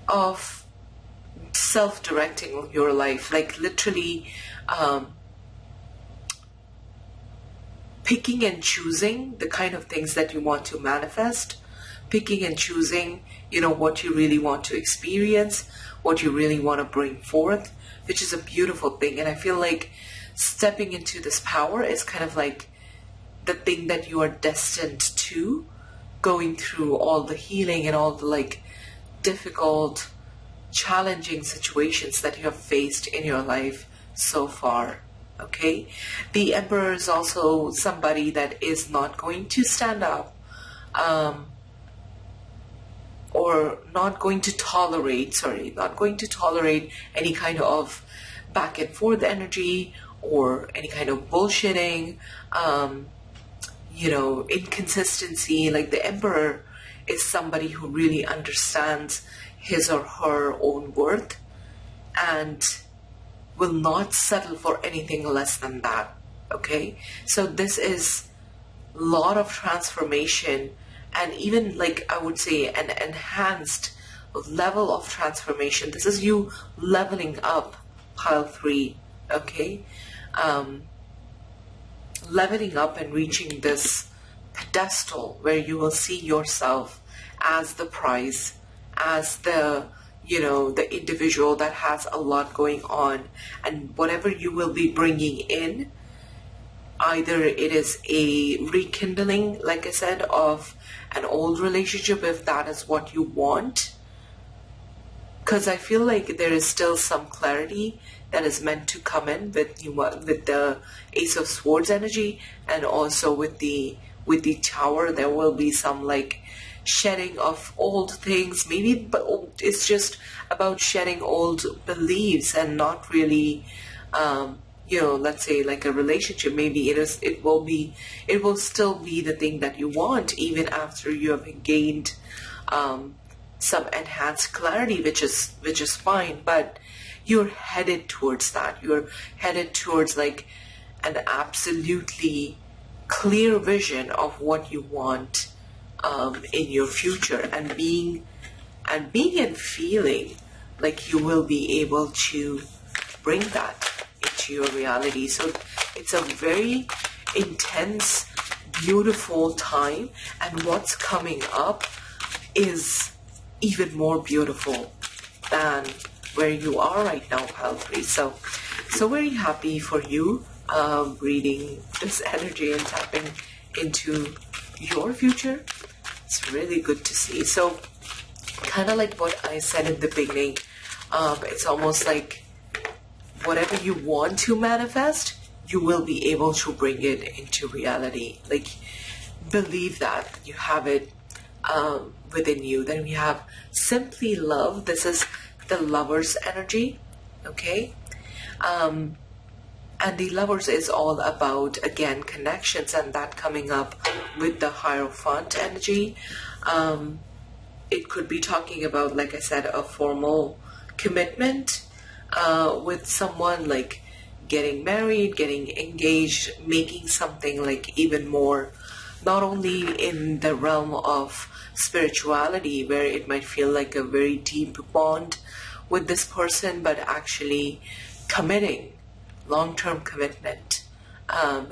of self-directing your life, like literally picking and choosing the kind of things that you want to manifest, picking and choosing, what you really want to experience, what you really want to bring forth, which is a beautiful thing. And I feel like stepping into this power is kind of like the thing that you are destined to, going through all the healing and all the like difficult, challenging situations that you have faced in your life so far. Okay, the Emperor is also somebody that is not going to stand up, or not going to tolerate any kind of back and forth energy or any kind of bullshitting, inconsistency. Like the Emperor is somebody who really understands his or her own worth and will not settle for anything less than that. Okay, so this is a lot of transformation, and even like I would say an enhanced level of transformation. This is you leveling up pile 3. Okay, leveling up and reaching this pedestal where you will see yourself as the prize, as the the individual that has a lot going on, and whatever you will be bringing in, either it is a rekindling, like I said, of an old relationship, if that is what you want, because I feel like there is still some clarity that is meant to come in with the Ace of Swords energy, and also with the Tower. There will be some like shedding of old things, maybe, but it's just about shedding old beliefs and not really, let's say like a relationship. Maybe it will still be the thing that you want even after you have gained some enhanced clarity, which is fine, but you're headed towards that. You're headed towards like an absolutely clear vision of what you want in your future, and being and feeling like you will be able to bring that into your reality. So it's a very intense, beautiful time, and what's coming up is even more beautiful than where you are right now, pile 3. So very happy for you reading this energy and tapping into your future. It's really good to see. So kind of like what I said in the beginning, it's almost like whatever you want to manifest, you will be able to bring it into reality. Like, believe that you have it within you. Then we have simply love. This is the Lover's energy, okay? And the Lovers is all about, again, connections, and that coming up with the Hierophant energy. It could be talking about, like I said, a formal commitment with someone, like getting married, getting engaged, making something like even more, not only in the realm of spirituality, where it might feel like a very deep bond with this person, but actually committing, long-term commitment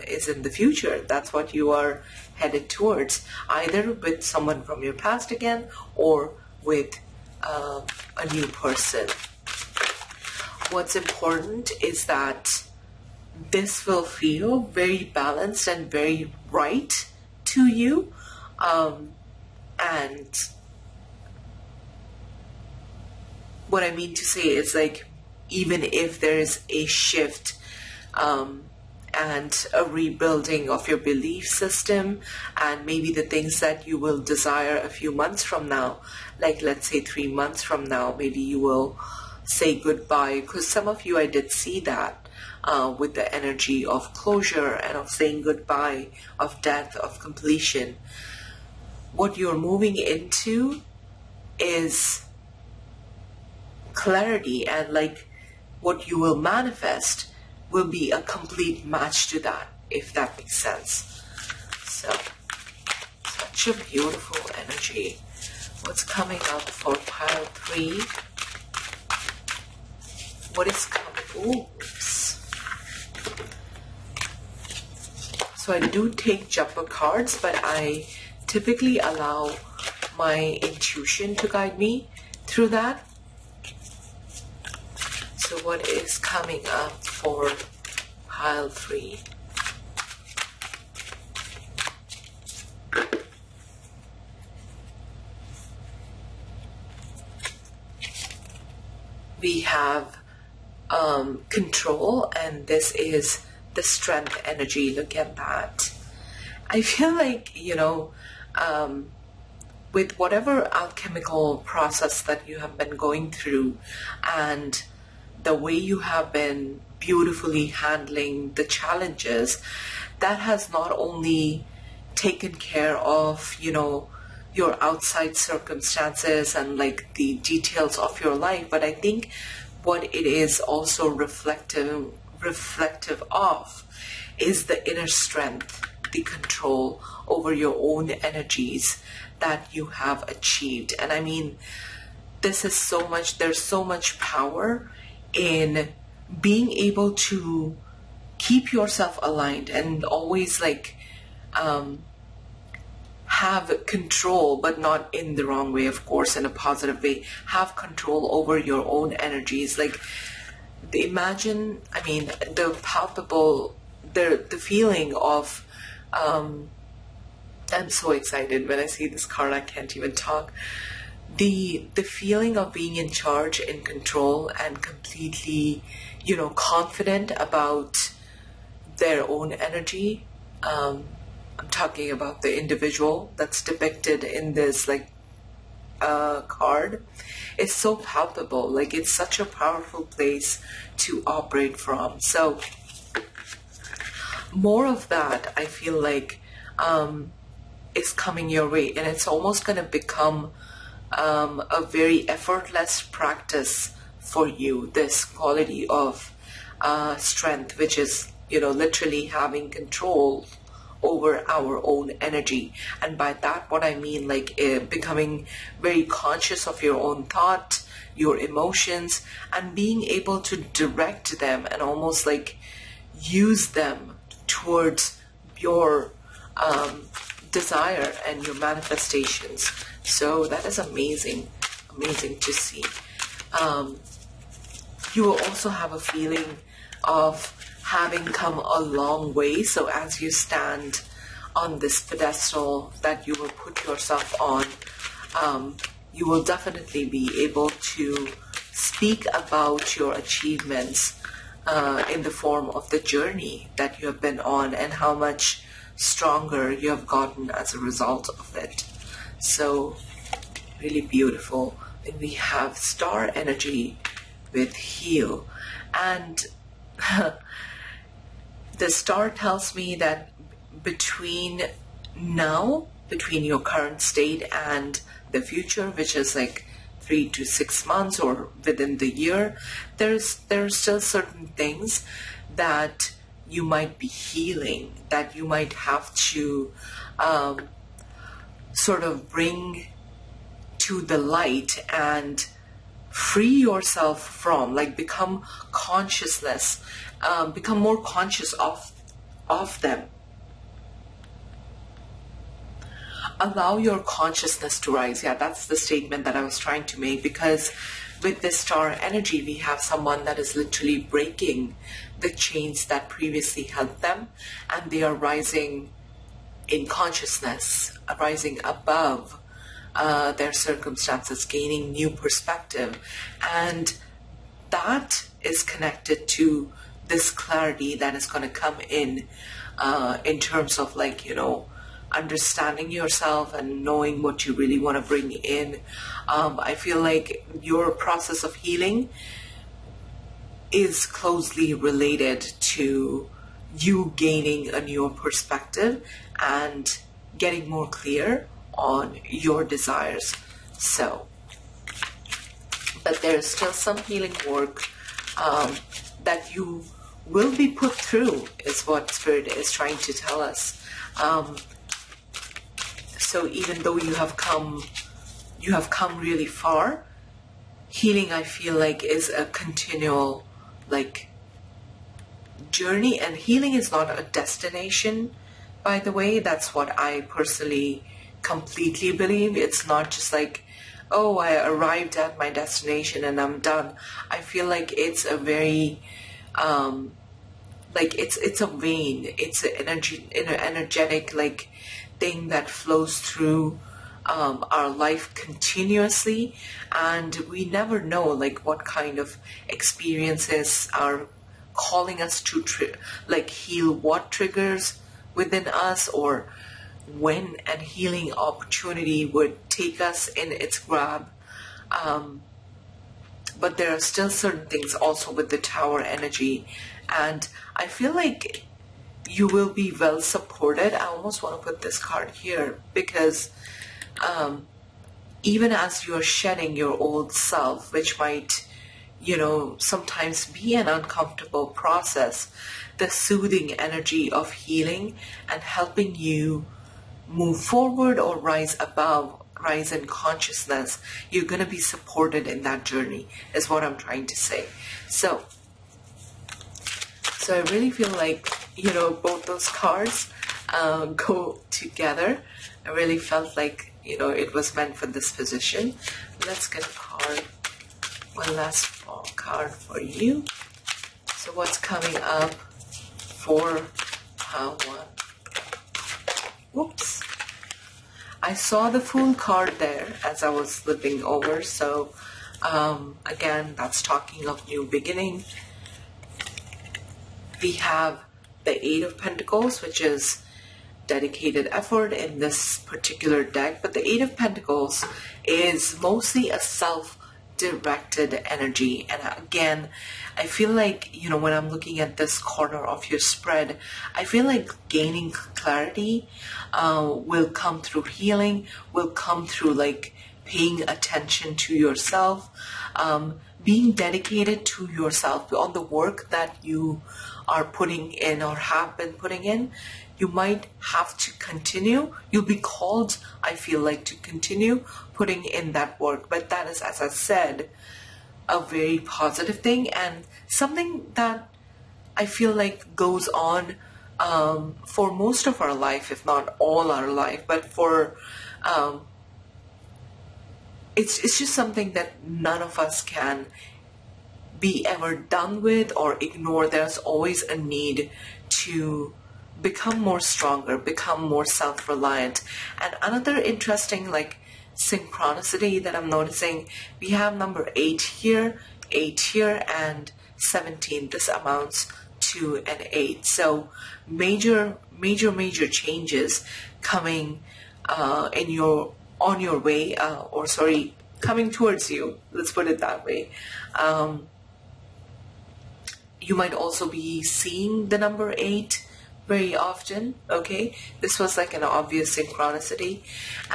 is in the future. That's what you are headed towards, either with someone from your past again, or with a new person. What's important is that this will feel very balanced and very right to you, and what I mean to say is, like, even if there is a shift and a rebuilding of your belief system, and maybe the things that you will desire a few months from now, like let's say 3 months from now, maybe you will say goodbye, because some of you, I did see that with the energy of closure and of saying goodbye, of death, of completion. What you're moving into is clarity, and like what you will manifest will be a complete match to that, if that makes sense. So, such a beautiful energy. What's coming up for pile 3? What is coming? Oops. So I do take jumper cards, but I typically allow my intuition to guide me through that. So what is coming up for pile 3? We have control, and this is the Strength energy. Look at that. I feel like, with whatever alchemical process that you have been going through, and the way you have been beautifully handling the challenges, that has not only taken care of, your outside circumstances and like the details of your life, but I think what it is also reflective of is the inner strength, the control over your own energies that you have achieved. And I mean, there's so much power in being able to keep yourself aligned and always have control, but not in the wrong way, of course, in a positive way. Have control over your own energies. Like, the palpable, the feeling of, I'm so excited when I see this card, I can't even talk. The feeling of being in charge, in control, and completely, confident about their own energy. I'm talking about the individual that's depicted in this card. It's so palpable. Like, it's such a powerful place to operate from. So more of that, I feel like, is coming your way, and it's almost going to become a very effortless practice for you, this quality of strength, which is, literally having control over our own energy. And by that, what I mean, like becoming very conscious of your own thought, your emotions, and being able to direct them and almost like use them towards your desire and your manifestations. So that is amazing, amazing to see. You will also have a feeling of having come a long way. So as you stand on this pedestal that you will put yourself on, you will definitely be able to speak about your achievements in the form of the journey that you have been on and how much stronger you have gotten as a result of it. So really beautiful. Then we have star energy with heal, and the star tells me that between your current state and the future, which is like 3 to 6 months or within the year, there's still certain things that you might be healing, that you might have to sort of bring to the light and free yourself from, like become consciousness, become more conscious of them. Allow your consciousness to rise. Yeah, that's the statement that I was trying to make, because with this star energy, we have someone that is literally breaking the chains that previously held them, and they are rising in consciousness, rising above their circumstances, gaining new perspective. And that is connected to this clarity that is going to come in terms of, like, you know, understanding yourself and knowing what you really want to bring in. I feel like your process of healing is closely related to you gaining a newer perspective and getting more clear on your desires. So, but there's still some healing work that you will be put through, is what Spirit is trying to tell us. So even though you have come really far, healing, I feel like, is a continual, like, journey. And healing is not a destination, by the way. That's what I personally completely believe. It's not just like, oh, I arrived at my destination and I'm done. I feel like it's a very like it's a vein, it's an energetic like thing that flows through our life continuously, and we never know like what kind of experiences are calling us to like heal what triggers within us, or when a healing opportunity would take us in its grab. But there are still certain things also with the Tower energy, and I feel like you will be well supported. I almost want to put this card here because even as you're shedding your old self, which might, you know, sometimes be an uncomfortable process, the soothing energy of healing and helping you move forward or rise above, rise in consciousness, you're going to be supported in that journey, is what I'm trying to say. So I really feel like, you know, both those cards go together. I really felt like, you know, it was meant for this position. Let's get a card, one last card for you. So what's coming up for one? Whoops. I saw the Fool card there as I was flipping over. So again, that's talking of new beginning. We have the Eight of Pentacles, which is dedicated effort in this particular deck. But the Eight of Pentacles is mostly a self-directed energy. And again, I feel like, you know, when I'm looking at this corner of your spread, I feel like gaining clarity will come through healing, will come through like paying attention to yourself, being dedicated to yourself on the work that you are putting in or have been putting in, you might have to continue. You'll be called, I feel like, to continue putting in that work. But that is, as I said, a very positive thing and something that I feel like goes on for most of our life, if not all our life. But for it's just something that none of us can be ever done with or ignore. There's always a need to become more stronger, become more self-reliant. And another interesting synchronicity that I'm noticing, we have number 8 here, and 17. This amounts to an 8. So major changes coming on your way, coming towards you. Let's put it that way. You might also be seeing the number 8 very often, okay? This was like an obvious synchronicity.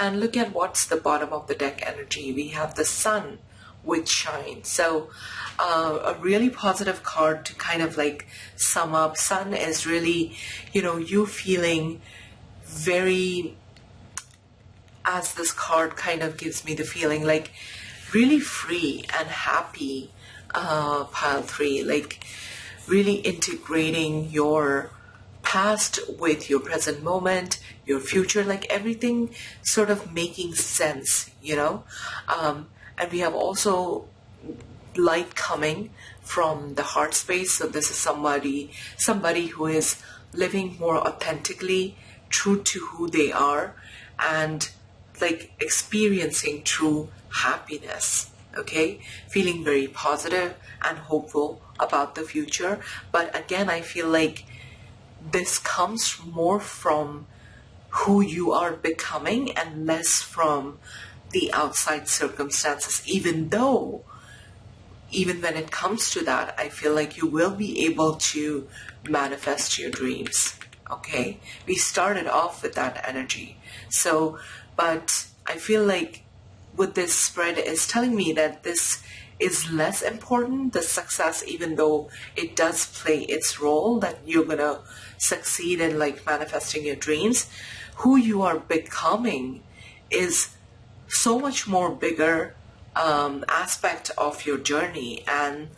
And look at what's the bottom of the deck energy. We have the Sun with shine. So a really positive card to kind of sum up. Sun is really, you feeling very, as this card kind of gives me the feeling, really free and happy, pile 3, really integrating your past with your present moment, your future, everything sort of making sense, and we have also light coming from the heart space. So this is somebody who is living more authentically, true to who they are, and experiencing true happiness, okay? Feeling very positive and hopeful about the future. But again, I feel like this comes more from who you are becoming and less from the outside circumstances, even when it comes to that, I feel like you will be able to manifest your dreams, okay? We started off with that energy. So, but I feel like with this spread is telling me that this is less important, the success, even though it does play its role, that you're gonna succeed in manifesting your dreams. Who you are becoming is so much more bigger aspect of your journey, and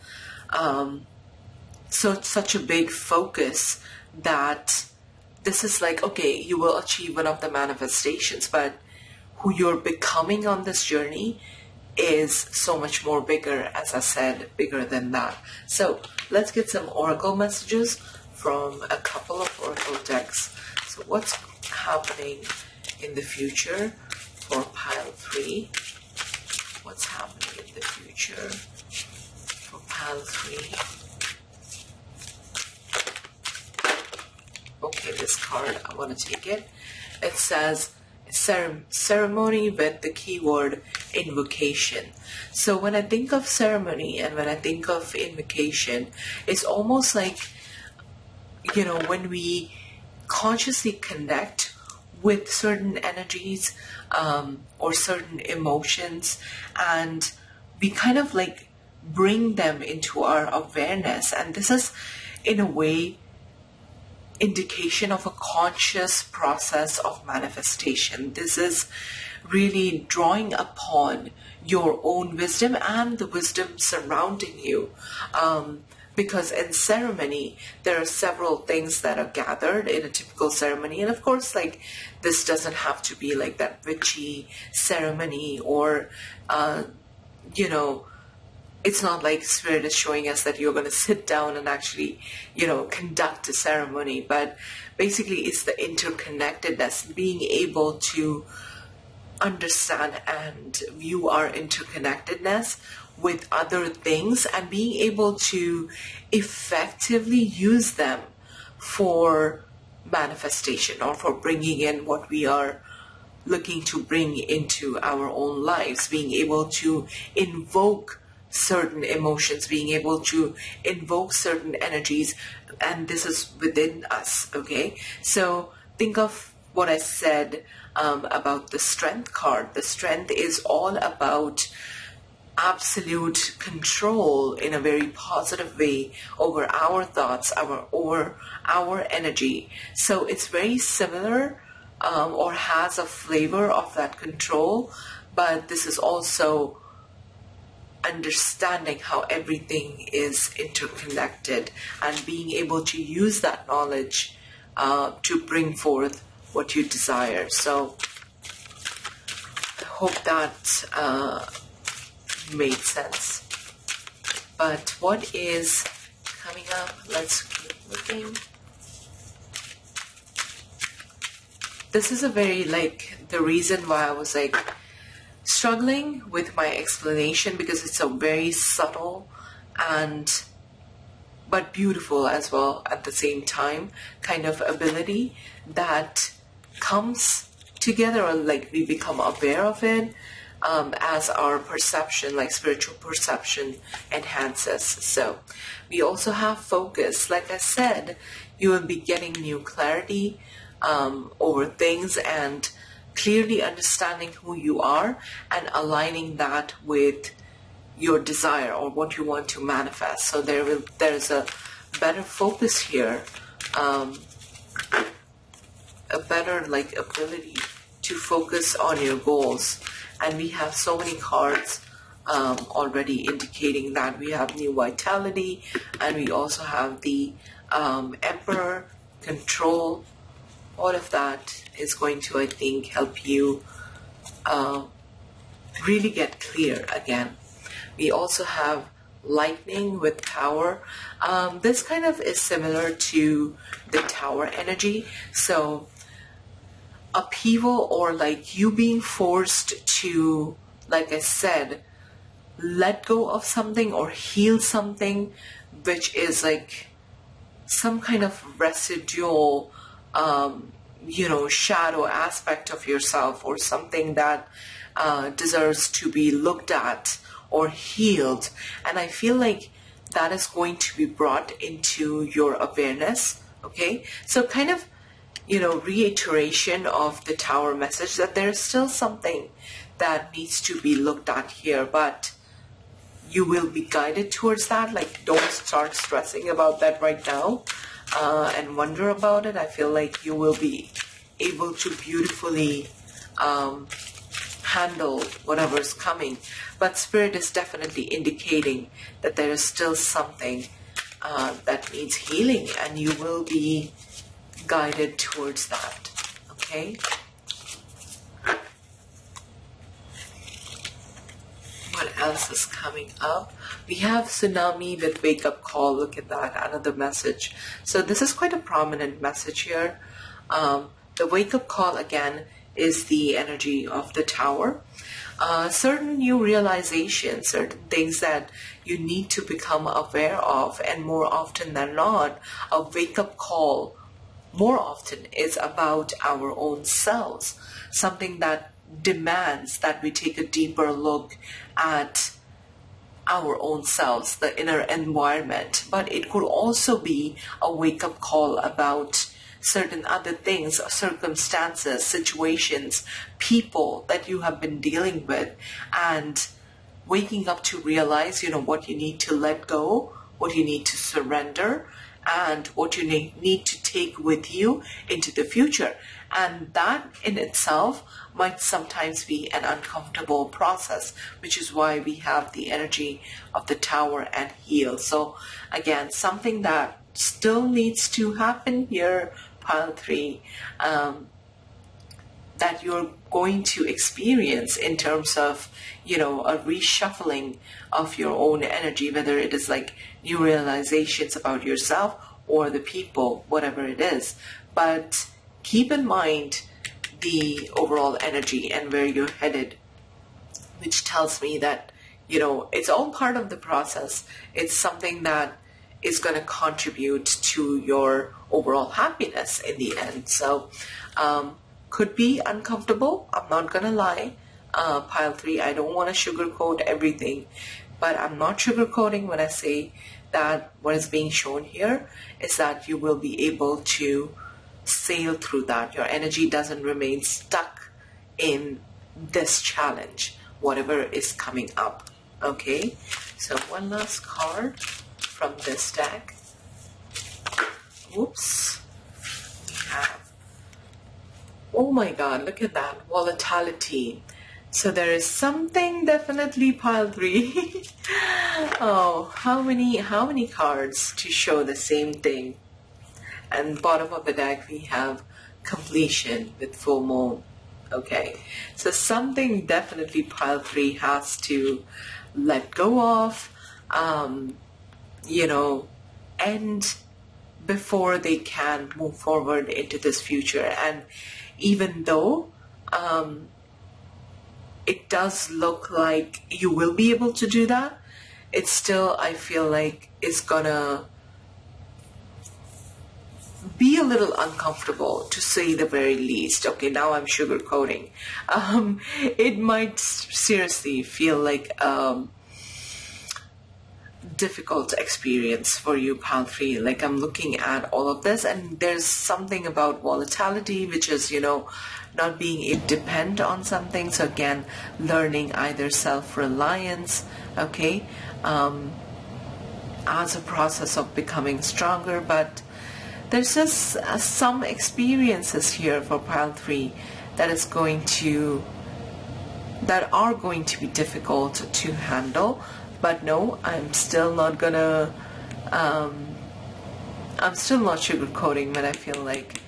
so it's such a big focus that this is okay, you will achieve one of the manifestations, but who you're becoming on this journey is so much more bigger, as I said, bigger than that. So let's get some oracle messages from a couple of oracle decks. So what's happening in the future for pile 3? What's happening in the future for pile 3? Okay, this card, I want to take it. It says ceremony with the keyword invocation. So when I think of ceremony and when I think of invocation, it's almost when we consciously connect with certain energies or certain emotions, and we kind of bring them into our awareness. And this is, in a way, indication of a conscious process of manifestation. This is really drawing upon your own wisdom and the wisdom surrounding you. Because in ceremony, there are several things that are gathered in a typical ceremony. And of course, this doesn't have to be that witchy ceremony or, it's not like Spirit is showing us that you're going to sit down and actually, conduct a ceremony. But basically, it's the interconnectedness, being able to understand and view our interconnectedness with other things and being able to effectively use them for manifestation or for bringing in what we are looking to bring into our own lives, being able to invoke certain emotions, being able to invoke certain energies, and this is within us, okay? So think of what I said about the Strength card. The Strength is all about absolute control in a very positive way over our thoughts, over our energy. So it's very similar, or has a flavor of that control, but this is also understanding how everything is interconnected and being able to use that knowledge to bring forth what you desire. So I hope that made sense. But what is coming up? Let's keep looking. This is a very, the reason why I was struggling with my explanation, because it's a very subtle and but beautiful as well at the same time kind of ability that comes together, or we become aware of it as our perception, spiritual perception, enhances. So we also have focus. Like I said, you will be getting new clarity over things and clearly understanding who you are and aligning that with your desire or what you want to manifest. So there's a better focus here, a better ability to focus on your goals. And we have so many cards already indicating that. We have new vitality, and we also have the Emperor, control. All of that is going to, I think, help you really get clear again. We also have lightning with power. This kind of is similar to the tower energy. So upheaval, or you being forced to, like I said, let go of something or heal something, which is some kind of residual shadow aspect of yourself, or something that deserves to be looked at or healed. And I feel that is going to be brought into your awareness. Okay, so kind of reiteration of the tower message, that there's still something that needs to be looked at here, but you will be guided towards that. Don't start stressing about that right now and wonder about it. I feel you will be able to beautifully handle whatever's coming. But Spirit is definitely indicating that there is still something that needs healing, and you will be guided towards that. Okay? What else is coming up? We have tsunami with wake up call. Look at that, another message. So this is quite a prominent message here. The wake up call again is the energy of the tower. Certain new realizations, certain things that you need to become aware of, and more often than not, a wake up call more often is about our own selves, something that demands that we take a deeper look at our own selves, the inner environment. But it could also be a wake-up call about certain other things, circumstances, situations, people that you have been dealing with, and waking up to realize, what you need to let go, what you need to surrender, and what you need to take with you into the future. And that in itself might sometimes be an uncomfortable process, which is why we have the energy of the tower and heal. So again, something that still needs to happen here, pile 3, that you're going to experience in terms of, a reshuffling of your own energy, whether it is new realizations about yourself or the people, whatever it is. But keep in mind the overall energy and where you're headed, which tells me that, it's all part of the process. It's something that is going to contribute to your overall happiness in the end. So, could be uncomfortable. I'm not going to lie. Pile 3, I don't want to sugarcoat everything, but I'm not sugarcoating when I say that what is being shown here is that you will be able to sail through that. Your energy doesn't remain stuck in this challenge, whatever is coming up. Okay, so one last card from this deck. Oops. We have, oh my god, look at that, volatility. So there is something, definitely pile 3. Oh, how many cards to show the same thing? And bottom of the deck we have completion with full moon. Okay, so something definitely pile 3 has to let go of, you know, end before they can move forward into this future. And even though it does look like you will be able to do that, it's still, I feel like, is gonna be a little uncomfortable, to say the very least. Okay, now I'm sugarcoating. It might seriously feel like difficult experience for you, pile 3. Like, I'm looking at all of this, and there's something about volatility, which is, you know, not being able to depend on something. So again, learning either self-reliance, okay, as a process of becoming stronger. But there's just some experiences here for pile 3 that are going to be difficult to handle. But no, I'm still not sugarcoating when I feel like,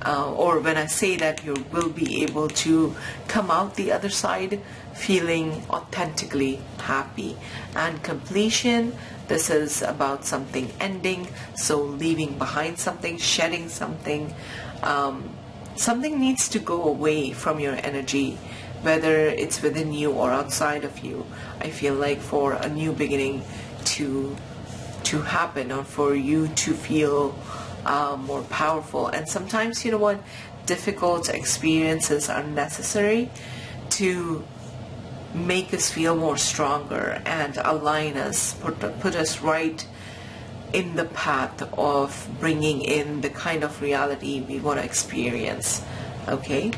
or when I say that you will be able to come out the other side feeling authentically happy. And completion, this is about something ending, so leaving behind something, shedding something. Something needs to go away from your energy, whether it's within you or outside of you. I feel like for a new beginning to happen, or for you to feel more powerful. And sometimes, you know what, difficult experiences are necessary to make us feel more stronger and align us, put us right in the path of bringing in the kind of reality we want to experience. Okay,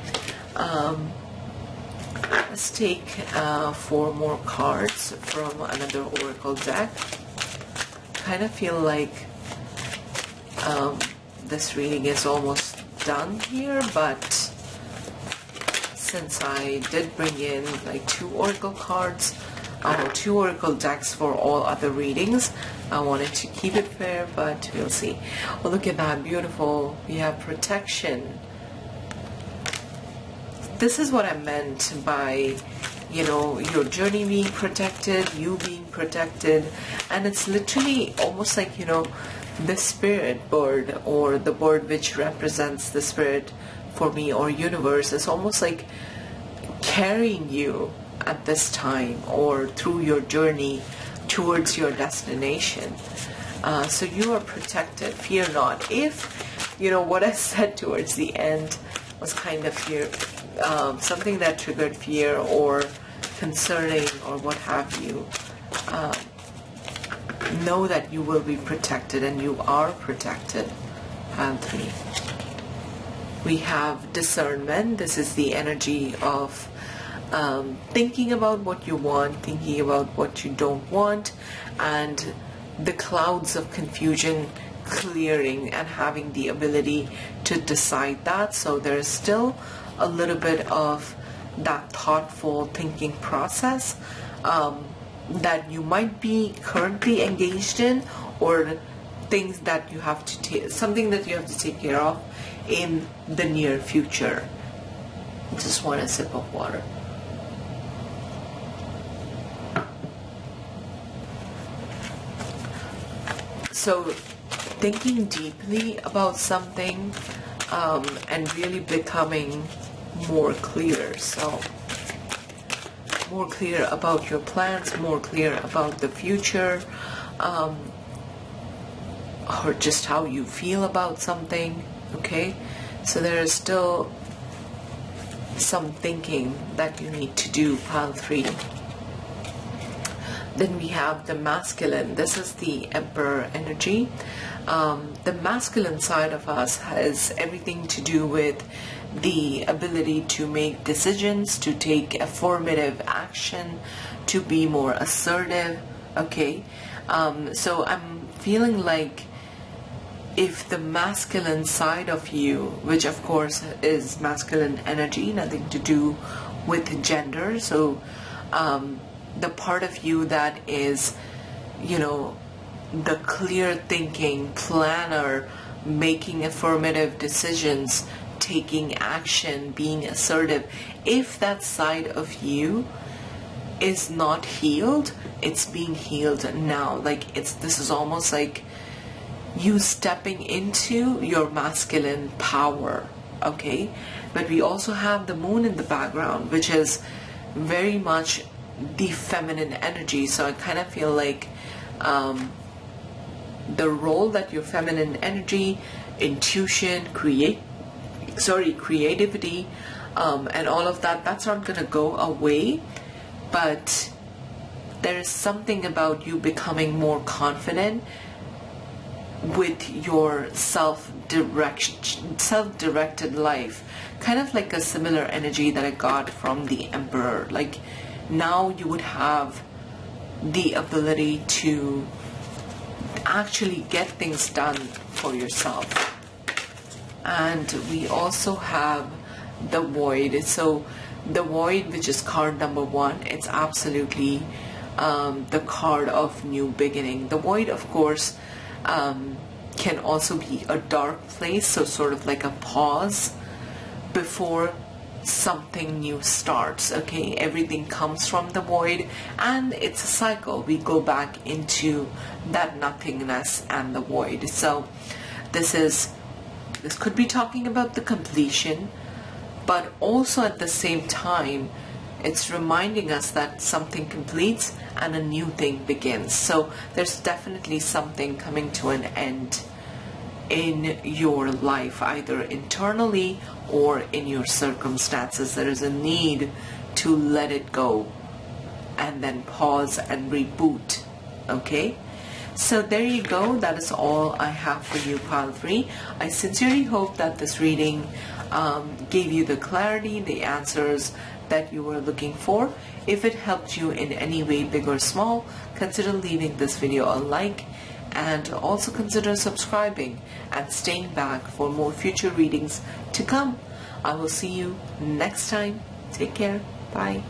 let's take 4 more cards from another oracle deck. Kind of feel like this reading is almost done here, but since I did bring in like 2 oracle cards, 2 oracle decks for all other readings, I wanted to keep it fair, but we'll see. Well, look at that, beautiful. We have protection. This is what I meant by, you know, your journey being protected, you being protected. And it's literally almost like, you know, the spirit bird, or the bird which represents the spirit for me, or universe, is almost like carrying you at this time or through your journey towards your destination. So you are protected. Fear not. If, you know, what I said towards the end was kind of fear, something that triggered fear or concerning or what have you, know that you will be protected, and you are protected. Hand 3. We have discernment. This is the energy of thinking about what you want, thinking about what you don't want, and the clouds of confusion clearing and having the ability to decide that. So there's still a little bit of that thoughtful thinking process that you might be currently engaged in, or things that you have to take, something that you have to take care of in the near future. Just want a sip of water. So thinking deeply about something and really becoming more clear. So more clear about your plans, more clear about the future, or just how you feel about something. Okay, so there is still some thinking that you need to do, pile 3. Then we have the masculine. This is the Emperor energy. The masculine side of us has everything to do with the ability to make decisions, to take affirmative action, to be more assertive. Okay, so I'm feeling like if the masculine side of you, which of course is masculine energy, nothing to do with gender, so the part of you that is, you know, the clear thinking planner, making affirmative decisions, taking action, being assertive, if that side of you is not healed, it's being healed now. Like this is almost like you stepping into your masculine power. Okay, but we also have the moon in the background, which is very much the feminine energy. So I kind of feel like the role that your feminine energy, intuition, creativity, and all of that, that's not going to go away, but there is something about you becoming more confident with your self-directed life, kind of like a similar energy that I got from the Emperor. Like now you would have the ability to actually get things done for yourself. And we also have the Void. So the Void, which is card number 1, it's absolutely the card of new beginning. The Void, of course, can also be a dark place, so sort of like a pause before something new starts. Okay, everything comes from the Void, and it's a cycle. We go back into that nothingness and the Void. So this could be talking about the completion, but also at the same time it's reminding us that something completes and a new thing begins. So there's definitely something coming to an end in your life, either internally or in your circumstances. There is a need to let it go and then pause and reboot. Okay, so there you go. That is all I have for you, pile 3. I sincerely hope that this reading gave you the clarity, the answers that you were looking for. If it helped you in any way, big or small, consider leaving this video a like, and also consider subscribing and staying back for more future readings to come. I will see you next time. Take care. Bye.